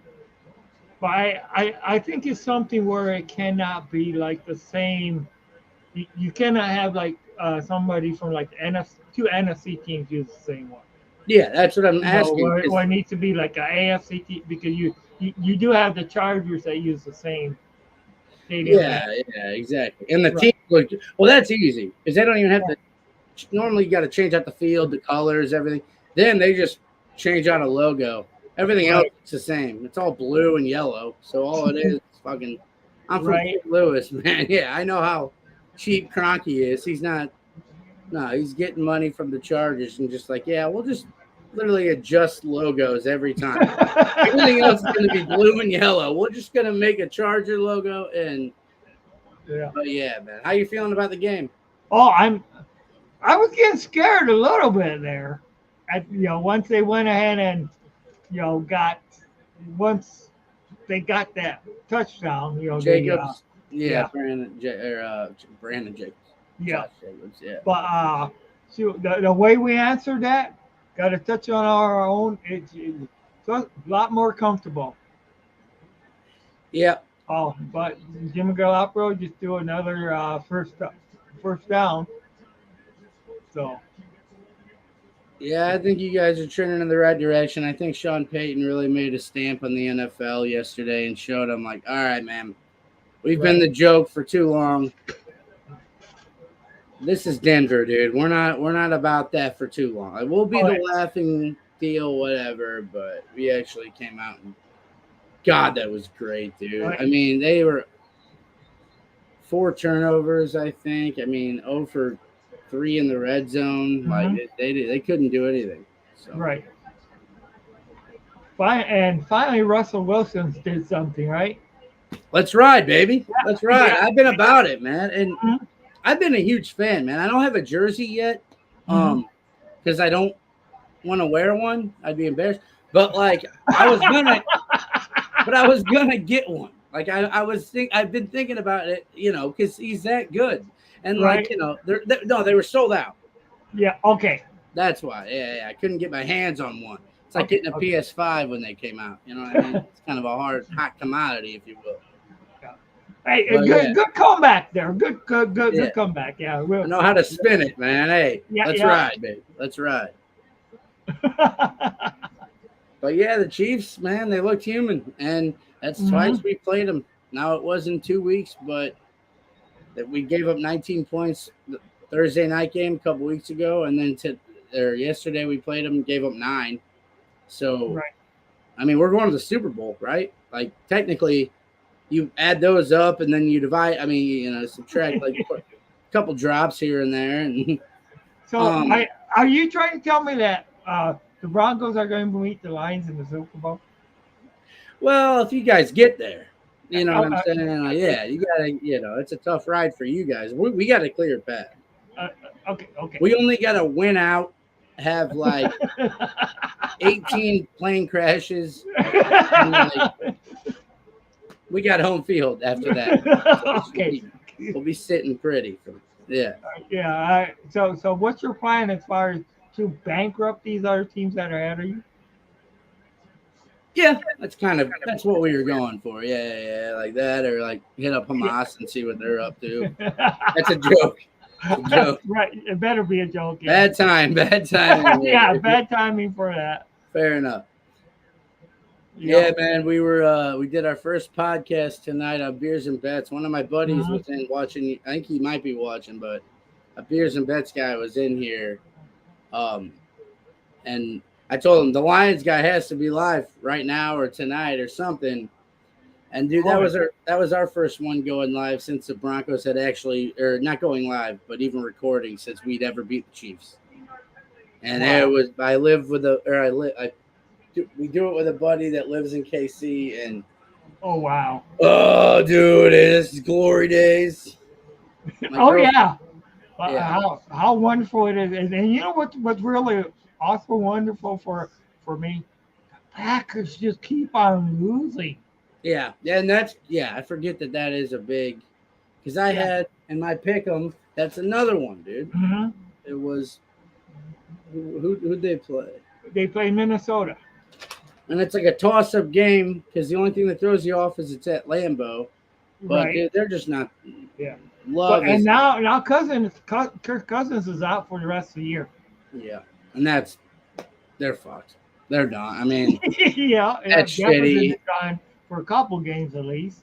But I think it's something where it cannot be like the same. You cannot have like somebody from like two NFC teams use the same one. Yeah, that's what I'm asking. Where it needs to be like an AFC team because you do have the Chargers that use the same stadium. Yeah, exactly. And the team look well. That's easy because they don't even have to. Normally, you got to change out the field, the colors, everything. Then they just change out a logo. Everything else is the same. It's all blue and yellow. So all it is fucking. I'm from St. Louis, man. Yeah, I know how cheap Kroenke is. He's not. No, he's getting money from the Chargers and just like, yeah, we'll just literally adjust logos every time. Everything else is going to be blue and yellow. We're just going to make a Charger logo and. Yeah. But yeah, man, how you feeling about the game? Oh, I was getting scared a little bit there. Once they went ahead and once they got that touchdown, Jacobs, Brandon Jacobs. Yeah. Jacobs, yeah. But the way we answered that, got to touch on our own. It's a lot more comfortable. Yeah. Oh, but Jimmy Garoppolo just do another first down. So. Yeah, I think you guys are trending in the right direction. I think Sean Payton really made a stamp on the NFL yesterday and showed them like, all right, man, we've been the joke for too long. This is Denver, dude. We're not about that for too long. Like, we'll be the laughing deal, whatever, but we actually came out and God, that was great, dude. I mean, they were 4 turnovers, I think. I mean, 0 for 3 in the red zone. Mm-hmm. Like they couldn't do anything. So. Right. And finally, Russell Wilson did something, right? Let's ride, baby. Let's ride. I've been about it, man, and I've been a huge fan, man. I don't have a jersey yet, because I don't want to wear one. I'd be embarrassed. But like, I was gonna get one. Like I've been thinking about it, because he's that good. And like, they were sold out. Yeah. Okay. That's why. Yeah. I couldn't get my hands on one. It's like getting a PS5 when they came out. You know what I mean? It's kind of a hot commodity, if you will. Hey, good comeback there. Good comeback. Yeah. I know how to spin it, man. Hey, let's ride, baby. Let's ride. But yeah, the Chiefs, man, they looked human, and that's twice we played them. Now it wasn't 2 weeks, but that we gave up 19 points the Thursday night game a couple weeks ago, and then yesterday we played them and gave up 9. So, I mean, we're going to the Super Bowl, right? Like technically, you add those up and then you divide. I mean, subtract like a couple drops here and there. And so, are you trying to tell me that the Broncos are going to meet the Lions in the Super Bowl? Well, if you guys get there, you know what I'm saying? Yeah, you gotta. It's a tough ride for you guys. We got a clear path. Okay. We only got to win out, have like 18 plane crashes. And we got home field after that. Okay. We'll be sitting pretty. Yeah. So what's your plan as far as to bankrupt these other teams that are ahead of you? Yeah, that's what we were going for. Yeah, like that, or like hit up Hamas and see what they're up to. That's a joke. Right, it better be a joke. Yeah. Bad time. Yeah, bad timing for that. Fair enough. Yeah, man, we did our first podcast tonight on Beers and Bets. One of my buddies was in watching. I think he might be watching, but a Beers and Bets guy was in here, and I told him the Lions guy has to be live right now or tonight or something. And dude, that was our first one going live since the Broncos had actually, or not going live, but even recording since we'd ever beat the Chiefs. And it was we do it with a buddy that lives in KC, and Oh wow. oh dude, this is glory days. Yeah. Yeah. How wonderful it is, and you know what's really also wonderful for me, the Packers just keep on losing. Yeah, and I forget that is a big, because I had in my pick'em. That's another one, dude. Mm-hmm. It was who'd they play? They play Minnesota, and it's like a toss-up game because the only thing that throws you off is it's at Lambeau, but right? they're just not. Yeah. And now Kirk Cousins is out for the rest of the year. Yeah, and they're fucked. They're done. I mean, yeah, that's Jefferson shitty. is gone for a couple games at least.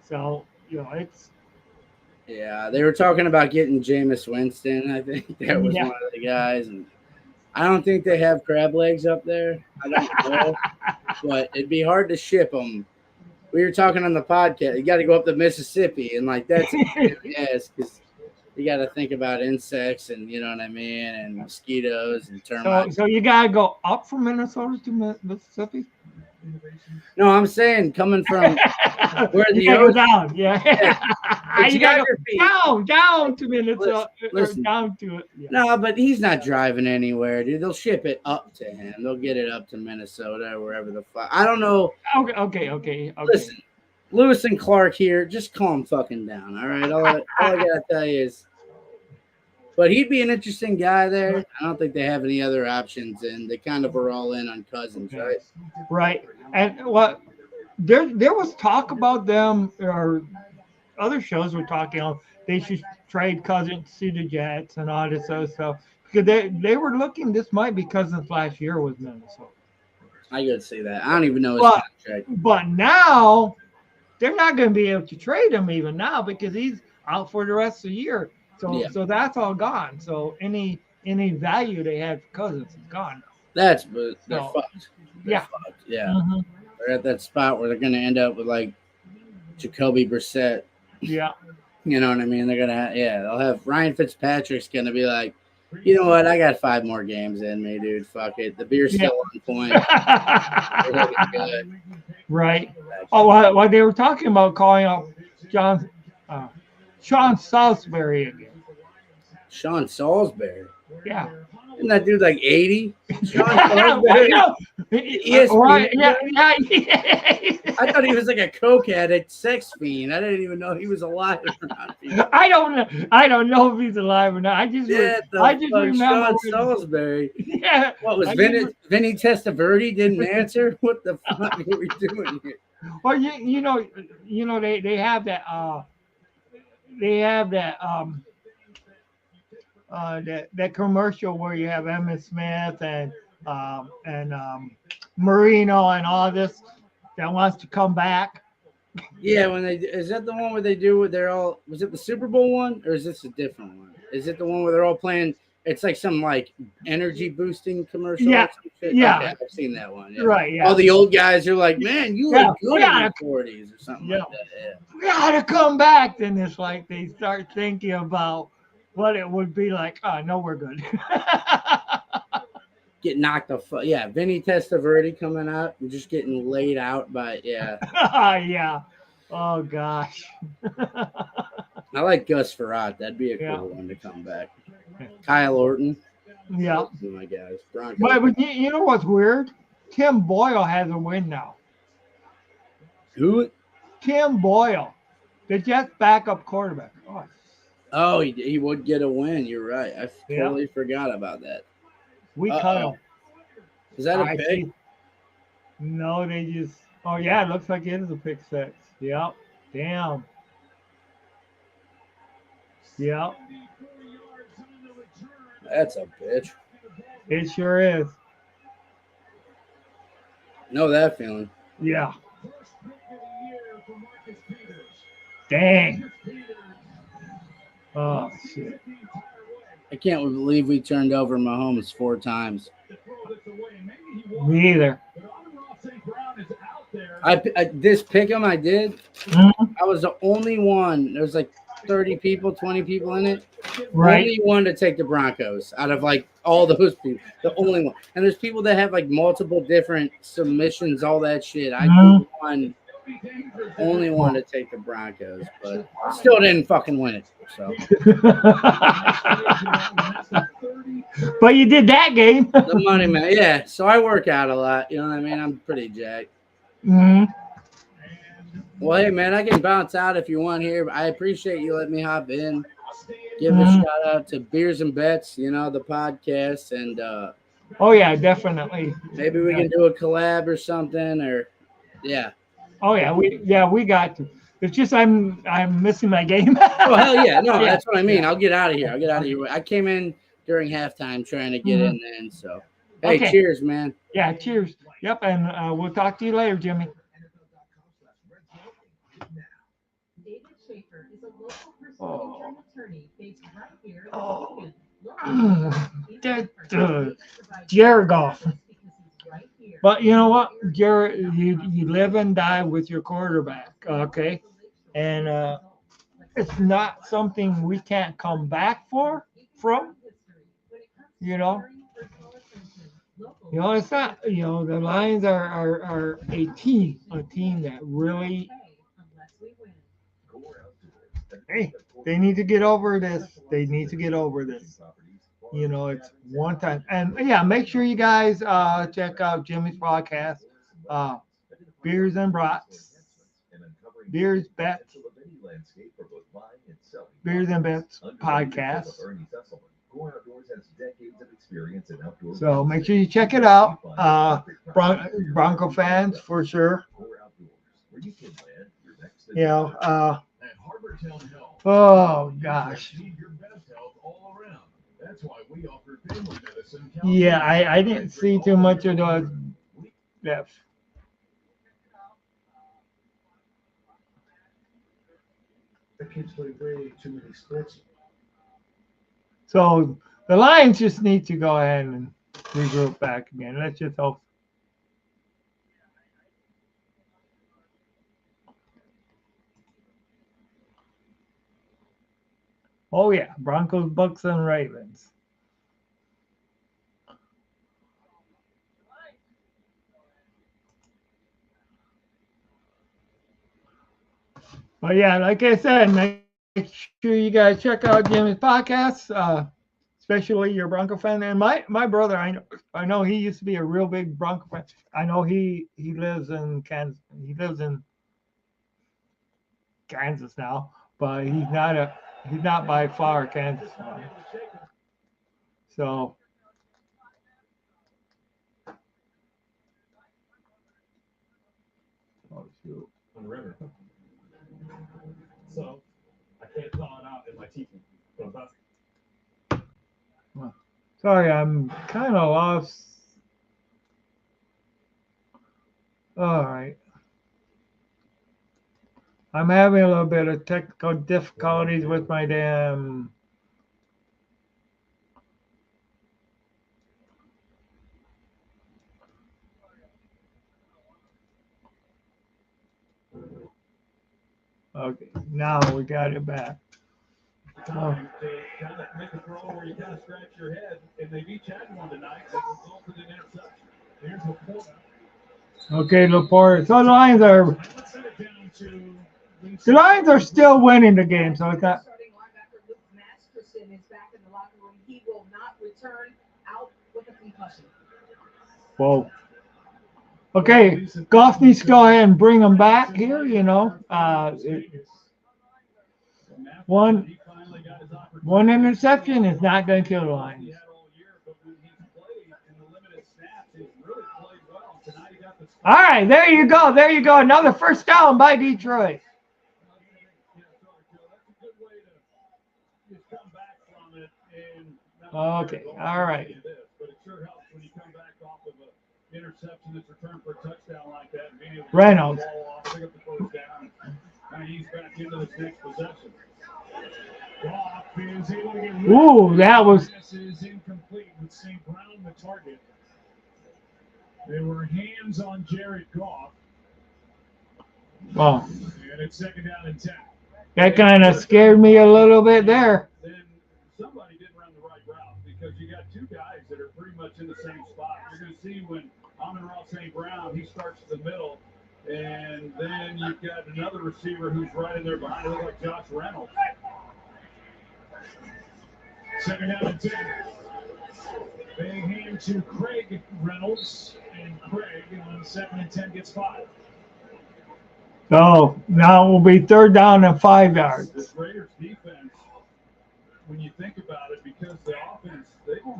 So it's. Yeah, they were talking about getting Jameis Winston. I think that was one of the guys, and I don't think they have crab legs up there. I don't know, but it'd be hard to ship them. We were talking on the podcast. You got to go up to Mississippi, and like that's yes, because you got to think about insects, and you know what I mean, and mosquitoes and termites. So you got to go up from Minnesota to Mississippi. No, I'm saying coming from where the go down, you got to go down to Minnesota, listen, down to it. Yeah. No, but he's not driving anywhere, dude. They'll ship it up to him. They'll get it up to Minnesota or wherever the fuck. I don't know. Okay. Listen, Lewis and Clark here. Just calm fucking down, all right? All I gotta tell you is, but he'd be an interesting guy there. I don't think they have any other options, and they kind of are all in on Cousins, right? Right. And what there was talk about them, or other shows were talking. They should trade Cousins to the Jets and all this other stuff because they were looking. This might be Cousins last year with Minnesota. I could see that. I don't even know his contract. But now they're not going to be able to trade him even now because he's out for the rest of the year. So that's all gone. So any value they had for Cousins is gone now. They're fucked. They're fucked. Yeah. Mm-hmm. They're at that spot where they're going to end up with like Jacoby Brissett. Yeah. You know what I mean? They're going to they'll have Ryan Fitzpatrick's going to be like, you know what? I got 5 more games in me, dude. Fuck it. The beer's still on point. They're looking good. Right. Oh, well, they were talking about calling up Sean Salisbury again. Sean Salisbury? Yeah. Isn't that dude like 80? Sean Salisbury? Right. Yeah. I thought he was like a coke addict, sex fiend. I didn't even know he was alive or not. I don't know if he's alive or not. I just remember Sean Salisbury. Yeah. What was Vinny Testaverde didn't answer? What the fuck are we doing here? Well, you know they have that that commercial where you have Emmitt Smith and Marino and all this that wants to come back. Yeah, is that the one where they do it? Was it the Super Bowl one or is this a different one? Is it the one where they're all playing? It's like some like energy boosting commercial. Yeah, or some shit? yeah. Okay, I've seen that one. Yeah. Right, yeah. All the old guys are like, man, you look good in your 40s or something like that. Yeah. We gotta come back. Then it's like they start thinking about what it would be like. Oh no, we're good. Get knocked off. Yeah, Vinny Testaverde coming out and just getting laid out by yeah. Oh gosh. I like Gus Frerotte. That'd be a cool one to come back. Kyle Orton. Yeah. Oh my guys. Broncos. But you know what's weird? Tim Boyle has a win now. Who? Tim Boyle, the Jets backup quarterback. Oh, he would get a win. You're right. I totally forgot about that. We cut him. Is that a pick? No, they just. Oh yeah, it looks like it is a pick six. Yep. Damn. Yep. That's a bitch. It sure is. Know that feeling. Yeah. Dang. Oh shit. I can't believe we turned over Mahomes 4 times. Me either. I this pick'em I did. Mhm. I was the only one. There was like 30 people, 20 people in it. Right. Only one to take the Broncos out of like all those people. The only one. And there's people that have like multiple different submissions, all that shit. I Mhm. only one to take the Broncos, but still didn't fucking win it. So But you did that game. the money man, yeah. So I work out a lot. You know what I mean? I'm pretty jacked. hmm Well, hey man, I can bounce out if you want here. I appreciate you letting me hop in. Give a Mhm. shout out to Beers and Bets, you know, the podcast, and Oh yeah, definitely. maybe we can do a collab or something, or yeah. Oh yeah, we got to. It's just I'm missing my game. Oh hell yeah, no, Yeah. that's what I mean. Yeah. I'll get out of here. I came in during halftime trying to get in then. So hey, Okay. cheers, man. Yeah, cheers. Yep, and we'll talk to you later, Jimmy. David Schaefer is a local personal Oh. injury attorney based right here in Oh. Michigan. That Jared Goff. But you know what, Jared, you live and die with your quarterback, okay? And it's not something we can't come back from. You know, it's not. The Lions are a team that really. Hey, they need to get over this. It's one time. And yeah, make sure you guys check out Jimmy's podcast, Beers and Brats, Beers Bets, Beers and Bets podcast. So make sure you check it out. Bronco fans for sure. Oh gosh. Yeah, I didn't see too much of those deaths. The kids play way too many sports. So the Lions just need to go ahead and regroup back again. Let's just hope. Oh yeah, Broncos, Bucks, and Ravens. But yeah, like I said, make sure you guys check out Jimmy's podcast, especially your Bronco fan. And my brother, I know he used to be a real big Bronco fan. I know he lives in Kansas. He lives in Kansas now, but he's not by far Kansas now. So. Oh shoot. On the river. So I can't thaw it out in my teeth. Sorry, I'm kind of lost. All right. I'm having a little bit of technical difficulties with my damn. Okay, now we got it back. Time to kind of make a throw where you kind of scratch your head, and they've each had one tonight that resulted in interception. Here's Laporta. Okay, Laporta. So the Lions are still winning the game, so it's not. Starting linebacker Luke Masterson is back in the locker room. He will not return out with a concussion. Whoa. Okay, Goff needs to go ahead and bring them back here, One interception is not going to kill the Lions. All right, there you go. There you go. Another first down by Detroit. Okay, all right. Interception that's returned for a touchdown like that. Reynolds. Pick up the first down. Kind of ease back into this next possession. Ooh, that was. Is incomplete with St. Brown the target. There were hands on Jared Goff, Well, and it's second down and 10. that kind of scared me a little bit there. Then somebody didn't run the right route because you got two guys that are pretty much in the same spot. You're going to see when Amon-Ra St. Brown, he starts in the middle, and then you've got another receiver who's right in there behind him, like Josh Reynolds. Second down and 10. They hand to Craig Reynolds, and Craig on second and 10 gets 5. So now it will be third down and 5 yards. This Raiders defense, when you think about it, because the offense,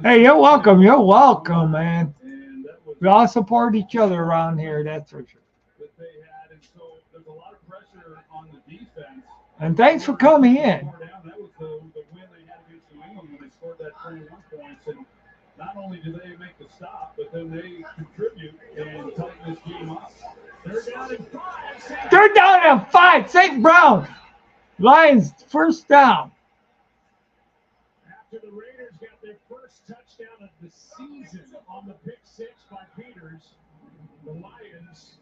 Hey, you're welcome. You're welcome, man. We all support each other around here, that's for sure. that they had, and so there's a lot of pressure on the defense. And thanks for coming in. That was the win they had against New England when they scored that 21 points. And not only do they make the stop, but then they contribute and tighten this game up. They're down in 5. Third down and 5. St. Brown. Lions first down. After the Raiders got their first touchdown of the season on the pick 6 by Peters, the Lions,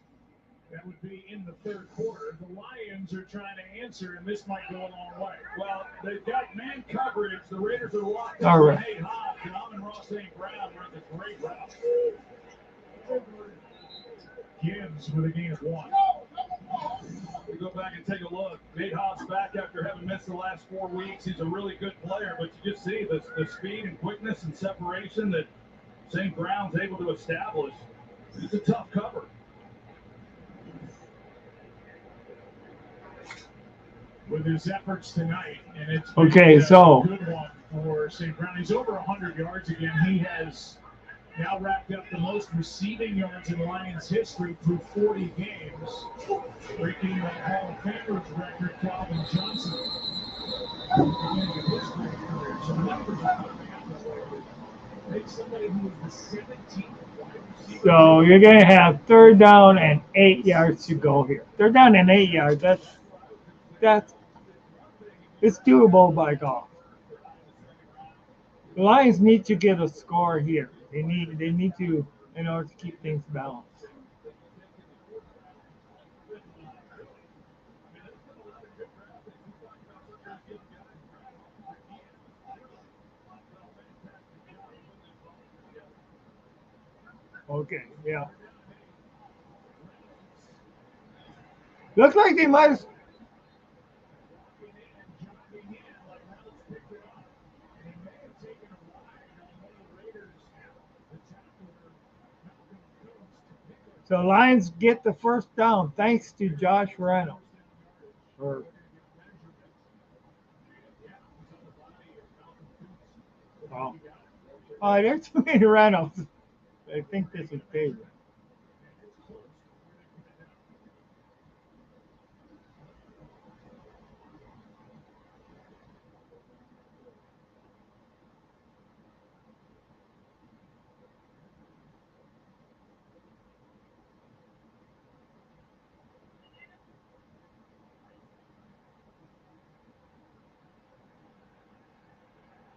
that would be in the third quarter, the Lions are trying to answer, and this might go a long way. Well, they've got man coverage. The Raiders are locked up. All right. Nate Hobbs and Amon-Ra St. Brown run the great route. Gibbs with a gain of 1. We go back and take a look. Nate Hobbs back after having missed the last 4 weeks. He's a really good player, but you just see the speed and quickness and separation that St. Brown's able to establish. It's a tough cover. With his efforts tonight, and it's been Okay, so a good one for St. Brown. He's over 100 yards again. He has now racked up the most receiving yards in Lions history through 40 games, breaking the Hall of Famer's record, Calvin Johnson. So numbers are make somebody who was the 17th wide receiver. So you're going to have third down and 8 yards to go here. Third down and 8 yards. That's it's doable by golf. The Lions need to get a score here. They need to in order to keep things balanced. Okay, yeah. Looks like they might have. So Lions get the first down thanks to Josh Reynolds. Oh, there's too many Reynolds. I think this is favorite.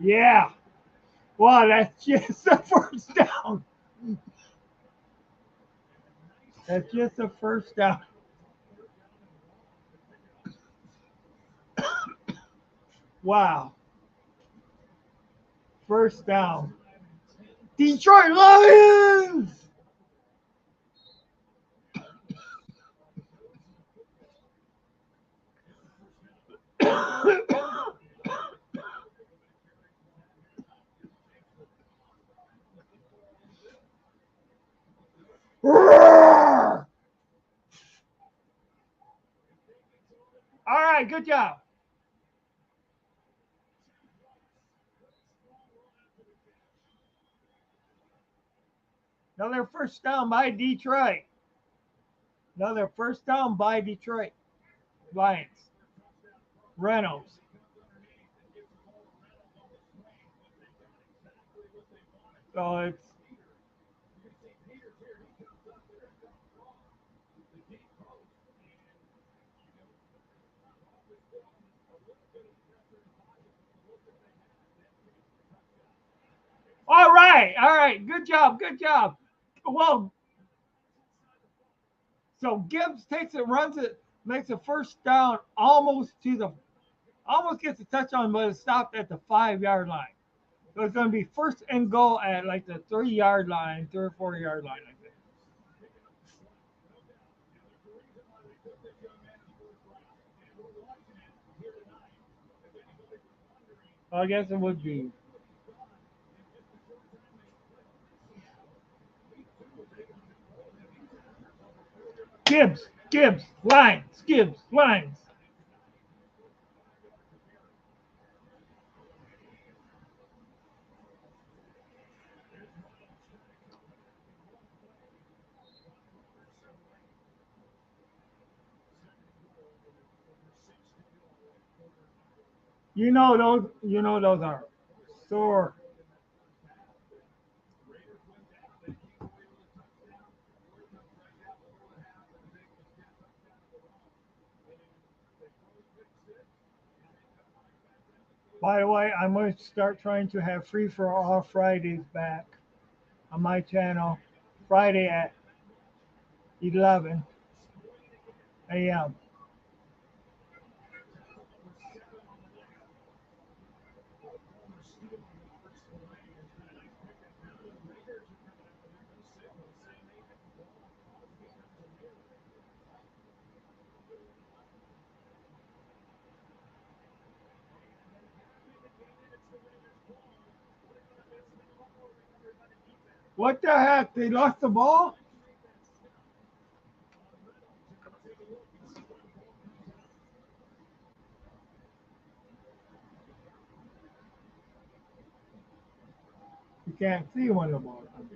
Yeah. Wow, that's just the first down. That's just the first down. Wow. First down. Detroit Lions! All right, good job. Another first down by Detroit. Another first down by Detroit Lions. Reynolds. So it's all right. Good job. Well, So Gibbs takes it, runs it, makes a first down almost gets a touchdown, but it stopped at the 5-yard line. So it's going to be first and goal at like the 3-yard line, 3 or 4-yard line, I think. I guess it would be. Gibbs, lines, Gibbs, lines. You know those are sore. By the way, I'm going to start trying to have free for all Fridays back on my channel. Friday at 11 a.m. What the heck? They lost the ball? You can't see when the ball comes.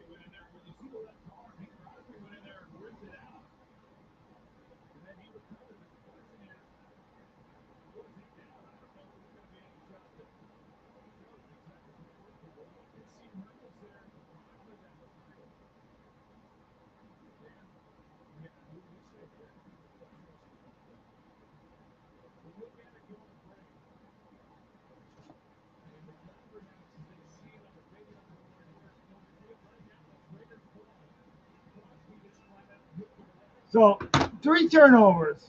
So 3 turnovers.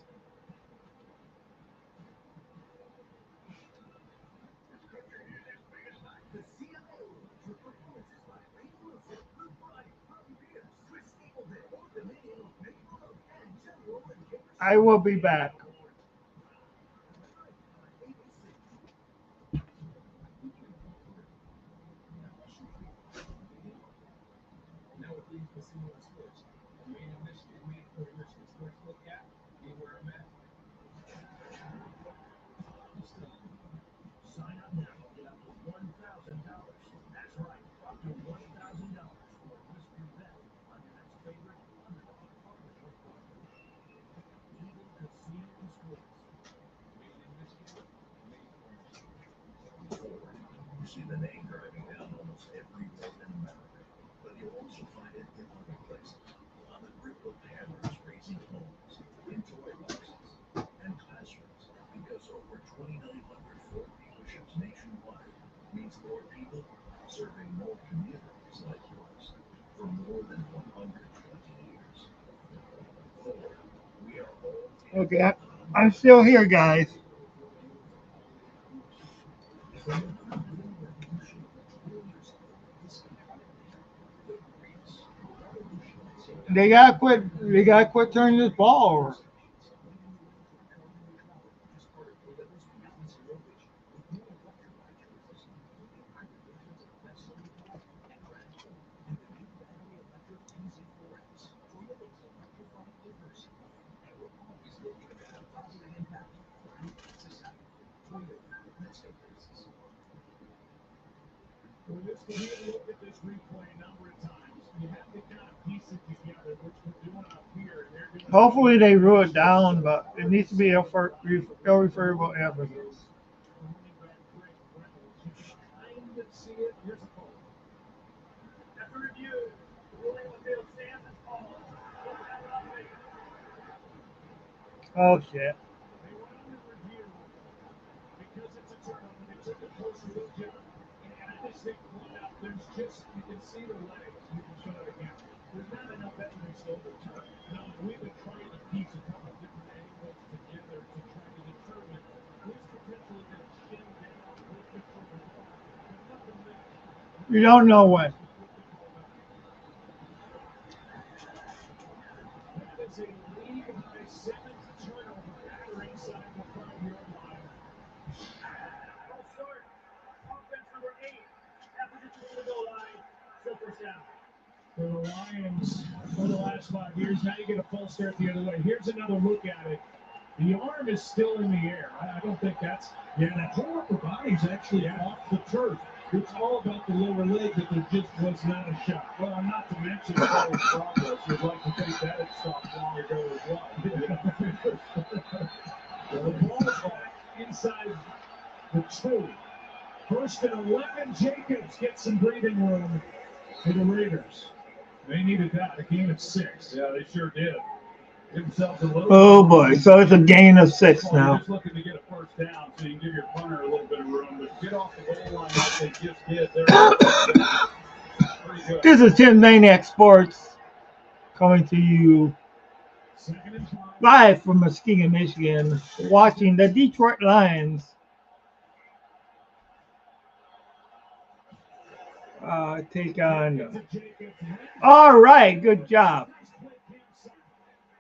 I will be back. Now with the casino and sports, made in Michigan, made for the Michigan Sports Book app, anywhere I'm at. Sign up now and get up to $1,000. That's right, up to $1,000 for a mystery bet on your next favorite underdog partnership partner. Eagle Casino and Sports. Made in Michigan, made for Michigan. Ford. You see the name driving down almost every road in America, but you'll also find it in other places. On the grip of hammers raising homes, in toy boxes, and classrooms, because over 2,900 Ford dealerships nationwide means more people serving more communities like yours for more than 120 years. Ford, we are all Okay, I'm still here, guys. They gotta quit. They gotta quit turning this ball over. When it's going to look at this replay a number of times, you have to kind of piece it together, which we're doing up here, and they're doing. Hopefully they rule it down, but it needs to be irreferable evidence. Kind of see it. Here's a call. After review, ruling on field stands as follows. Oh shit. They went under review because it's a turnover. They took a closer look at it. And I just think, there's just, you can see the legs. You can show it again. There's not enough evidence to overturn. No, we've been trying to piece a couple of different angles together to try to determine who's potentially going to shin down, looking for the ball. But nothing there. You don't know what. That is a league high 7th turnover batter inside the 5-yard line. I'll start. Offense number 8 after the 2-goal line. So first down. For the Lions for the last 5 years, now you get a false start the other way. Here's another look at it. The arm is still in the air. I don't think that's. Yeah, that whole upper body's actually off the turf. It's all about the lower leg that there just was not a shot. Well, not to mention forward progress. You'd like to think that had stopped long ago as well. The ball's back inside the 2. First and 11, Jacobs gets some breathing room for the Raiders. They needed that, a gain of 6. Yeah, they sure did. Give themselves a little. Oh boy, so it's a gain of 6 now. Just looking to get a first down so you can give your punter a little bit of room. But get off the goal line like they just did. Pretty good. This is Tim Maniac Sports coming to you live from Muskegon, Michigan, watching the Detroit Lions take on. All right, good job.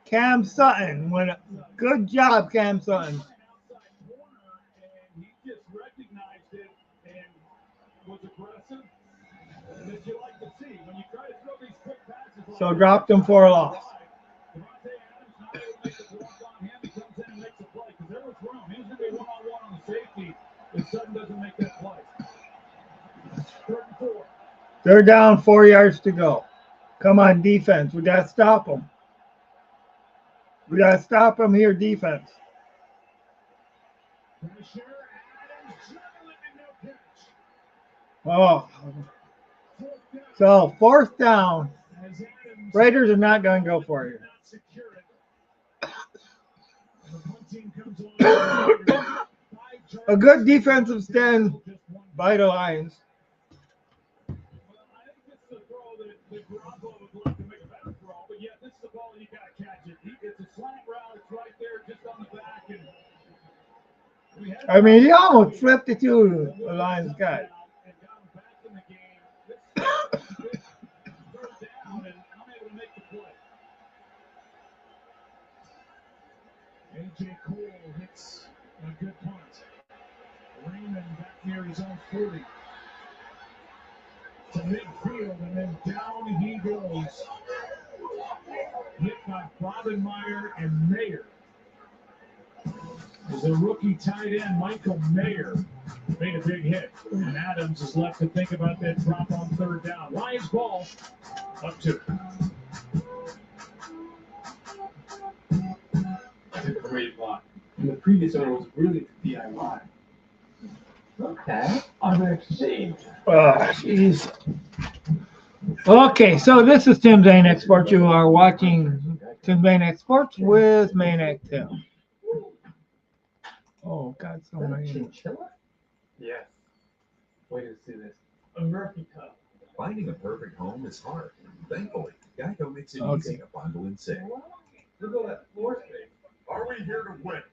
Cam Sutton. Good job, Cam Sutton. He just recognized it and was aggressive. That you like to see when you try to throw these quick passes. So dropped him for a loss. Devontae Adams not able to make the block on him. He comes in and makes a play because there was room. He was going to be one-on-one on the safety if Sutton doesn't make that play. 3rd and 4. They're down 4 yards to go. Come on, defense. We got to stop them. We got to stop them here, defense. Oh. So, 4th down. Raiders are not going to go for you. A good defensive stand by the Lions. I mean, he almost flipped it to the Lions guy. AJ Cole hits a good punt. Raymond back near his own 40. To midfield, and then down he goes. Hit by Bobenmeyer and Mayer. The rookie tight end, Michael Mayer, made a big hit. And Adams is left to think about that drop on 3rd down. Lions ball, up 2. That's a great block. And the previous owner was really DIY. Okay, I'm exchange. Oh, jeez. Okay, so this is Tim Maniac Sports. You are watching Tim Maniac Sports with Maniac Tim. Oh, God, so many. Yes. Wait to see this. A Murphy Cup. Finding a perfect home is hard. Thankfully, Geico makes it easy to bundle and save. Look at that floor space. Are we here to win?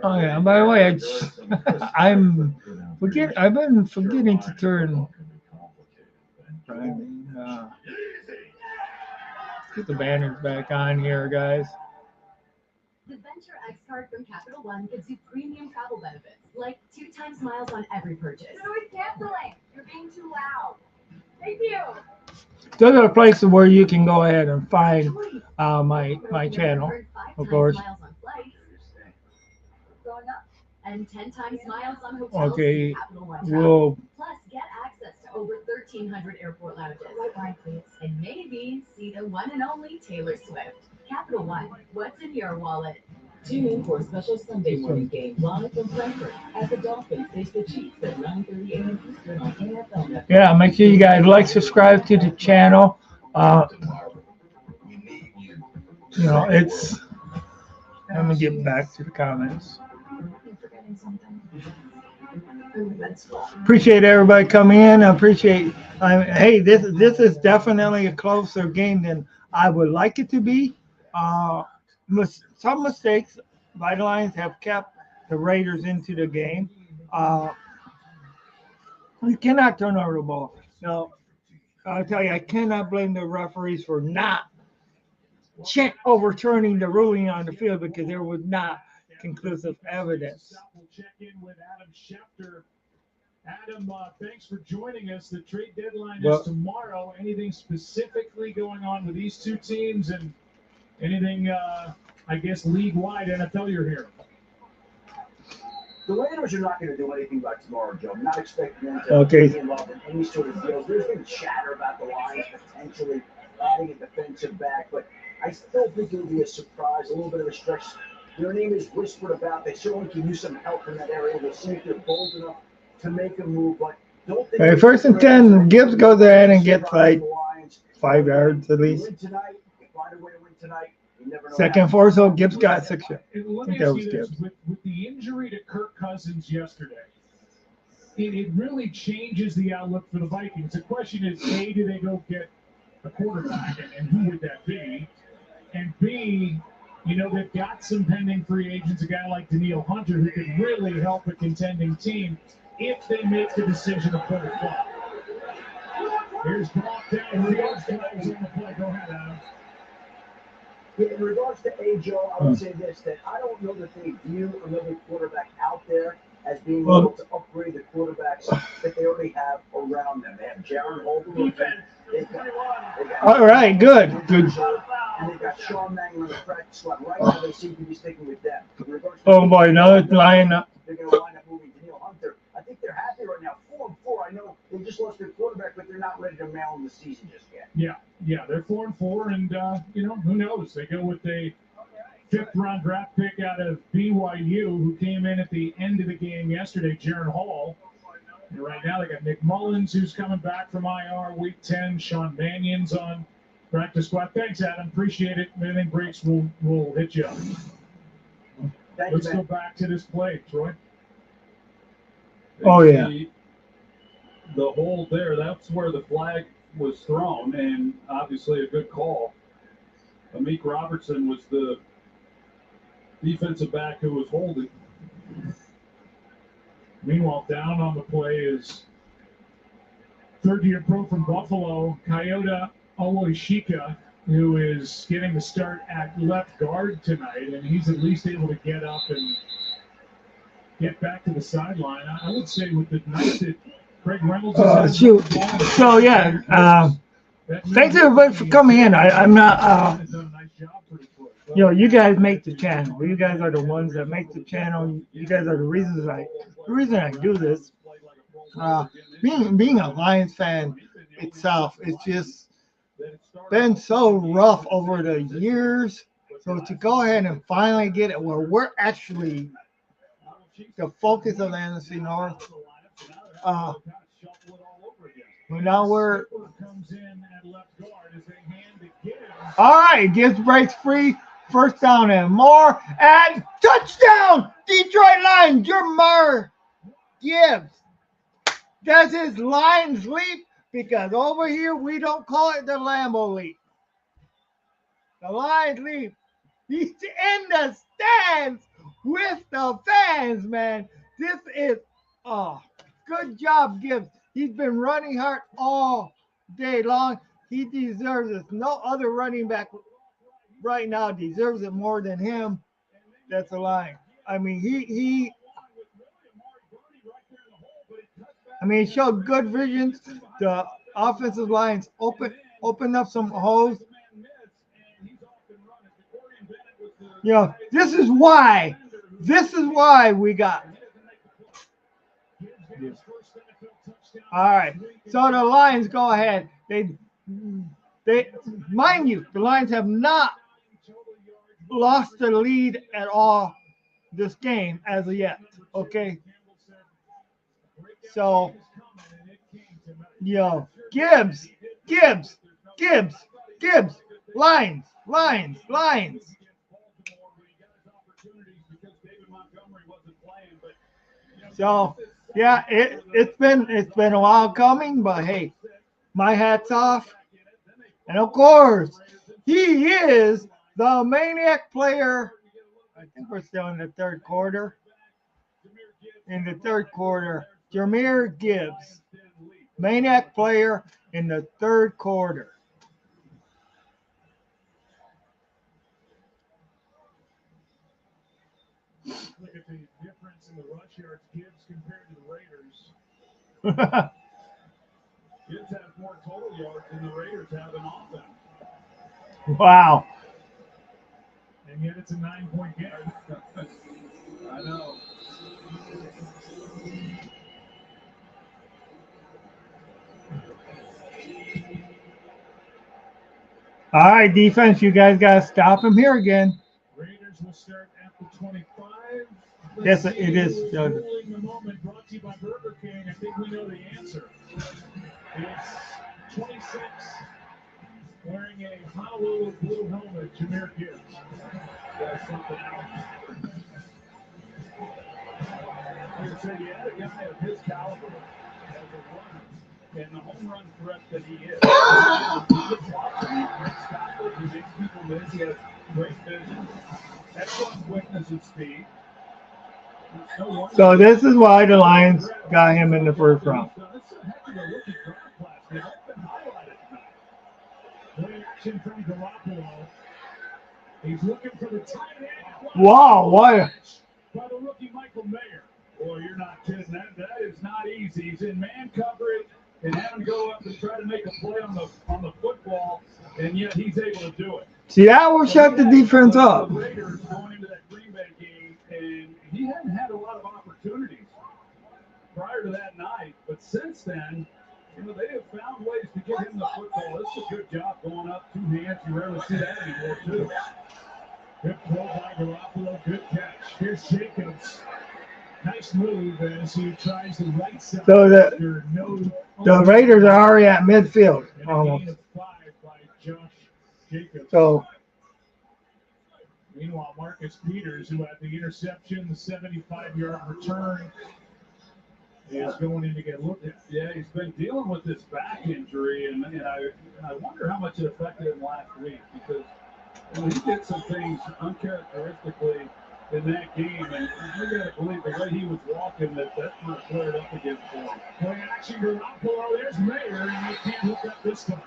Oh yeah. By the way, I've been forgetting to turn. Get the banners back on here, guys. The Venture X card from Capital One gives you premium travel benefits, like 2 times miles on every purchase. Who is canceling? You're being too loud. Thank you. Those are the places where you can go ahead and find my channel, of course. And 10 times miles on hotels. Okay, Capital One we'll. Plus, get access to over 1,300 airport lounges. And maybe see the one and only Taylor Swift. Capital One, what's in your wallet? Tune in for a special Sunday morning game live from Frankfurt as the Dolphins face the Chiefs at 9:30 a.m. Eastern on NFL Network. Yeah, make sure you guys like, subscribe to the channel. You know, it's. Let me get back to the comments. Appreciate everybody coming in. I appreciate Hey, this is definitely a closer game than I would like it to be. Uh, some mistakes by the Lions have kept the Raiders into the game. Uh, you cannot turn over the ball. Now, I'll tell you, I cannot blame the referees for not overturning the ruling on the field because there was not conclusive evidence. We'll check in with Adam Schefter. Adam, thanks for joining us. The trade deadline is tomorrow. Anything specifically going on with these two teams and anything, I guess, league-wide NFL you're hearing? The Raiders are not going to do anything by tomorrow, Joe. I'm not expecting them to be involved in any sort of deals. There's been chatter about the Lions potentially adding a defensive back, but I still think it would be a surprise, a little bit of a stretch. Their name is whispered about. They certainly can use some help in that area. We'll see if they're bold enough to make a move, but don't think. Hey, 1st and 10, Gibbs goes ahead and gets like 5 yards at least. Win tonight. You find a way to win tonight. You never know. Second force, so Gibbs got 6 yards. I Let think me that ask was you this. Gibbs. With the injury to Kirk Cousins yesterday, it really changes the outlook for the Vikings. The question is, A, do they go get a quarterback, and who would that be? And B, you know, they've got some pending free agents, a guy like Danielle Hunter, who could really help a contending team if they make the decision to pull the plug. Here's Brock down. On the play. Go ahead, Adam. In regards to Joe, I would say this, that I don't know that they view another quarterback out there as being able to upgrade the quarterbacks that they already have around them. They have Jaron Holden. All right, good. And they've got Sean Mannion on the practice squad. Right now, they seem to be sticking with them. Oh, boy, now it's lining up. They're going to wind up moving Danielle Hunter. I think they're happy right now. 4-4. I know they just lost their quarterback, but they're not ready to mail in the season just yet. Yeah, they're 4-4, and you know, who knows? They go with a 5th-round draft pick out of BYU, who came in at the end of the game yesterday, Jaron Hall. And right now, they got Nick Mullins, who's coming back from IR week 10. Sean Mannion's on practice squad. Thanks, Adam. Appreciate it. If anything breaks, we'll hit you up. Let's go back to this play, Troy. Oh, yeah. The hold there, that's where the flag was thrown, and obviously a good call. Amik Robertson was the defensive back who was holding. Meanwhile, down on the play is third-year pro from Buffalo, Kayode Oloishika, who is getting the start at left guard tonight, and he's at least able to get up and get back to the sideline. I would say with the night that Craig Reynolds Shoot. So, yeah, thanks everybody for coming in. I'm not, you know, you guys make the channel. You guys are the ones that make the channel. You guys are the reason I do this. Being a Lions fan itself, it's just been so rough over the years. So to go ahead and finally get it where we're actually the focus of the NFC North. Now we're all right. Gibbs breaks free. First down and more. And touchdown! Detroit Lions, Jahmyr Gibbs. That's his Lions leap, because over here we don't call it the Lambeau leap. The Lions leap. He's in the stands with the fans, man. This is good job, Gibbs. He's been running hard all day long. He deserves it. No other running back right now deserves it more than him. That's a lie. I mean, he showed good visions. The offensive lines opened up some holes. You know, this is why we got. All right. So the Lions go ahead. They mind you, the Lions have not lost the lead at all this game as of yet. Okay. So, Gibbs, Lions. So, yeah, it's been a while coming, but hey, My hat's off. And of course, he is the maniac player. I think we're still in the third quarter. In the third quarter, Jahmyr Gibbs, maniac player in the third quarter. Look at the difference in the rush yards Gibbs compared to the Raiders. Gibbs has more total yards than the Raiders have in offense. Wow. And yet it's a 9-point game. I know. All right, defense, you guys got to stop him here again. Raiders will start at the 25. Yes, it is. Ruling the moment brought to you by Burger King. I think we know the answer. It's 26, wearing a Honolulu blue helmet, Jahmyr Gibbs. That's something else. Like I said, you had a guy of his caliber as a runner and the home run threat that he is. He gets lots of great stoppage. He makes people miss. He has great vision, excellent quickness and speed. So this is why the Lions got him in the first round. He's looking for the tight end. Wow, what? By the rookie Michael Mayer. Boy, you're not kidding. That is not easy. He's in man coverage and having to go up and try to make a play on the football, and yet he's able to do it. See, that will shut the defense up. The Raiders going into that Green Bay game, and he hadn't had a lot of opportunities prior to that night, but since then, they have found ways to get him the football. This is a good job going up, two hands. You rarely see that anymore, too. Good throw by Garoppolo, good catch. Here's Jacobs. Nice move as he tries the right side. So the Raiders are already at midfield almost. So meanwhile, Marcus Peters, who had the interception, the 75-yard return, is going in to get looked at. Yeah, he's been dealing with this back injury, and I wonder how much it affected him last week because he did some things uncharacteristically in that game, and you got to believe the way he was walking that might have flared up again for him. Play action, Garoppolo. There's Mayer, and he can't hook up this time.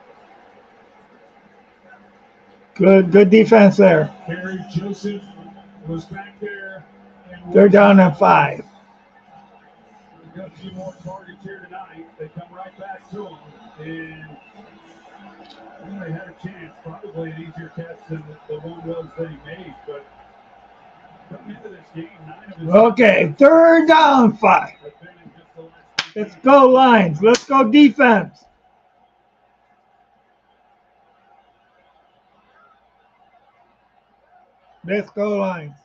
Good defense there. Barry Joseph was back there. They're down at 5. We've got a few more targets here tonight. They come right back to him, and they had a chance. Probably an easier catch than the one was that he made, but coming into this game, 9 of his Okay, third down 5. Let's go Lions. Let's go defense. Let's go Lions.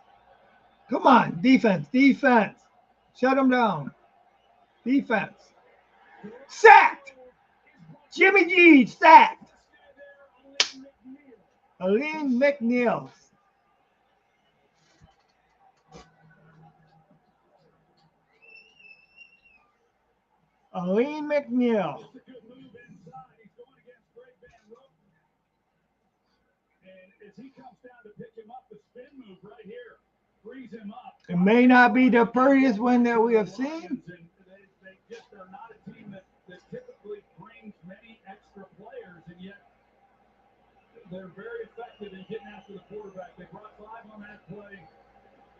Come on, defense. Shut them down. Defense. Sacked. Jimmy G sacked. Aline McNeil. Aline McNeil. It may not be the prettiest one that we have seen. They just are not a team that typically brings many extra players, and yet they're very effective in getting after the quarterback. They brought 5 on that play,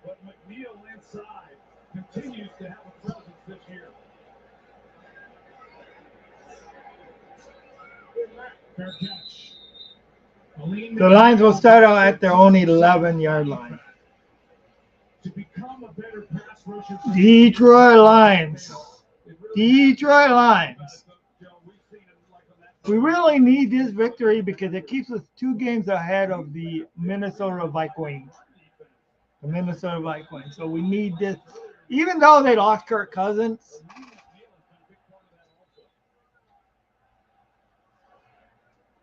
but McNeil inside continues to have a presence this year. Fair catch. The Lions will start out at their own 11-yard line. To become a better pass rusher. Detroit Lions. Detroit Lions. We really need this victory because it keeps us 2 games ahead of the Minnesota Vikings. The Minnesota Vikings. So we need this. Even though they lost Kirk Cousins.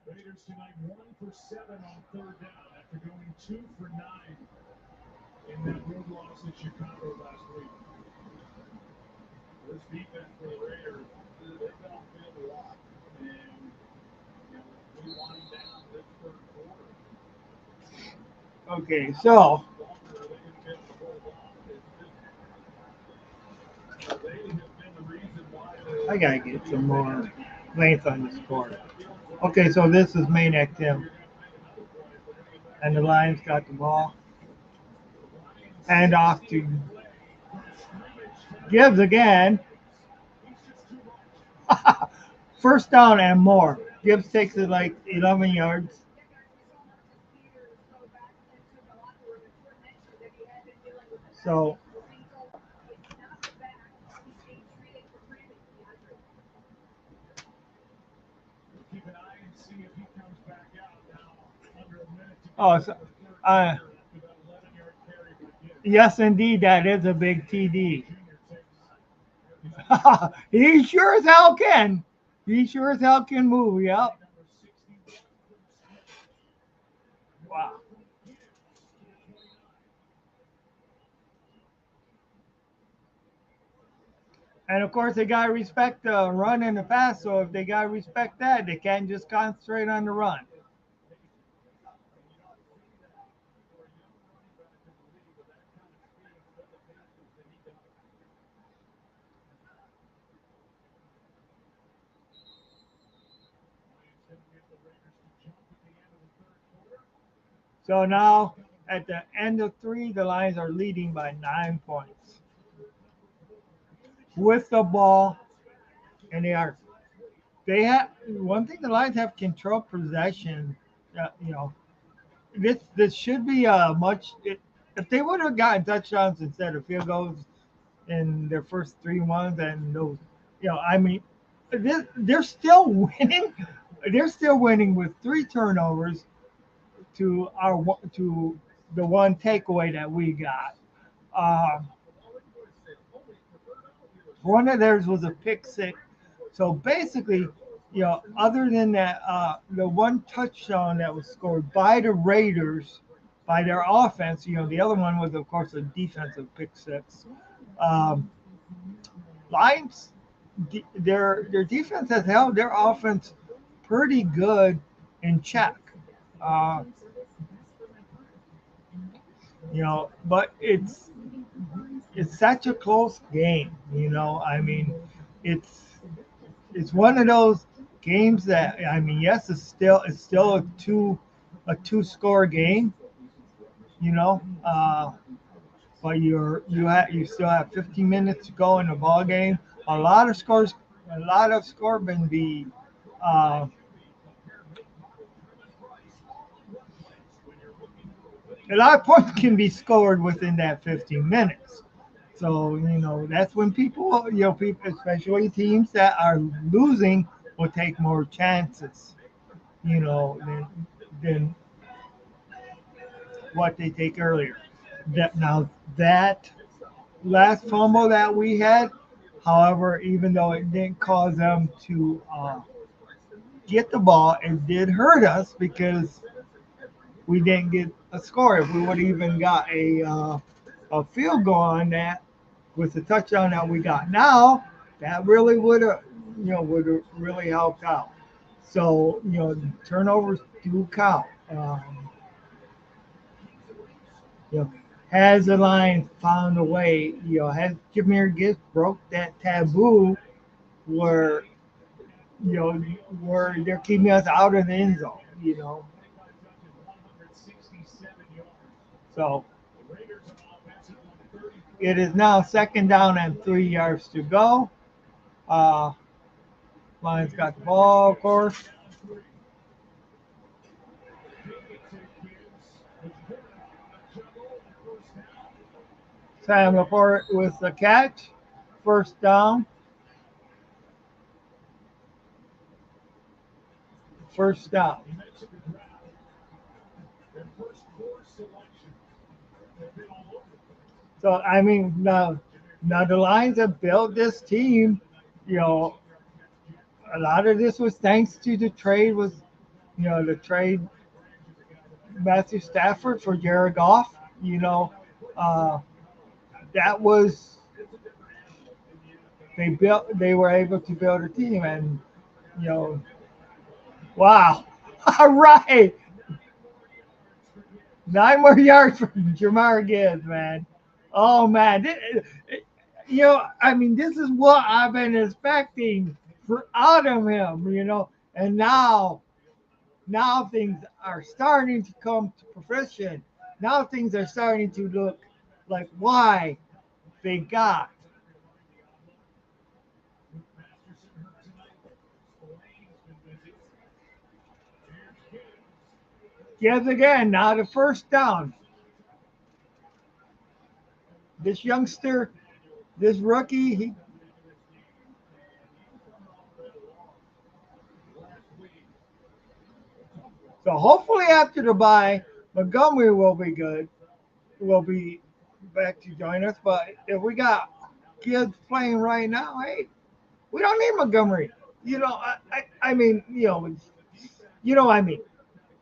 Raiders tonight 1 for 7 on third down after going 2 for 9 in that road loss in Chicago last week. This defense for the Raiders, they've been on field a lot. And Okay, so I gotta get some more length on this board. Okay, so this is Maniac Tim, and the Lions got the ball. Hand off to Gibbs again. First down and more. Gibbs takes it like 11 yards. So so, yes, indeed, that is a big TD. He sure as hell can. He sure as hell can move. Yep. Wow. And of course, they gotta respect the run and the pass. So if they gotta respect that, they can't just concentrate on the run. So now, at the end of 3, the Lions are leading by 9 points with the ball, and they have one thing. The Lions have control possession. This should be if they would have gotten touchdowns instead of field goals in their first 3 ones, and those, I mean, they're still winning. They're still winning with 3 turnovers to the one takeaway that we got. One of theirs was a pick 6. So basically, other than that, the one touchdown that was scored by the Raiders, by their offense, the other one was, of course, a defensive pick 6. Lions, their defense has held their offense pretty good in check. But it's such a close game. I mean, it's one of those games that, I mean, yes, it's still a two score game. But you still have 15 minutes to go in the ball game. A lot of score can be a lot of points can be scored within that 15 minutes. So, that's when people, especially teams that are losing, will take more chances, than what they take earlier. That last fumble that we had, however, even though it didn't cause them to get the ball, it did hurt us because we didn't get a score. If we would have even got a field goal on that with the touchdown that we got now, that really would have really helped out. So, turnovers do count. Has the Lions found a way? Has Jahmyr Gibbs broke that taboo where where they're keeping us out of the end zone? So it is now 2nd down and 3 yards to go. Lions got the ball, of course. Sam Laporte with the catch. 1st down. 1st down. So, I mean, now the Lions have built this team. A lot of this was thanks to the trade Matthew Stafford for Jared Goff. That was they were able to build a team, and wow. All right. 9 more yards for Jamar Gibbs, man. Oh, man. You know, I mean, this is what I've been expecting out of him, you know. And now things are starting to come to fruition. Now things are starting to look like why they got. Yes, again, now the first down. This youngster, this rookie, so hopefully after the bye, Montgomery will be good. Will be back to join us. But if we got kids playing right now, hey, we don't need Montgomery. You know, I mean, you know what I mean.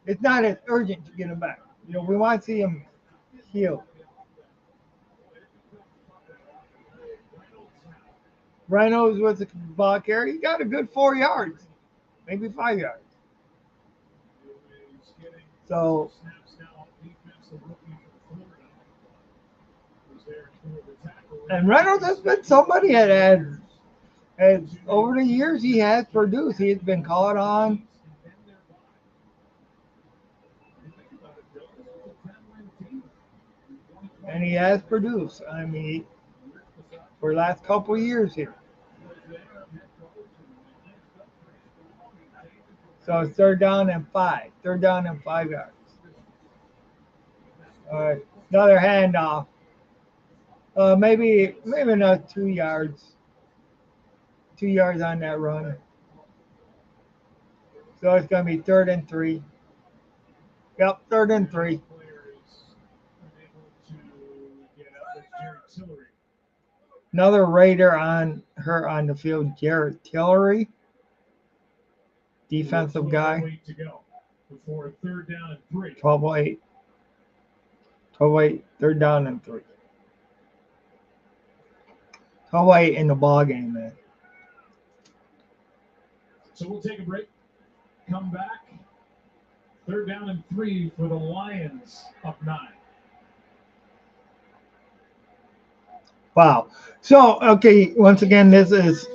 It's not as urgent to get him back. You know, we want to see him healed. Reynolds was a ball carrier. He got a good 4 yards, maybe 5 yards. So, and Reynolds has been somebody that has over the years he has produced. He has been called on. And he has produced. I mean, for the last couple of years here. So it's 3rd down and 5. 3rd down and 5 yards. All right, another handoff. Maybe another 2 yards. 2 yards on that run. So it's going to be 3rd and 3. Yep, 3rd and 3. Another Raider on the field, Jarrett Tillery, defensive guy. 12-8. 12-8, 3rd down and 3. 12-8 in the ball game, man. So we'll take a break. Come back. 3rd down and 3 for the Lions, up 9. Wow. So, okay, once again, this is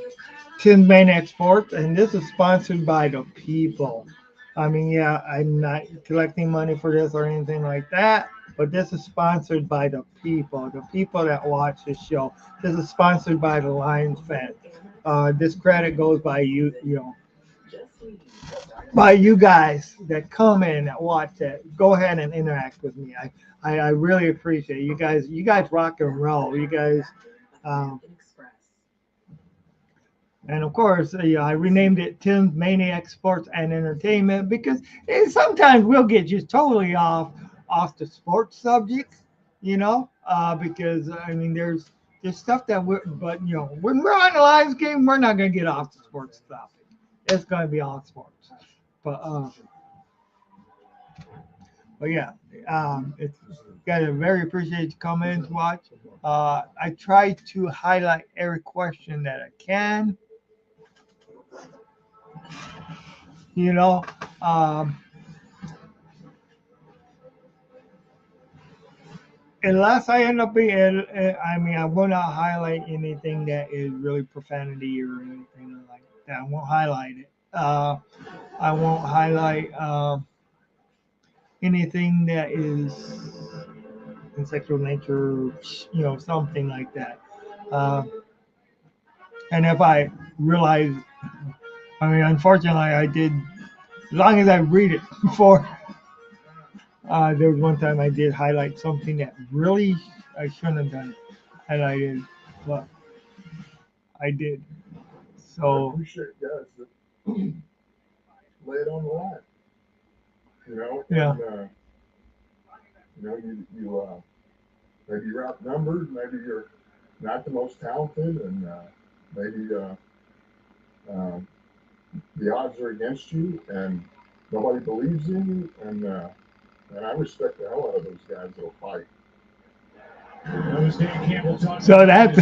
Tim's Maniac Sports, and this is sponsored by the people. I mean, yeah, I'm not collecting money for this or anything like that, but this is sponsored by the people that watch this show. This is sponsored by the Lions fans. This credit goes by you know, by you guys that come in, that watch, that go ahead and interact with me. I really appreciate it. You guys rock and roll. You guys, and of course, I renamed it Tim's Maniac Sports and Entertainment because sometimes we'll get just totally off the sports subject, you know, because I mean, there's stuff that but you know, when we're on the Lions game, we're not going to get off the sports stuff. It's going to be all sports. But yeah, it's guys, I very appreciate you coming in to watch. I try to highlight every question that I can. You know, unless I end up being, I mean, I will not highlight anything that is really profanity or anything like that. I won't highlight it. I won't highlight anything that is in sexual nature, you know, something like that. And if I realize, I mean, unfortunately, I did, as long as I read it before, there was one time I did highlight something that really I shouldn't have done highlighted, but I did. So I appreciate guys that lay it on the line. You know, yeah. And, you know, you maybe you're outnumbered, maybe you're not the most talented, and maybe the odds are against you, and nobody believes in you, and I respect the hell out of those guys that'll fight. So that's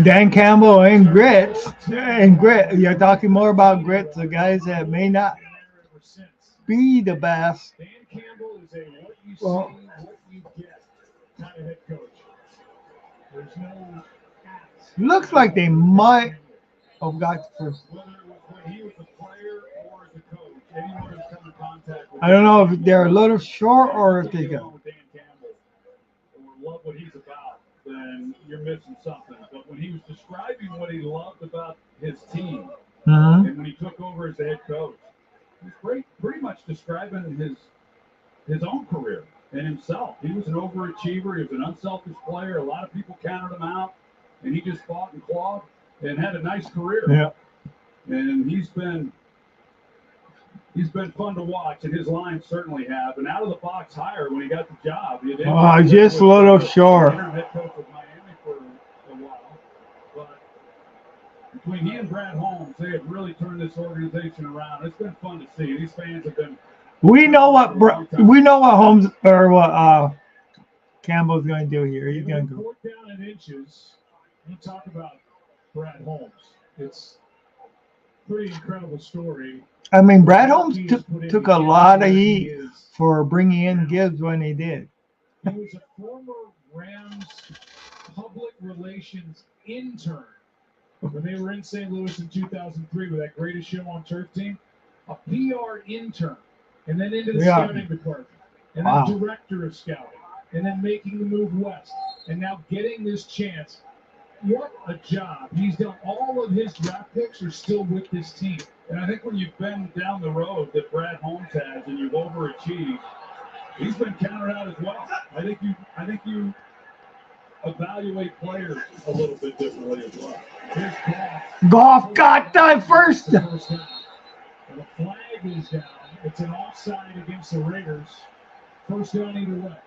Dan Campbell and Grits. And Grit, you're talking more about Grits, the guys that may not be the best. Dan Campbell is a what you Well- see, what you get kind of head coach. There's no hats. Looks like they might have got the first. Whether it was when he was a player or as a coach, anyone who's come in contact with I don't know if they're a little short or if they go. with Dan Campbell or love what he's about, then you're missing something. But when he was describing what he loved about his team, Mhm. and when he took over as the head coach, he was pretty much describing his own career and himself. He was an overachiever. He was an unselfish player. A lot of people counted him out, and he just fought and clawed and had a nice career. Yeah. And he's been fun to watch, and his lines certainly have. And out of the box hire when he got the job. He did Just a little short. Head coach with Miami for a while, but between he and Brad Holmes, they have really turned this organization around. It's been fun to see. These fans have been. We know what Holmes or what Campbell's going to do here. He's going to go. Fourth down in inches. You talk about Brad Holmes. It's a pretty incredible story. I mean, Brad Holmes took a lot of heat for bringing in Gibbs when he did. He was a former Rams public relations intern when they were in St. Louis in 2003 with that Greatest Show on Turf team. A PR intern, and then into the scouting department, and then director of scouting, and then making the move west, and now getting this chance. What a job. He's done all of his draft picks are still with this team. And I think when you've been down the road that Brad Holmes has and you've overachieved, he's been counted out as well. I think you evaluate players a little bit differently as well. Here's Goff got that first. the first down. And the flag is down. It's an offside against the Raiders. First down either way.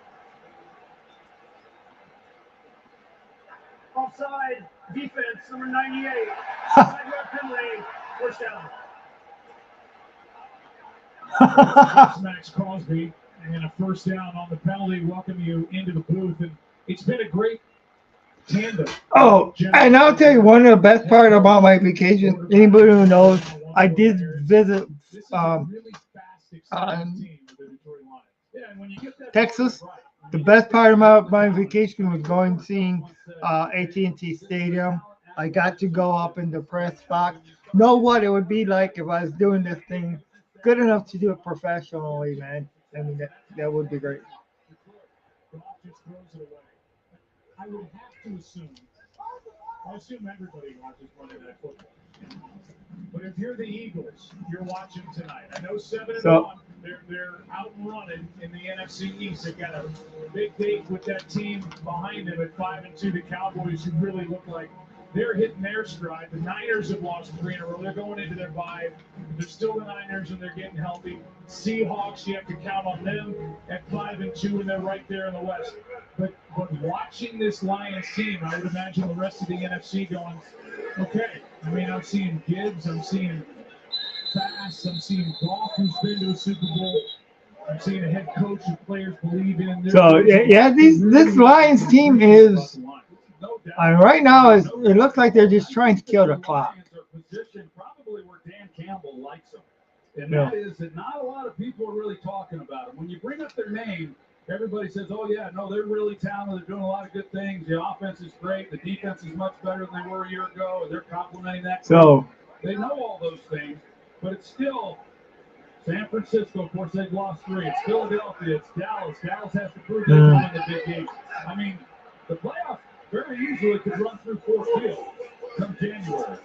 Offside, defense, number 98. Side-yard penalty, first down. Max Crosby and a first down on the penalty. Welcome you into the booth. And it's been a great tandem. Oh, and I'll tell you one of the best part about my vacation. Anybody who knows, I did visit Texas. The best part about my vacation was going seeing AT&T Stadium. I got to go up in the press box. Know what it would be like if I was doing this thing good enough to do it professionally, man. I mean, that would be great. I would have to assume. I assume everybody watches Monday Night Football. But if you're the Eagles, you're watching tonight. I know 7-1. They're out and running in the NFC East. They've got a big date with that team behind them at 5-2. The Cowboys, who really look like they're hitting their stride. The Niners have lost 3 in a row. They're going into their bye. They're still the Niners, and they're getting healthy. Seahawks, you have to count on them at 5-2, and they're right there in the West. But watching this Lions team, I would imagine the rest of the NFC going, okay. I mean, I'm seeing Gibbs. I'm seeing Bass. I'm seeing Goff, who's been to a Super Bowl. I'm seeing a head coach who players believe in. So, yeah, this Lions team is, right now, it looks like they're just trying to kill the clock. Position probably where Dan Campbell likes them. And that is that not a lot of people are really talking about them. When you bring up their name, everybody says, oh, yeah, no, they're really talented. They're doing a lot of good things. The offense is great. The defense is much better than they were a year ago, and they're complimenting that. So they know all those things, but it's still San Francisco. Of course, they've lost 3. It's Philadelphia. It's Dallas. Dallas has to prove they can win the big game. I mean, the playoffs very easily could run through Ford Field come January.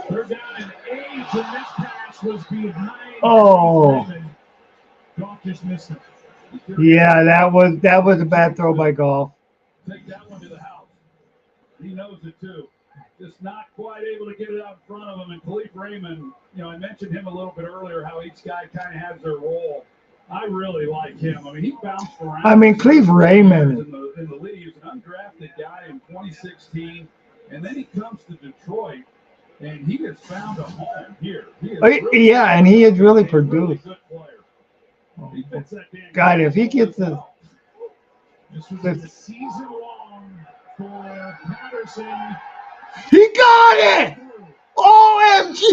They're down in age, and this pass was behind. Oh. Goff just missed it. Yeah, that was a bad throw by Goff. Take that one to the house. He knows it too. Just not quite able to get it out in front of him. And Khalif Raymond, I mentioned him a little bit earlier, how each guy kind of has their role. I really like him. I mean, he bounced around. I mean, Khalif Raymond. In the league, he was an undrafted guy in 2016, and then he comes to Detroit, and he has found a home here. And he has really produced. Good player. God, if he gets this was a season long for Patterson. He got it! OMG!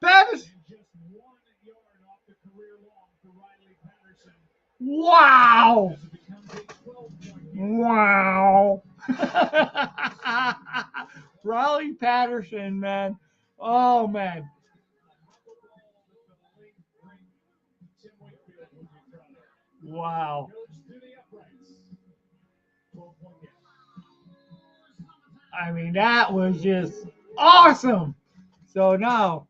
Patterson. yard off the career long for Riley Patterson. Wow. As it becomes a 12-point Wow. Riley Patterson, man. Oh, man. Tim Wakefield would be proud of. Wow. Goes to the uprights. 12-point game. I mean, that was just awesome. So now,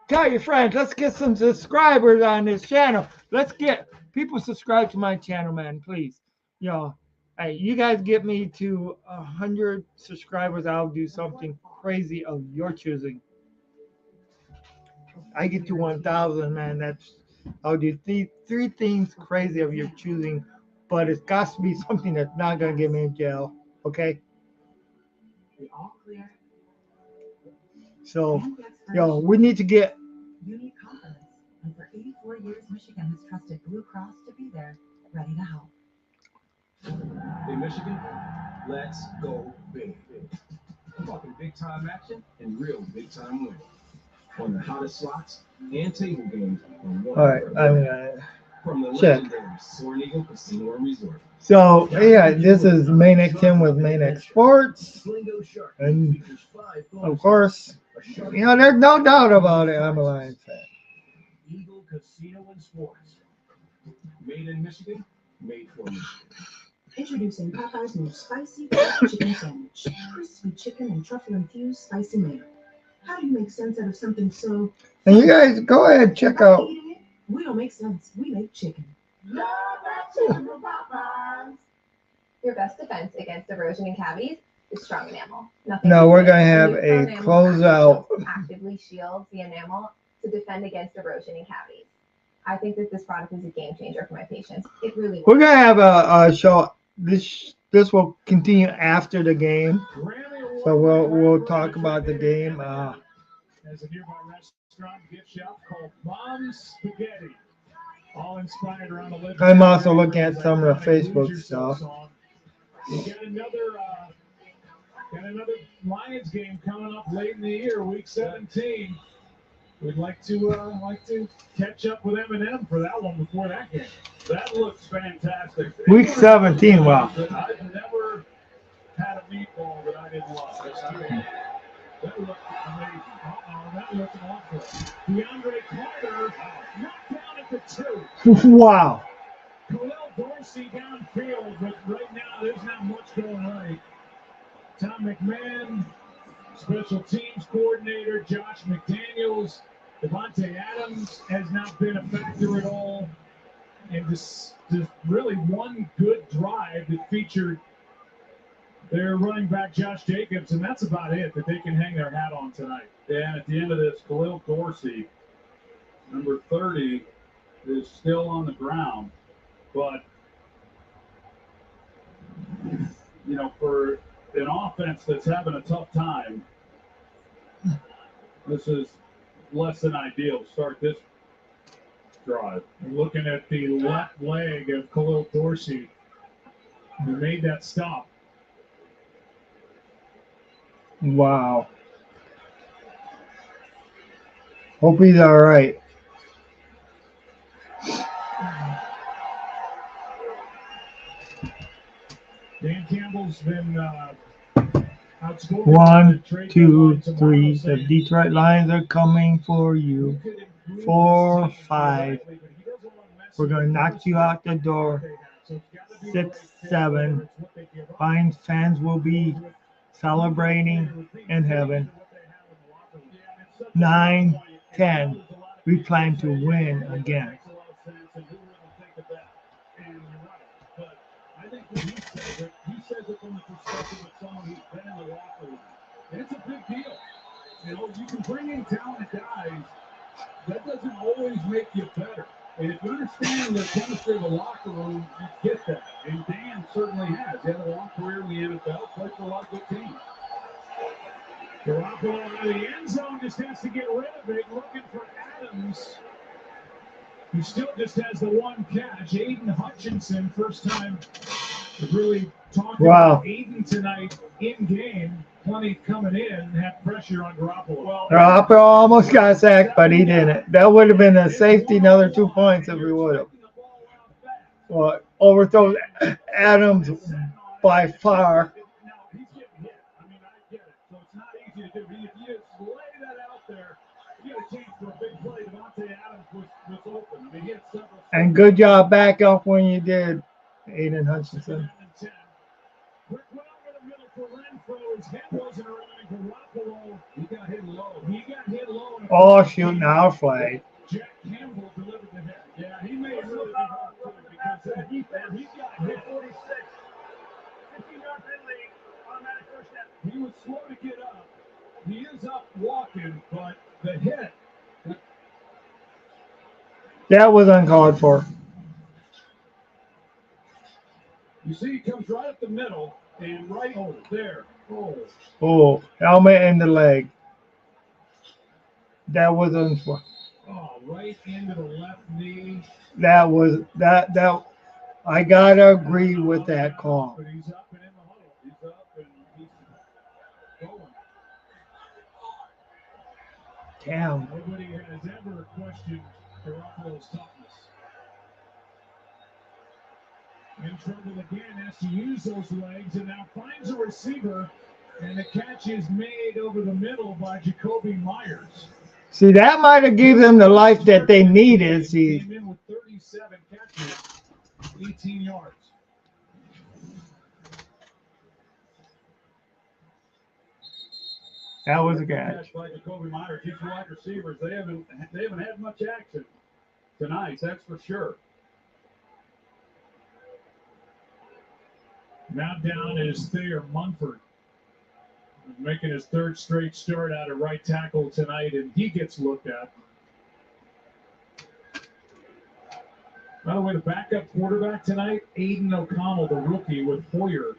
tell your friends, let's get some subscribers on this channel. Let's get people subscribe to my channel, man, please. You know, hey, you guys get me to 100 subscribers, I'll do something crazy of your choosing. I get to 1,000, man. I'll do three things crazy of your choosing, but it's got to be something that's not gonna get me in jail. Okay. So, we need to get. You need confidence, and for 84 years, Michigan has trusted Blue Cross to be there, ready to help. In Michigan, let's go big. I'm talking big time action and real big time winning. On the hottest slots and table games on one. All right, I'm gonna from the check. legendary Soaring Eagle Casino and Resort. So yeah, this is Maniac Tim with Maniac Sports, and of course, there's no doubt about it. I'm a Lions fan. Eagle Casino and Sports. Made in Michigan, made for Michigan. Introducing Popeye's new spicy fried chicken sandwich. Crispy chicken and truffle-infused spicy mayo. How do you make sense out of something so... And you guys go ahead, check out. We don't make sense. We make chicken. Love that chicken from Popeyes. Your best defense against erosion and cavities is strong enamel. Nothing No, we're gonna new. have New a Strong Enamel closeout. actively shields the enamel to defend against erosion and cavities. I think that this product is a game changer for my patients. It really We're gonna have a show. This will continue after the game, so we'll talk about the game. As a nearby restaurant gift shop called Mom's Spaghetti. All inspired around the legend. I'm also looking at some of the Facebook stuff. We got another Lions game coming up late in the year, week 17. We'd like to catch up with M&M for that one before that game. That looks fantastic. Week 17, wow. I've never had a meatball that I didn't love. That looked amazing. That looked awful. DeAndre Carter knocked down at the 2. Wow. Khalil Dorsey downfield, but right now there's not much going right. Tom McMahon, special teams coordinator, Josh McDaniels, Devontae Adams has not been a factor at all. And this really one good drive that featured their running back Josh Jacobs, and that's about it that they can hang their hat on tonight. And at the end of this, Khalil Dorsey, number 30, is still on the ground. But, for an offense that's having a tough time, this is less than ideal to start this drive. Looking at the left leg of Khalil Dorsey, who made that stop. Wow. Hope he's all right. Dan Campbell's been outscored. 1, 2, 3. The Detroit Lions are coming for you. 4, 5. We're going to knock you out the door. 6, 7. Lions fans will be celebrating in heaven. 9, 10. We plan to win again. I think when he says it from the perspective of someone who's been in the locker room. And it's a big deal. You can bring in talented guys. That doesn't always make you better. And if you understand the chemistry of the locker room, you get that. And Dan certainly has. He had a long career in the NFL, played for a lot of good teams. Garoppolo out of the end zone just has to get rid of it, looking for Adams. He still just has the one catch. Aiden Hutchinson, first time to really talk about Aiden tonight in game. Plenty coming in, had pressure on Garoppolo. Well, Garoppolo almost got sacked, but he didn't. That would have been a safety, another 2 points if we would have. Well, overthrows Adams by far. He's getting hit. I mean, I get it. So it's not easy to do. If you lay that out there, you get a chance for a big play. Devontae Adams was open. I mean, he had several. And good job back up when you did, Aiden Hutchinson. Quick one over the middle for Renfro. His head wasn't around Garoppolo. He got hit low. Oh, shoot, now flag. Jack Campbell delivered the hit. Yeah, he made it really hard because he got hit 46. 15-yard penalty, automatic first down. He was slow to get up. He is up walking, but the hit. That was uncalled for. You see, he comes right up the middle and right there. Oh, helmet in the leg. That was uncalled. Oh, right into the left knee. That was that. I gotta agree with that call. But he's up and in the huddle. He's up and he's going. Damn. Nobody has ever questioned Garoppolo's toughness. In trouble again, has to use those legs and now finds a receiver, and the catch is made over the middle by Jacoby Myers. See, that might have given them the life that they needed. See, Came in with 37 catches, 18 yards. that was a catch. By Jacoby Myers, these wide receivers, they haven't had much action tonight. That's for sure. Now down is Thayer Munford, making his third straight start out of right tackle tonight, and he gets looked at. By the way, the backup quarterback tonight, Aiden O'Connell, the rookie with Hoyer,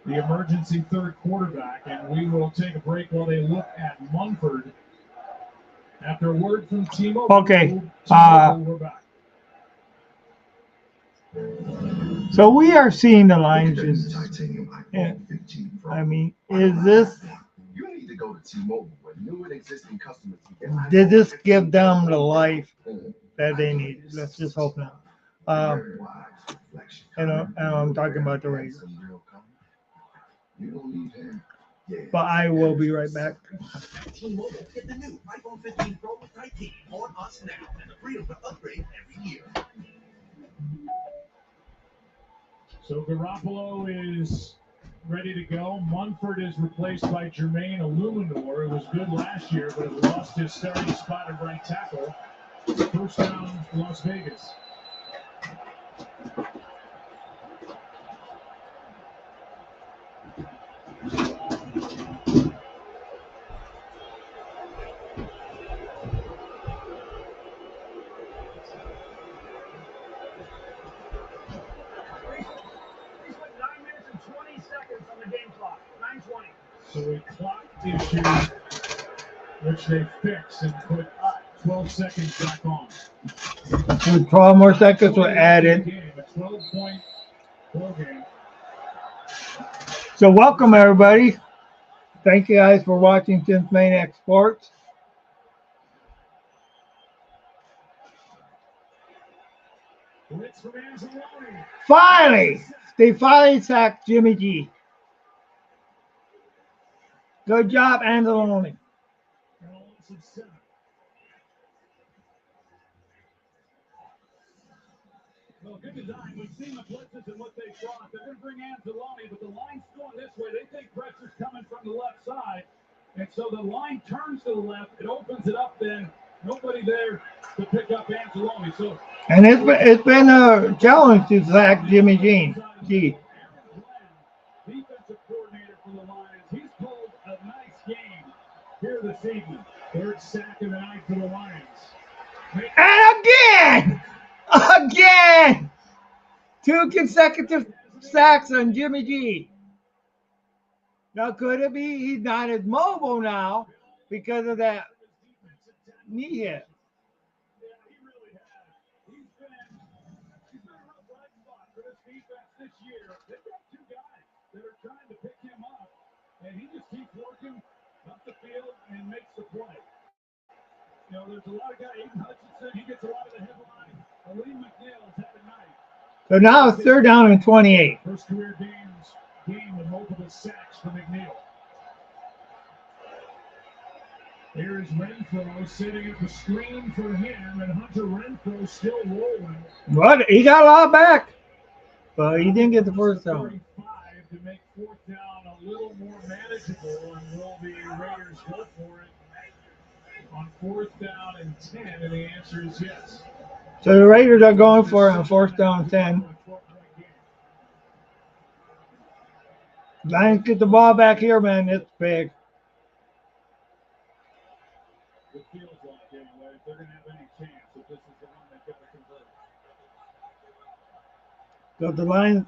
the emergency third quarterback, and we will take a break while they look at Munford. After a word from T-Mobile, Okay. we're back. So we are seeing the lines just. I mean, is this? You need to go to T-Mobile where new and existing customers can get Did this give them the life that they need? Let's just hope not. And I'm talking about the Raiders. But I will be right back. T-Mobile, get the new iPhone 15 Pro with Titanium on us now, and the freedom to upgrade every year. So Garoppolo is ready to go. Munford is replaced by Jermaine Illuminor, who was good last year, but has lost his starting spot at right tackle. First down, Las Vegas. So a clock issue, which they fix and put 12 seconds back on. With 12 more seconds were added. A 12-point ball game. So welcome everybody. Thank you guys for watching Tim's Maniac Sports. Finally, they finally sacked Jimmy G. Good job, Anzalone. Well, good design. We've seen the blitzes and what they brought. They're going to bring Anzalone, but the line's going this way. They think pressure's coming from the left side. And so the line turns to the left. It opens it up then. Nobody there to pick up Anzalone. So, and it's been a challenge to sack Jimmy G. Defensive coordinator for the Lions. He's pulled a nice game here this evening. Third sack of the night for the Lions. And again, 2 consecutive sacks on Jimmy G. Now, could it be he's not as mobile now because of that knee hit? this year, they've got two guys that are trying to pick him up, and he just keeps working up the field and makes the play. You know, there's a lot of guys. Aiden Hutchinson, he gets a lot of the headline. Aleem McNeil has had a night. So now it's 3rd down and 28. First career game with multiple sacks for McNeil. Here's Renfro setting up a screen for him, and Hunter Renfro still rolling. But he got a lot back, but he didn't get the first down. 35 to make 4th down a little more manageable, and will the Raiders go for it on 4th down and 10? And the answer is yes. So the Raiders are going for it on 4th down 10. Lions get the ball back here, man. It's big. It feels like, anyway, if they're going to have any chance, if this is the one they've got to convert. So the Lions.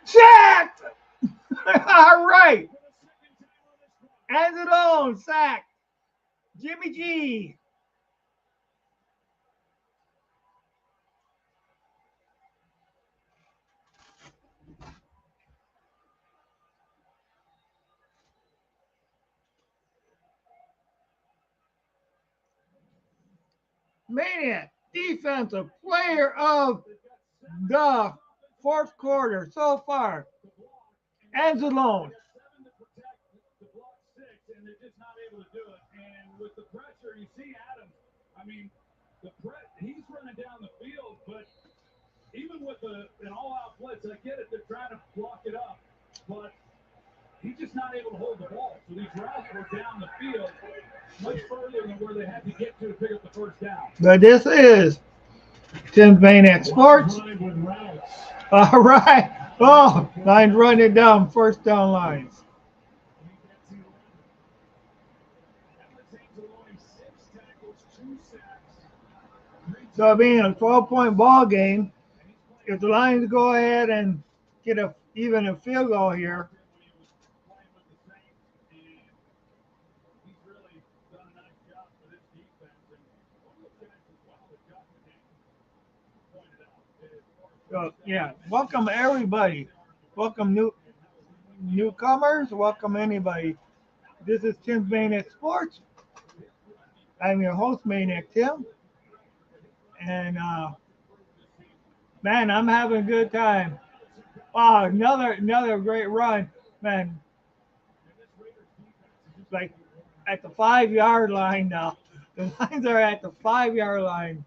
Sacked! All right. Anzalone sacked. Jimmy G. Maniac, defensive player of the 4th quarter so far. Anzalone. And they're just not able to do it. And with the pressure, you see Adams. I mean, he's running down the field, but even with an all-out blitz, I get it. They're trying to block it up, but he's just not able to hold the ball. So these routes were down the field much further than where they had to get to pick up the first down. But this is Tim's Maniac Sports. All right. Oh, Lions running it down, 1st down lines. So being a 12-point ball game, if the Lions go ahead and get even a field goal here, so yeah, welcome everybody. Welcome newcomers. Welcome anybody. This is Tim's Maniac Sports. I'm your host, Maniac Tim. And man, I'm having a good time. Wow, another great run, man. It's like at the 5-yard line now. The Lions are at the 5-yard line.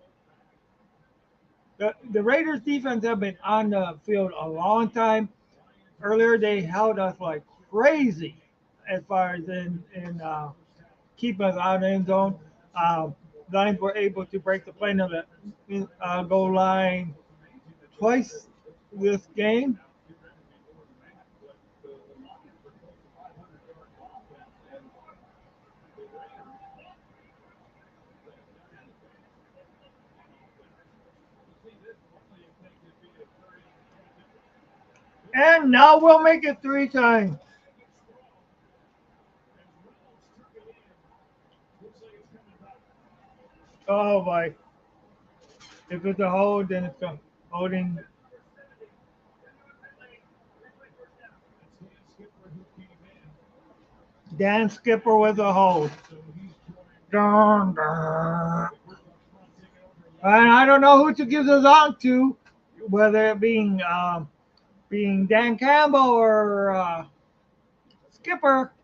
The Raiders defense have been on the field a long time. Earlier they held us like crazy as far as in keeping us out of the end zone. Lions were able to break the plane of the goal line twice this game. And now we'll make it 3 times. Oh boy. If it's a hold, then it's a holding. Dan Skipper with a hold. Dun, dun. And I don't know who to give this on to, whether it being Dan Campbell or Skipper.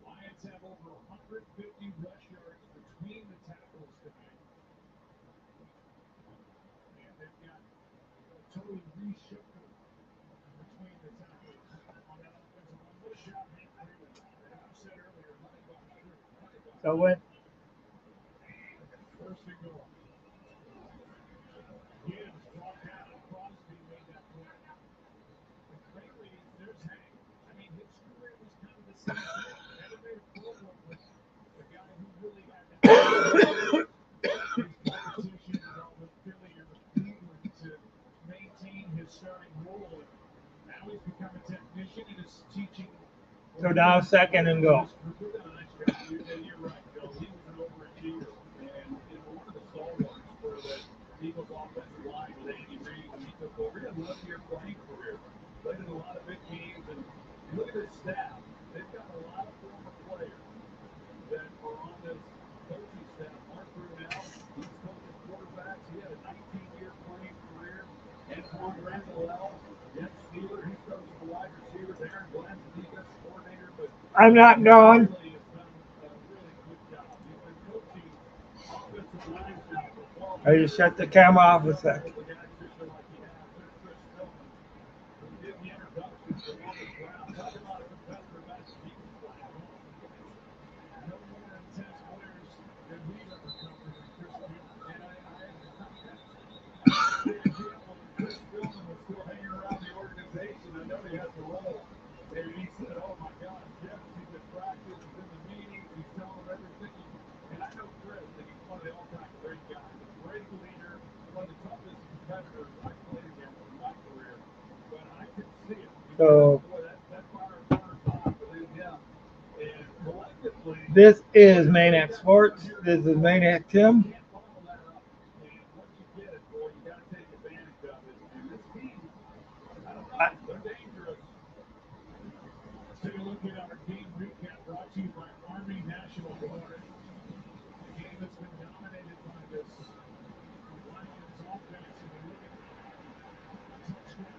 Lions have over 150 rush yards between the tackles tonight. And they've got totally reshuffled between the tackles on that offensive line. What a shot, Hank Freeman. As you said earlier, running back through. So when First and goal. Gibbs brought down. Crosby made that play. And frankly, there's Hank. I mean, his career was kind of the same thing. Never made a Pro Bowl, but the guy who really had that his competition with Philly or Cleveland to maintain his starting role. And Now he's become a technician and is teaching. So now second and go. And you're right, Joe. He was an overachiever. And one of the stalwarts for the Eagles offensive line with Andy Reid when he took over. He had an 11-year playing career. Played in a lot of big games. And look at his staff. They've got a lot of former players that are on this coaching staff. Mark Brunell, he's coaching quarterbacks. He had a 19-year playing career. Antoine Randall, Jeff Steeler, he's coaching the wide receivers. Aaron Glenn's the defensive coordinator. But I'm not going. really has done a really good job. He's been coaching offensive lines now for 12 I just shut the camera off a sec. the guys just are like he has. There's Chris Stillman, who did the introduction for Marcus Brown. Talk about a competitor match that he can play. No more intense players than we've ever covered than Chris Stillman. And I Chris Stillman was still hanging around the organization. I know he has the role. And he said, oh my God, Jeff, he's at practice, he's in the meetings, he's telling them everything. And I know Chris, and he's one of the all-time great guys, a great leader, one of the toughest competitors I played against in my career. But I could see it. So Boy, that fire burns hot within him. And collectively, this is Maniac Sports. This is Maniac Tim. can't follow that up. And once you get it, boy, you got to take advantage of it. And this team, I don't know, they're dangerous. Take a look at our game recap brought to you by Army National Guard. A game that's been dominated by this Lions offense. And you look at touchdown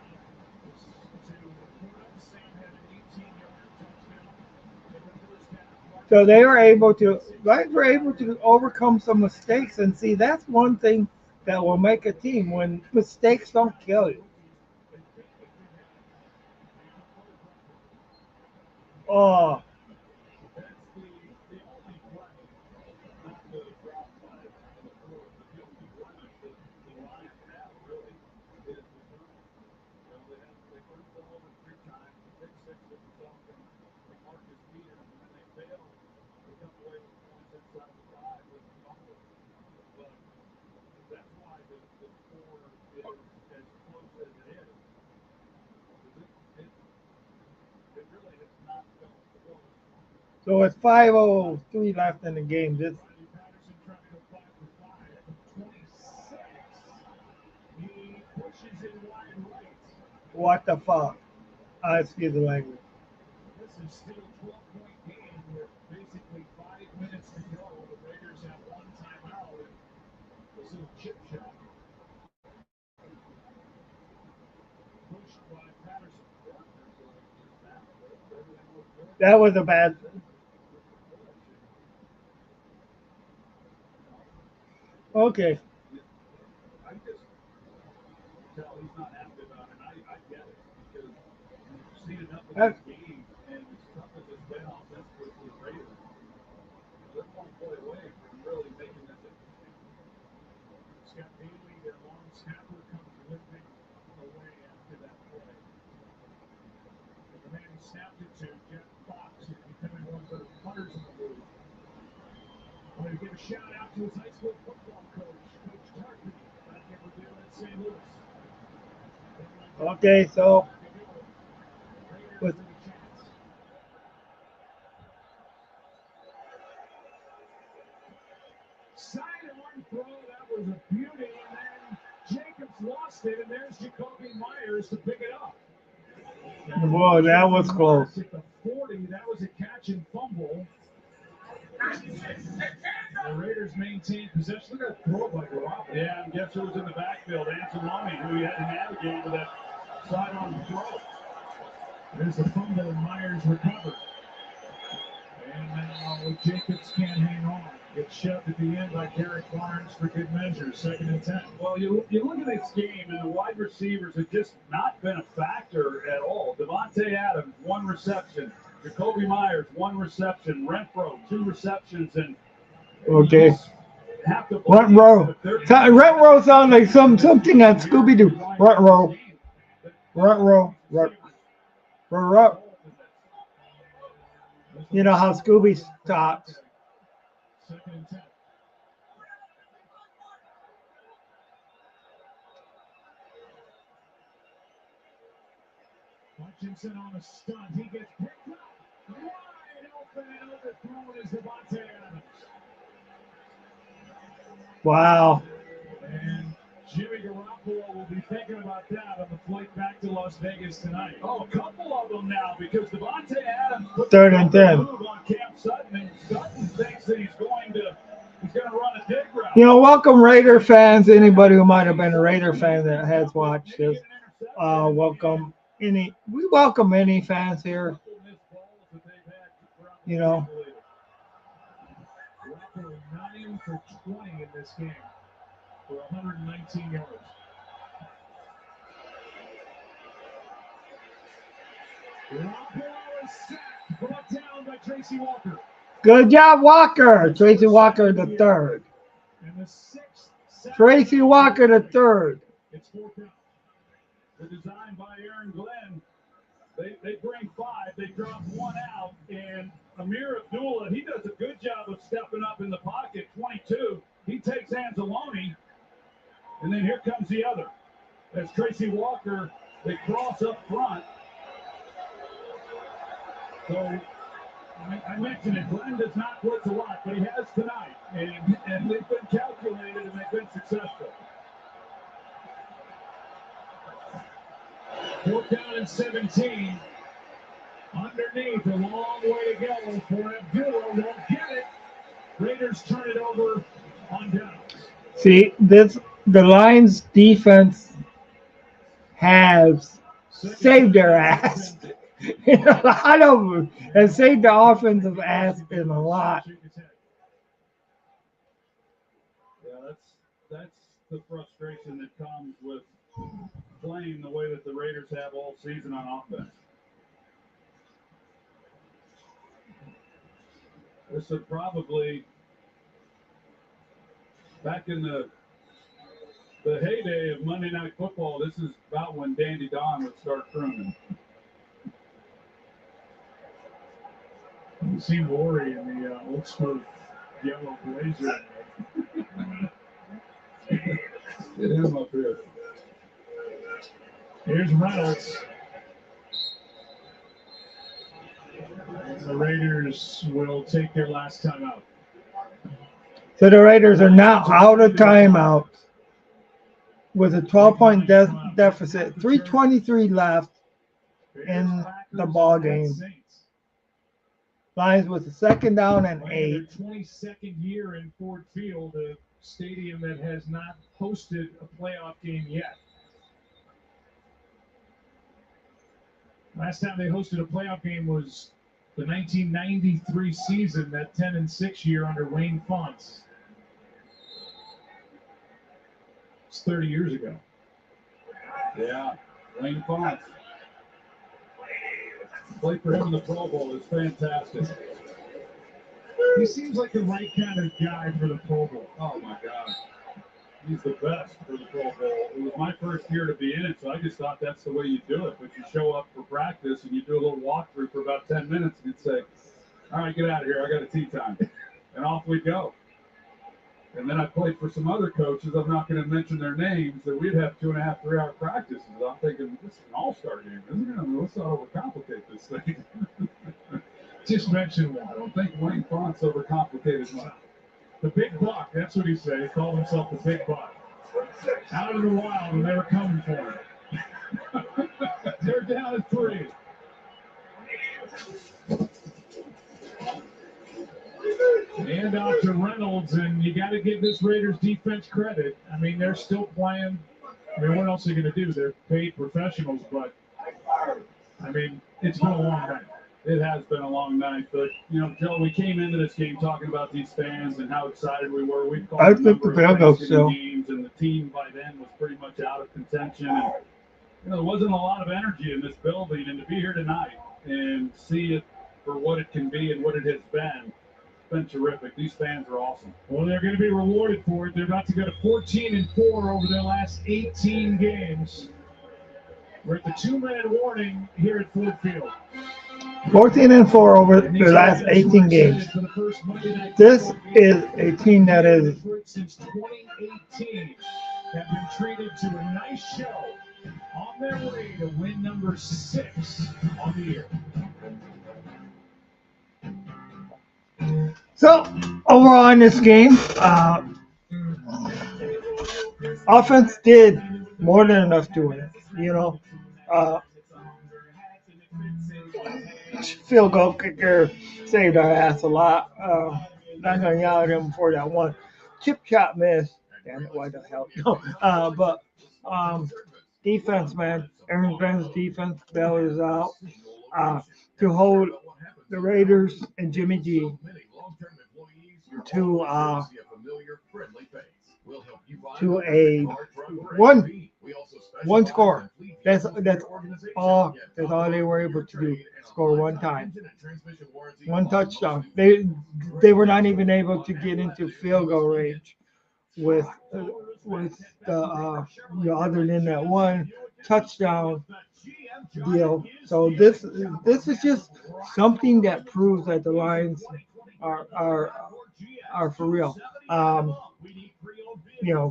to Cordell. Sam had an 18-yard touchdown in the first half. So they were able to, Lions were able to overcome some mistakes, and see, that's one thing that will make a team when mistakes don't kill you. Oh, That's the only play, not the drop play in the fourth, but the only blemish that the Lions have really is the turnover. You know, they turned the ball over 3 times. The pick six that we saw from Marcus Peters, and then they failed to come away with points inside the 5 with the fumble. But that's why the score is as close as it is. It really has not felt close. so it's 5:03 left in the game. This Riley Patterson trying to go 5 for 5 from 26. He pushes it wide right. what the fuck? Excuse the language. This is still a 12-point game with basically 5 minutes to go. The Raiders have one timeout. And this little chip shot pushed by Patterson. That was a bad. Okay. I just tell he's not happy about it. I get it because you've seen enough of That's- this game, and as tough as it's been offensively for the Raiders, they're 1 play away from really making this interesting. Scott Bailey, their long snapper, comes limping away after that play. And the man he snapped it to, Jeff Fox, is becoming one of the punters in the league. I'm going to give a shout out to his high school football coach, Coach Tarkin, back in Revere in St. Louis. Okay, so with Side and one throw, that was a beauty, and then Jacobs lost it, and there's Jacoby Myers to pick it up. whoa, that was close. At the 40, that was a catch and fumble. The Raiders maintain possession. Look at that throw by Rob. Yeah, and guess who was in the backfield? Anzalone, who he had to navigate with that sidearm throw. There's the fumble, and Myers recovered. And now Jacobs can't hang on. Gets shoved at the end by Derek Barnes for good measure. 2nd and 10. Well, you look at this game, and the wide receivers have just not been a factor at all. Devontae Adams, 1 reception. Jacoby Myers, 1 reception. Renfro, 2 receptions. And Okay. have to Front row. Front row sounds like something on Scooby Doo. Front row. Front row. Front row. You know how Scooby talks. 2nd and 10. Hutchinson on a stunt. He gets picked up. Wide open and overthrown is Devontae Adams. Wow. And Jimmy Garoppolo will be thinking about that on the flight back to Las Vegas tonight. Oh, a couple of them now because Devontae Adams put Third and 10. move on Cam Sutton, and Sutton thinks that he's going to run a dig route. You know, welcome Raider fans. Anybody who might have been a Raider fan that has watched this, welcome. We welcome any fans here. You know. 9 for 20 in this game for 119 yards. Garoppolo is sacked, brought down by Tracy Walker. Good job, Walker. Tracy Walker the third. And the sixth sack. Tracy Walker the third. It's 4th down. The design by Aaron Glenn. They bring 5. They drop 1 out. And Amir Abdullah, he does a good job of stepping up in the pocket. 22. He takes Anzalone. And then here comes the other. As Tracy Walker, they cross up front. So I mentioned it. Glenn does not blitz a lot, but he has tonight. And they've been calculated and they've been successful. 4th down and 17. Underneath, a long way to go for Abdullah. Won't get it. Raiders turn it over on downs. See, the Lions defense has saved their ass. A lot of them have saved the offensive ass in a lot. Yeah, that's the frustration that comes with playing the way that the Raiders have all season on offense. This is probably back in the heyday of Monday Night Football. This is about when Dandy Don would start crooning. You see Rory in the old school yellow blazer. Get him up here. Here's Reynolds. The Raiders will take their last timeout. So the Raiders are now out of timeout with a 12-point deficit. 3:23 left in the ball game. Lions with a 2nd down and 8. 22nd year in Ford Field, a stadium that has not hosted a playoff game yet. Last time they hosted a playoff game was the 1993 season, that 10-6 year under Wayne Fonts. It's 30 years ago. Yeah, Wayne Fonts. Played for him in the Pro Bowl. It's fantastic. He seems like the right kind of guy for the Pro Bowl. Oh, my God. He's the best for the Pro Bowl. It was my first year to be in it, so I just thought that's the way you do it. But you show up for practice and you do a little walkthrough for about 10 minutes and you'd say, all right, get out of here. I got a tea time. And off we go. And then I played for some other coaches. I'm not going to mention their names. That we'd have 2.5, 3-hour practices. I'm thinking, this is an all-star game, isn't it? I mean, let's not overcomplicate this thing. Just mention one. I don't think Wayne Fonts overcomplicated much. The Big Buck, that's what he said. He called himself the Big Buck. Out of the wild, and they were coming for him. They're down at 3. And off to Reynolds, and you got to give this Raiders defense credit. I mean, they're still playing. I mean, what else are they going to do? They're paid professionals, but I mean, it's been a long night. It has been a long night, but you know, Joe, we came into this game talking about these fans and how excited we were. We called a number of Thanksgiving games, and the team by then was pretty much out of contention. And you know, there wasn't a lot of energy in this building, and to be here tonight and see it for what it can be and what it has been. Been terrific. These fans are awesome. Well, they're going to be rewarded for it. They're about to go to 14-4 over their last 18 games. We're at the 2-minute warning here at Ford Field. 14-4 over the last 18 games. This is a team that is since 2018 have been treated to a nice show on their way to win number 6 on the year. So overall in this game, offense did more than enough to win. Field goal kicker saved our ass a lot. Not gonna yell at him for that one chip shot miss. Damn it, why the hell? No. But defense, man. Aaron Glenn's defense bailed us out to hold the Raiders and Jimmy G to a one score. That's all they were able to do. Score one time, one touchdown. They were not even able to get into field goal range with the other than that one touchdown deal. So this is just something that proves that the Lions are for real.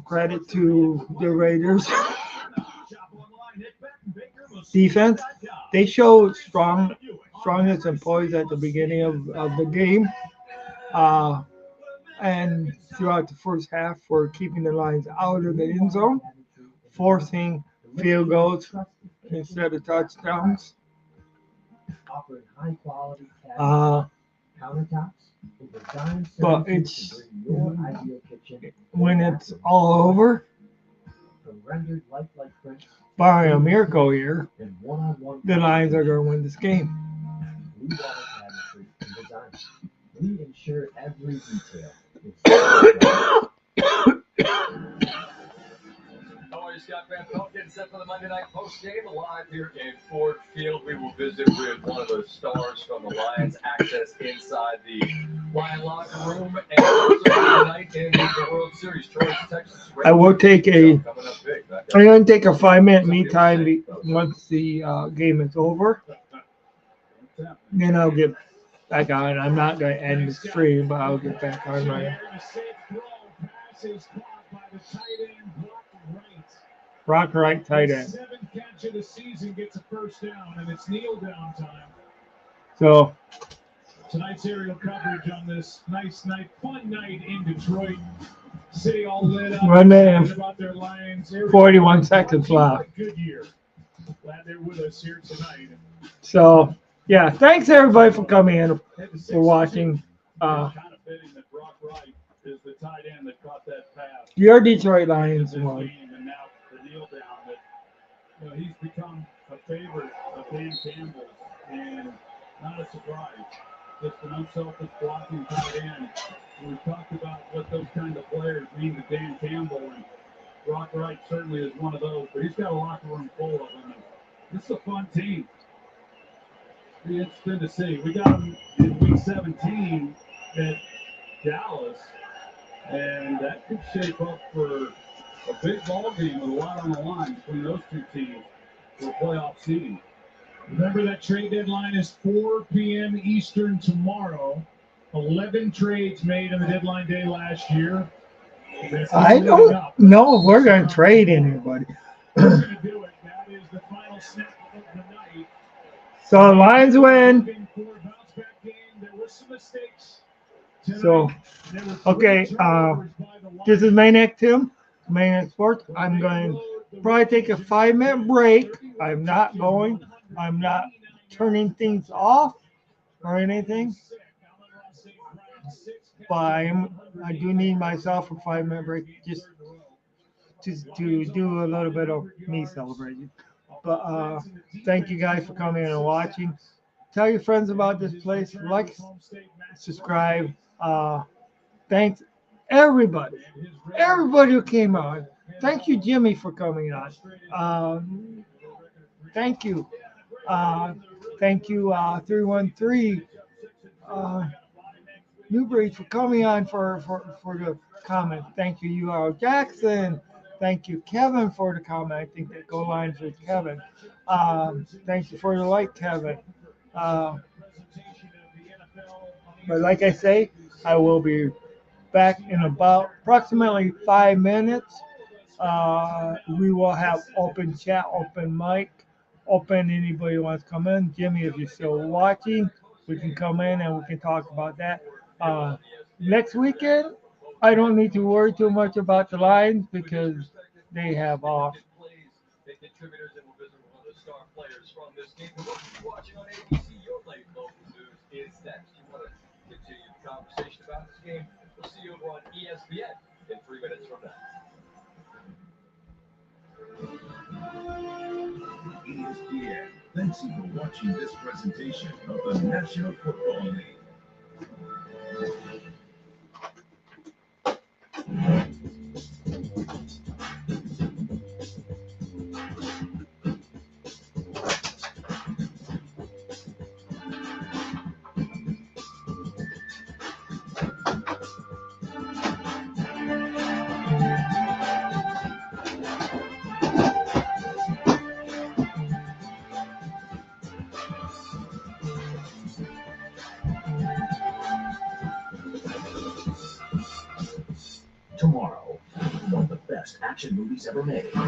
Credit to the Raiders defense. They showed strongest and poise at the beginning of the game. And throughout the first half for keeping the Lions out of the end zone, forcing field goals instead of touchdowns. Offering high quality countertops. But it's when it's all over, barring a miracle here, the Lions are going to win this game. We ensure every detail. How are you, Scott Van Pelt? Getting set for the Monday Night Post game live here in Ford Field. We will visit with one of the stars from the Lions, access inside the Lion locker room, and also tonight in the World Series, Troy, Texas. I'm going to take a 5-minute me time once the game is over. Then I'll get back on. I'm not going to end the stream, but I'll get back on right. Brock Wright, tight end. 7th catch of the season gets a first down, and it's kneel down time. So tonight's aerial coverage on this nice night, fun night in Detroit. City all lit up. 1 minute about their Lions. 41 seconds left. Good year. Glad they're with us here tonight. So yeah, thanks everybody for coming in, for watching. Kind of fitting that Brock Wright is the tight end that caught that pass. Your Detroit Lions won. And now the kneel down that he's become a favorite of Dan Campbell's, and not a surprise. Just an unselfish blocking tight end. And we've talked about what those kind of players mean to Dan Campbell, and Brock Wright certainly is one of those. But he's got a locker room full of them. This is a fun team. Be interesting to see. We got them in week 17 at Dallas, and that could shape up for a big ball game with a lot on the line between those two teams for playoff seeding. Remember that trade deadline is 4 p.m. Eastern tomorrow. 11 trades made on the deadline day last year. I don't know if we're going to trade anybody. We're going to do it. That is the final snap of the night. So the Lions win. There were some mistakes. So, okay, this is Maniac Tim, Maniac Sports. I'm going to probably take a 5-minute break. I'm not turning things off or anything. But I do need myself a 5-minute break just to do a little bit of me celebrating. But thank you guys for coming in and watching. Tell your friends about this place. Like, subscribe. Thanks everybody who came on. Thank you, Jimmy, for coming on. Thank you. Thank you, 313 Newbridge, for coming on for the comment. Thank you, UR Jackson. Thank you, Kevin, for the comment. I think that go lines with Kevin. Thank you for the like, Kevin. But like I say, I will be back in about approximately 5 minutes. We will have open chat, open mic, open anybody who wants to come in. Jimmy, if you're still watching, we can come in and we can talk about that. Next weekend, I don't need to worry too much about the Lions because they have off. The contributors and will visit one of the star players from this game. For those of you watching on ABC, your late local news is next. You want to continue the conversation about this game? We'll see you over on ESPN in 3 minutes from now. ESPN thanks you for watching this presentation of the National Football League. Tomorrow, one of the best action movies ever made is on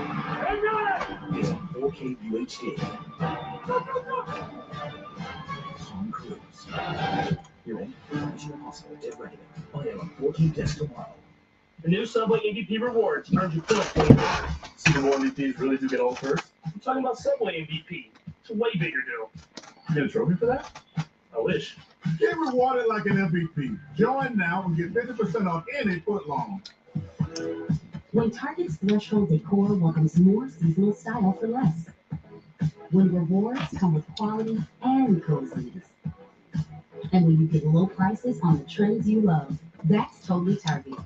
4K UHD. Tom Cruise. You're in Mission Impossible Dead Reckoning. Buy it on 4K disc tomorrow. The new Subway MVP rewards earns you points. See, the more MVPs really do get old first. I'm talking about Subway MVP. It's a way bigger deal. You get a trophy for that? I wish. Get rewarded like an MVP. Join now and get 50% off any footlong. When Target's Threshold Decor welcomes more seasonal style for less. When rewards come with quality and coziness. And when you get low prices on the trends you love, that's totally Target.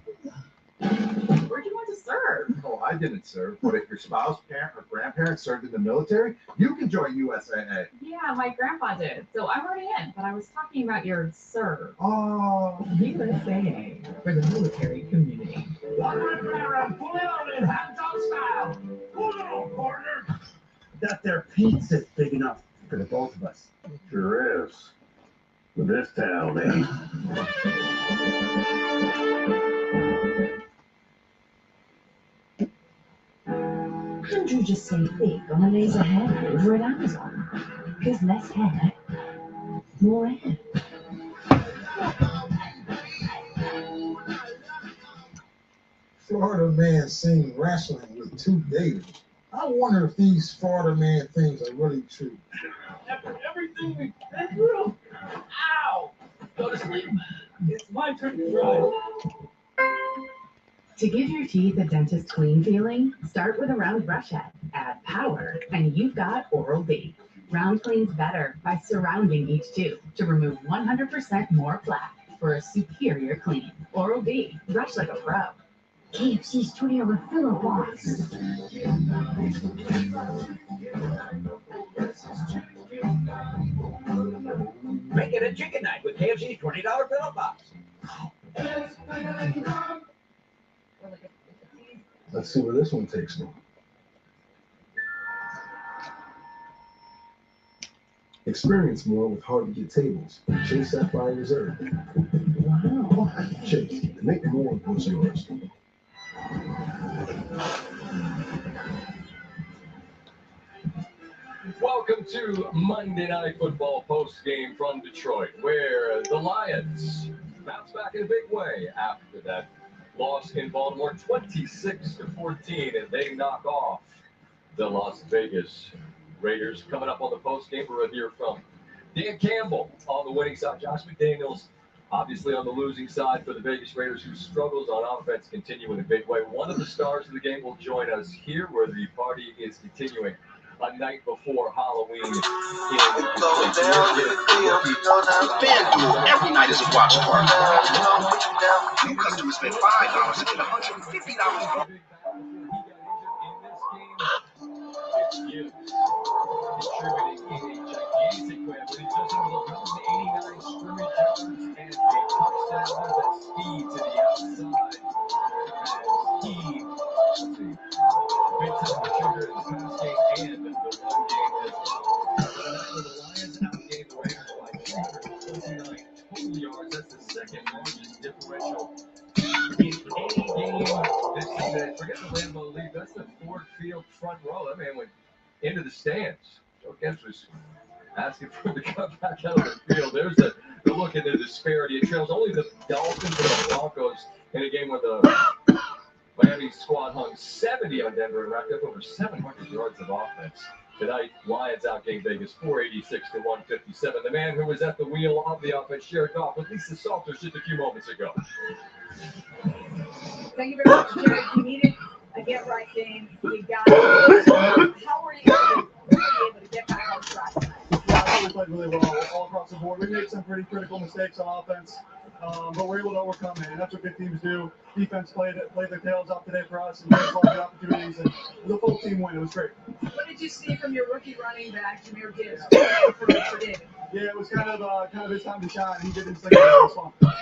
Where'd you want to serve? Oh, I didn't serve. But if your spouse, parent, or grandparent served in the military, you can join USAA. Yeah, my grandpa did. So I'm already in, but I was talking about your serve. Oh. USAA for the military community. Pull it on in hot-dog style. Pull it on, partner. That their pizza's big enough for the both of us. Sure is. For this town, eh? Couldn't you just say big on the days ahead over at Amazon? Because less head, more ahead. Florida man seen wrestling with 2 gators. I wonder if these Florida man things are really true. After everything we've been through, ow! Go to sleep. It's my turn to drive. To give your teeth a dentist clean feeling, start with a round brush head. Add power, and you've got Oral-B. Round cleans better by surrounding each tooth to remove 100% more plaque for a superior clean. Oral-B, brush like a pro. KFC's Toyota Filler Box. Make it a chicken night with KFC's $20 fill-up box. Let's see where this one takes me. Experience more with hard-to-get tables. Chase Sapphire Reserve. Wow. Chase, make more of what's yours. Welcome to Monday Night Football post-game from Detroit, where the Lions bounce back in a big way after that loss in Baltimore, 26-14, and they knock off the Las Vegas Raiders. Coming up on the post-game, we'll hear from Dan Campbell on the winning side, Josh McDaniels obviously on the losing side for the Vegas Raiders, whose struggles on offense continue in a big way. One of the stars of the game will join us here, where the party is continuing a night before Halloween. Every night is a watch party. New customers spend $5 to get $150. It's you contributing in a gigantic way. But he does it with 189 scrimmage yards and a touchdown that speed to the outside. As he, big time contributor in the pass game and the run game as well. So the Lions outgained the Raiders by 229 total yards. That's the second largest differential in any game this season. Forget the Lambeau League. That's the Ford Field front row. That man went into the stands. Joe Gibbs was asking for him to come back out of the field. There's the look at the disparity. It trails only the Dolphins and the Broncos in a game where the Miami squad hung 70 on Denver and racked up over 700 yards of offense. Tonight, Lions outgained Vegas 486-157. The man who was at the wheel of the offense, Jared Goff, with Lisa Salters just a few moments ago. Thank you very much, Jared. You needed a get-right game. You got it. How were you able to get back on track tonight? Yeah, we played really well all across the board. We made some pretty critical mistakes on offense, but we're able to overcome it, and that's what good teams do. Defense played their tails off today for us, and gave us all the opportunities, and the full team win. It was great. What did you see from your rookie running back, Jahmyr Gibbs, for David? Yeah, it was kind of his time to shine. He did his thing. It was fun.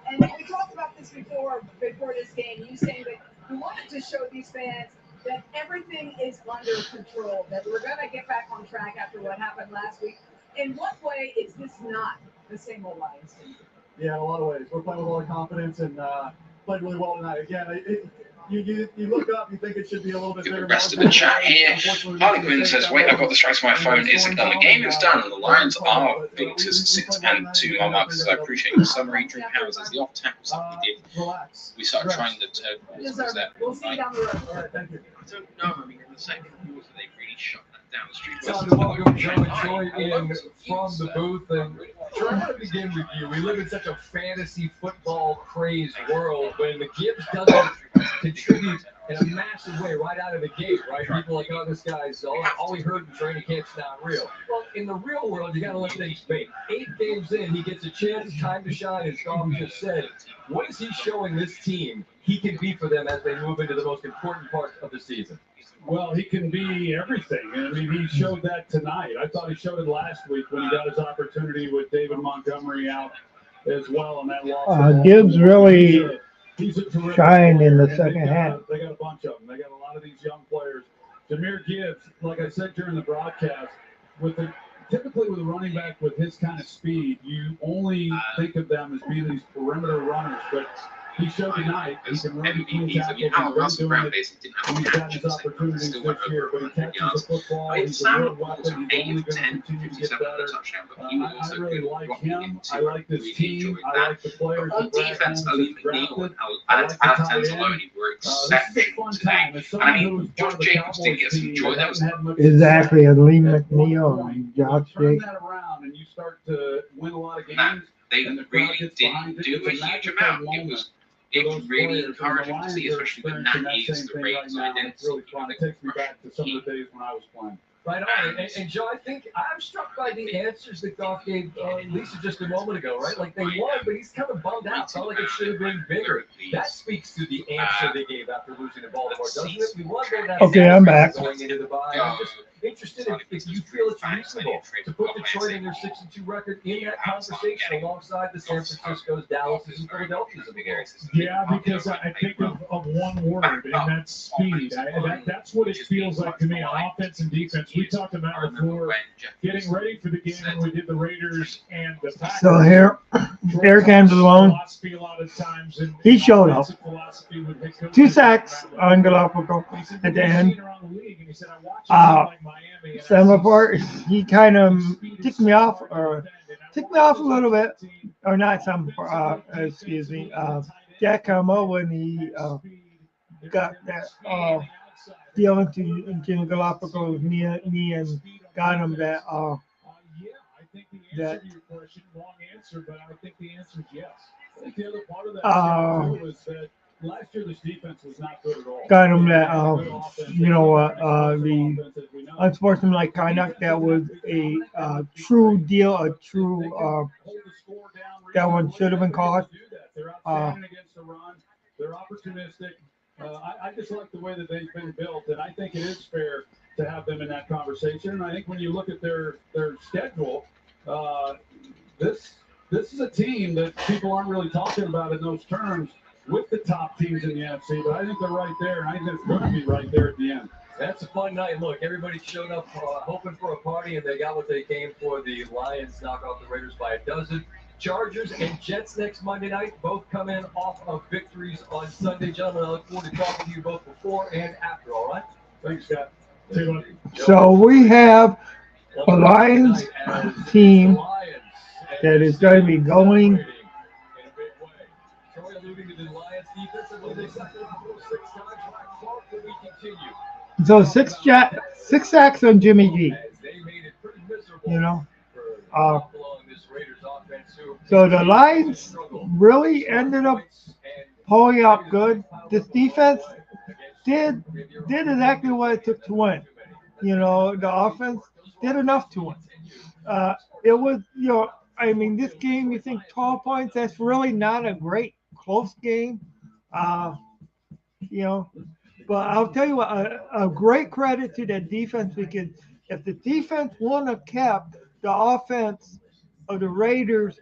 And we talked about this before this game. You saying that you wanted to show these fans that everything is under control, that we're going to get back on track after what happened last week. In what way is this not the same old Lions team? Yeah, in a lot of ways. We're playing with a lot of confidence and played really well tonight. Again, you look up, you think it should be a little bit bigger. The rest of the chat here. Harlequin says, wait, I've got the strikes on my phone. Isn't done. The game is done, and the Lions are victors 6-2. My mark says, I appreciate your summary. Drew Powers as the off tackle stuff we did. We started trying to Yes, sir. We'll see you down the road. All right, thank you. I don't know. I mean, in the second quarter, they really shot that down the street. Time to welcome Joe and Troy in from the booth. And Troy, I want to begin with you. We live in such a fantasy football crazed world when the Gibbs doesn't contribute in a massive way right out of the gate, right? People are like, oh, this guy's all he heard in training camp's not real. Well, in the real world, you got to let things bake. 8 games in, he gets a chance, time to shine, as Goff just said. What is he showing this team he can be for them as they move into the most important part of the season? Well, he can be everything. I mean, he showed that tonight. I thought he showed it last week when he got his opportunity with David Montgomery out as well on that loss. Gibbs really shined in the second half. They got a bunch of them. They got a lot of these young players. Jahmyr Gibbs, like I said during the broadcast, typically with a running back with his kind of speed, you only think of them as being these perimeter runners, but he showed tonight he can run between tackles. He's got his opportunities this year, but he catches the football. He's a real weapon. He's only going to continue to get better. I really like him. I like this team. I like the players. On defense, Ali McNeil and Alex Anzalone were exceptional today. And I mean, Josh Jacobs did get some joy. That was Exactly, and Lee McNeil and Josh Turn Jacobs. that around and you start to win a lot of games. they really didn't do a huge amount. It was really encouraging to see, especially when that is the Ravens' identity. Really fun. It takes me back to some of the days when I was playing. Right on. And Joe, I think I'm struck by the answers that Goff gave Lisa just a moment ago, right? Like they won, but he's kind of bummed out. Felt like it should have been bigger. That speaks to the answer they gave after losing to Baltimore, doesn't it? We won Okay, I'm back. Going into the bye. I'm just interested if you feel it's reasonable to put Detroit in their 6-2 record in that conversation alongside the San Francisco's, Dallas's, and Philadelphia's of the world. Yeah, because I think of one word, and that's speed. That's what it feels like to me on offense and defense. We talked about before getting ready for the game when we did the Raiders and the Packers. So here comes Malone. He showed up. 2 sacks on Galapagos at the end. Semaphore, he kind of ticked me off a little bit, or not Semaphore, excuse me, Jack Camo when he got that deal into Galapagos knee and got him that I think the answer to your question, long answer, but I think the answer is yes. I think the other part of that was that last year this defense was not good at all. Got him that, the unsportsmanlike conduct that was a true deal, that one should have been called. They're outstanding against the run. They're opportunistic. I just like the way that they've been built, and I think it is fair to have them in that conversation. And I think when you look at their schedule, this is a team that people aren't really talking about in those terms with the top teams in the NFC, but I think they're right there, and I think it's going to be right there at the end. That's a fun night. Look, everybody showed up hoping for a party, and they got what they came for. The Lions knock off the Raiders by 12. Chargers and Jets next Monday night, both come in off of victories on Sunday. Gentlemen, I look forward to talking to you both before and after, all right? Thanks, Scott. So we have a Lions team that is going to be going. Troy alluding to the Lions defensively, they sacked them 6 times. Clark, we continue. So six sacks on Jimmy G. You know, so the Lions really ended up pulling out good. This defense did exactly what it took to win. You know, the offense did enough to win. It was, you know, I mean, this game, you think 12 points, that's really not a great close game. You know, but I'll tell you what, a great credit to the defense, because if the defense wouldn't have kept the offense of the Raiders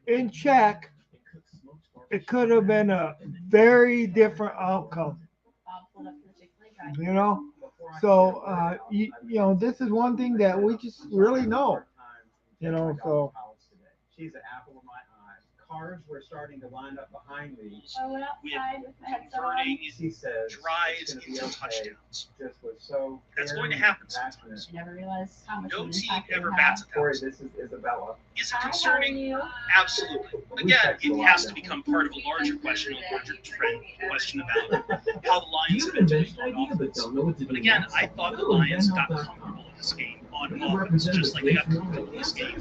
in check, it could have been a very different outcome. You know, so you know, this is one thing that we just really know. You know, so. She's an apple of my eye. Cars were starting to line up behind me. I went outside with the headset on. She says drives it's into gonna be okay. touchdowns. Just was so. That's going to happen sometimes. I never realized how much No of an team impact it ever would bats have. a thousand. This is Isabella. Is it concerning? Absolutely. Again, it has to become part of a larger question, a larger trend question about how the Lions have been doing on offense. But again, I thought the Lions got comfortable in this game on offense, just like they got comfortable in this game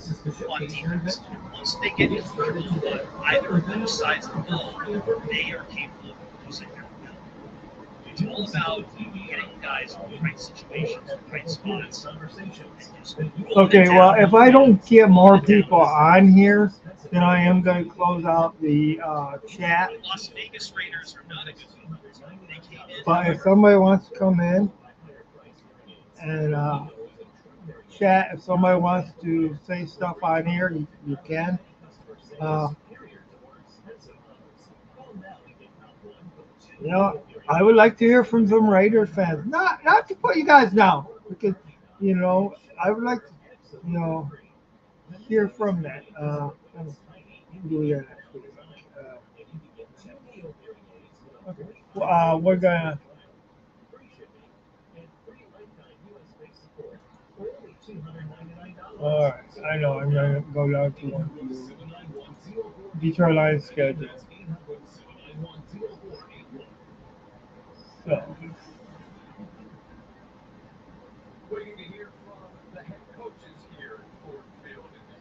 on defense. Once they get comfortable on either of those sides of the ball, they are capable of losing their will. It's all about getting guys in the right situations, the right spots. Okay, well, if I don't get more people on here, then I am going to close out the chat. Las Vegas Raiders are not a good team. They came in. But if somebody wants to come in and chat, if somebody wants to say stuff on here, you can. You know, I would like to hear from some Raiders fans. Not to put you guys down, because, you know, I would like to, you know, hear from that. Do that next week. Okay. We're gonna. All right. I know. I'm gonna go down to Detroit Lions schedule.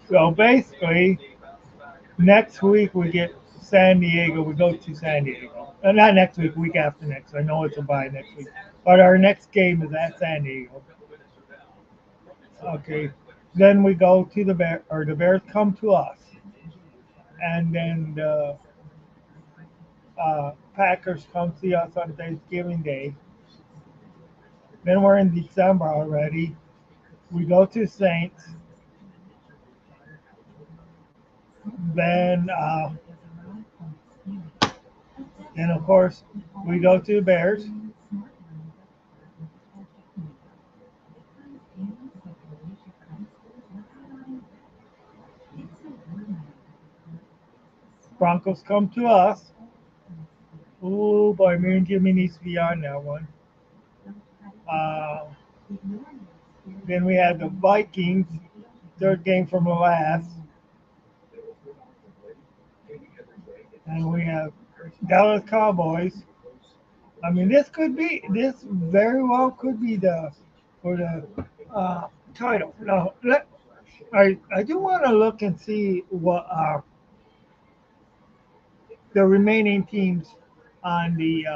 So basically, next week we get San Diego. We go to San Diego. Not next week, week after next. I know it's a bye next week. But our next game is at San Diego. Okay. Then we go to the Bears, or the Bears come to us. And then the Packers come see us on Thanksgiving Day. Then we're in December already. We go to Saints. Then of course, we go to the Bears. Broncos come to us. Oh boy, me and Jimmy needs to be on that one. Then we have the Vikings, third game from the last. And we have Dallas Cowboys. I mean, this very well could be for the title. Now, I do want to look and see what the remaining teams on the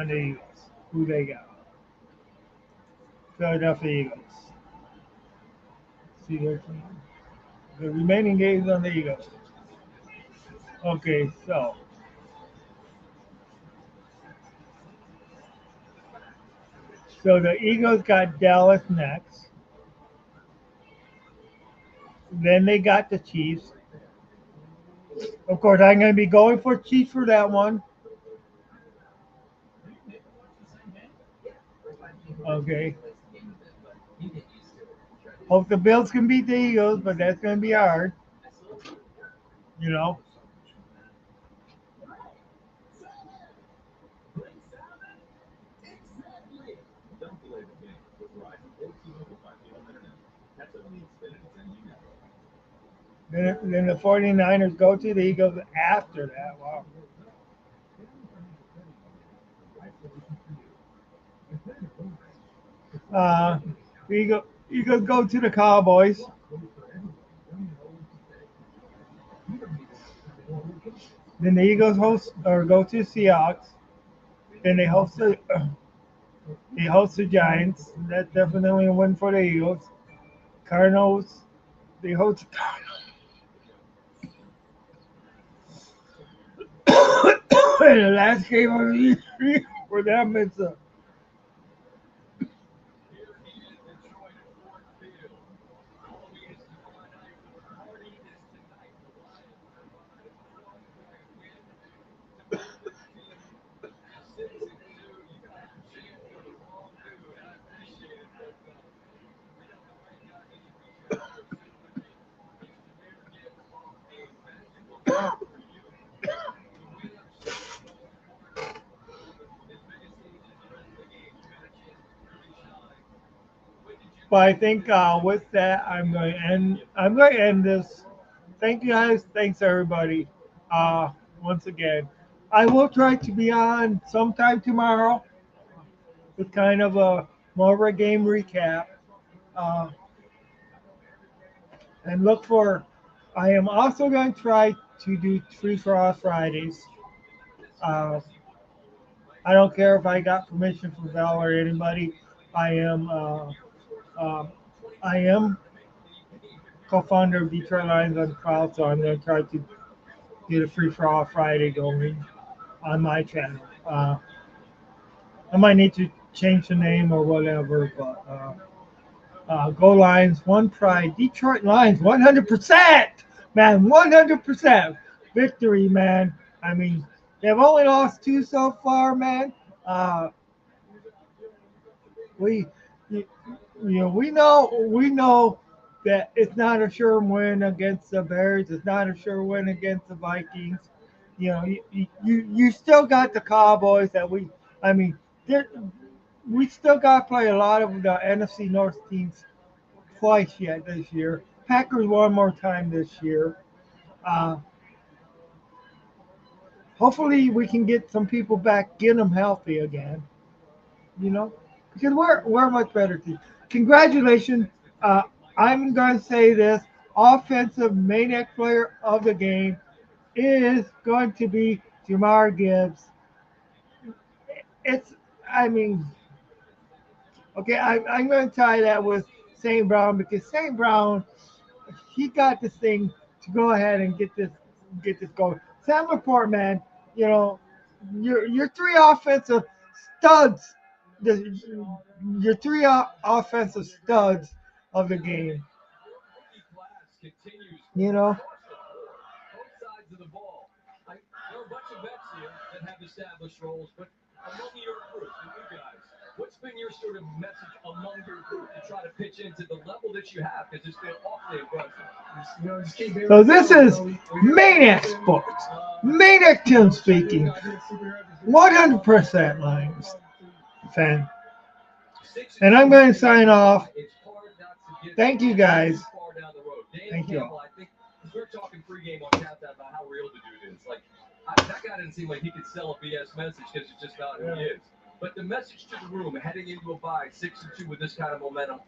Eagles, who they got. Philadelphia Eagles. See their team. The remaining games on the Eagles. Okay, so the Eagles got Dallas next. Then they got the Chiefs. Of course, I'm going to be going for Chiefs for that one. Okay. Hope the Bills can beat the Eagles, but that's going to be hard. You know. Don't delay the game with Verizon or T-Mobile 5G Internet. Catch up on the Xfinity 10G network. Then the 49ers go to the Eagles after that. Wow. Eagles go to the Cowboys. Then the Eagles go to Seahawks. Then they host the Giants. That's definitely a win for the Eagles. Cardinals, they host the Cardinals. And the last game of the year for them is But I think with that, I'm going to end. I'm going to end this. Thank you guys. Thanks everybody. Once again, I will try to be on sometime tomorrow with kind of a more of a game recap. Uh, and look for. I am also going to try to do Free for All Fridays. I don't care if I got permission from Val or anybody. I am. I am co-founder of Detroit Lions on Crowd, so I'm going to try to get a Free for All Friday going on my channel. I might need to change the name or whatever, but go Lions, one pride, Detroit Lions, 100%, man, 100% victory, man. I mean, they've only lost 2 so far, man. We we know that it's not a sure win against the Bears. It's not a sure win against the Vikings. You still got the Cowboys that I mean, we still got to play a lot of the NFC North teams twice yet this year. Packers one more time this year. Hopefully we can get some people back, get them healthy again. Because we're a much better team. Congratulations. I'm going to say this. Offensive maniac player of the game is going to be Jamar Gibbs. Okay, I'm going to tie that with St. Brown because St. Brown, he got this thing to go ahead and get this going. Sam Laporte, man, your 3 offensive studs, your 3 offensive studs of the game. Both sides of the ball. There are a bunch of vets here that have established roles, but among your group, and you guys, what's been your sort of message among your group to try to pitch into the level that you have? Because it's been awfully impressive. So this is Maniac Sports. Maniac Tim speaking. 100% Lions fan. And I'm going to sign off. Thank you guys. Thank you all. We're talking pregame on Countdown about how real the dude is. Like, that guy didn't seem like he could sell a BS message because it's just not who he is. But the message to the room heading into a bye, 6-2 with this kind of momentum.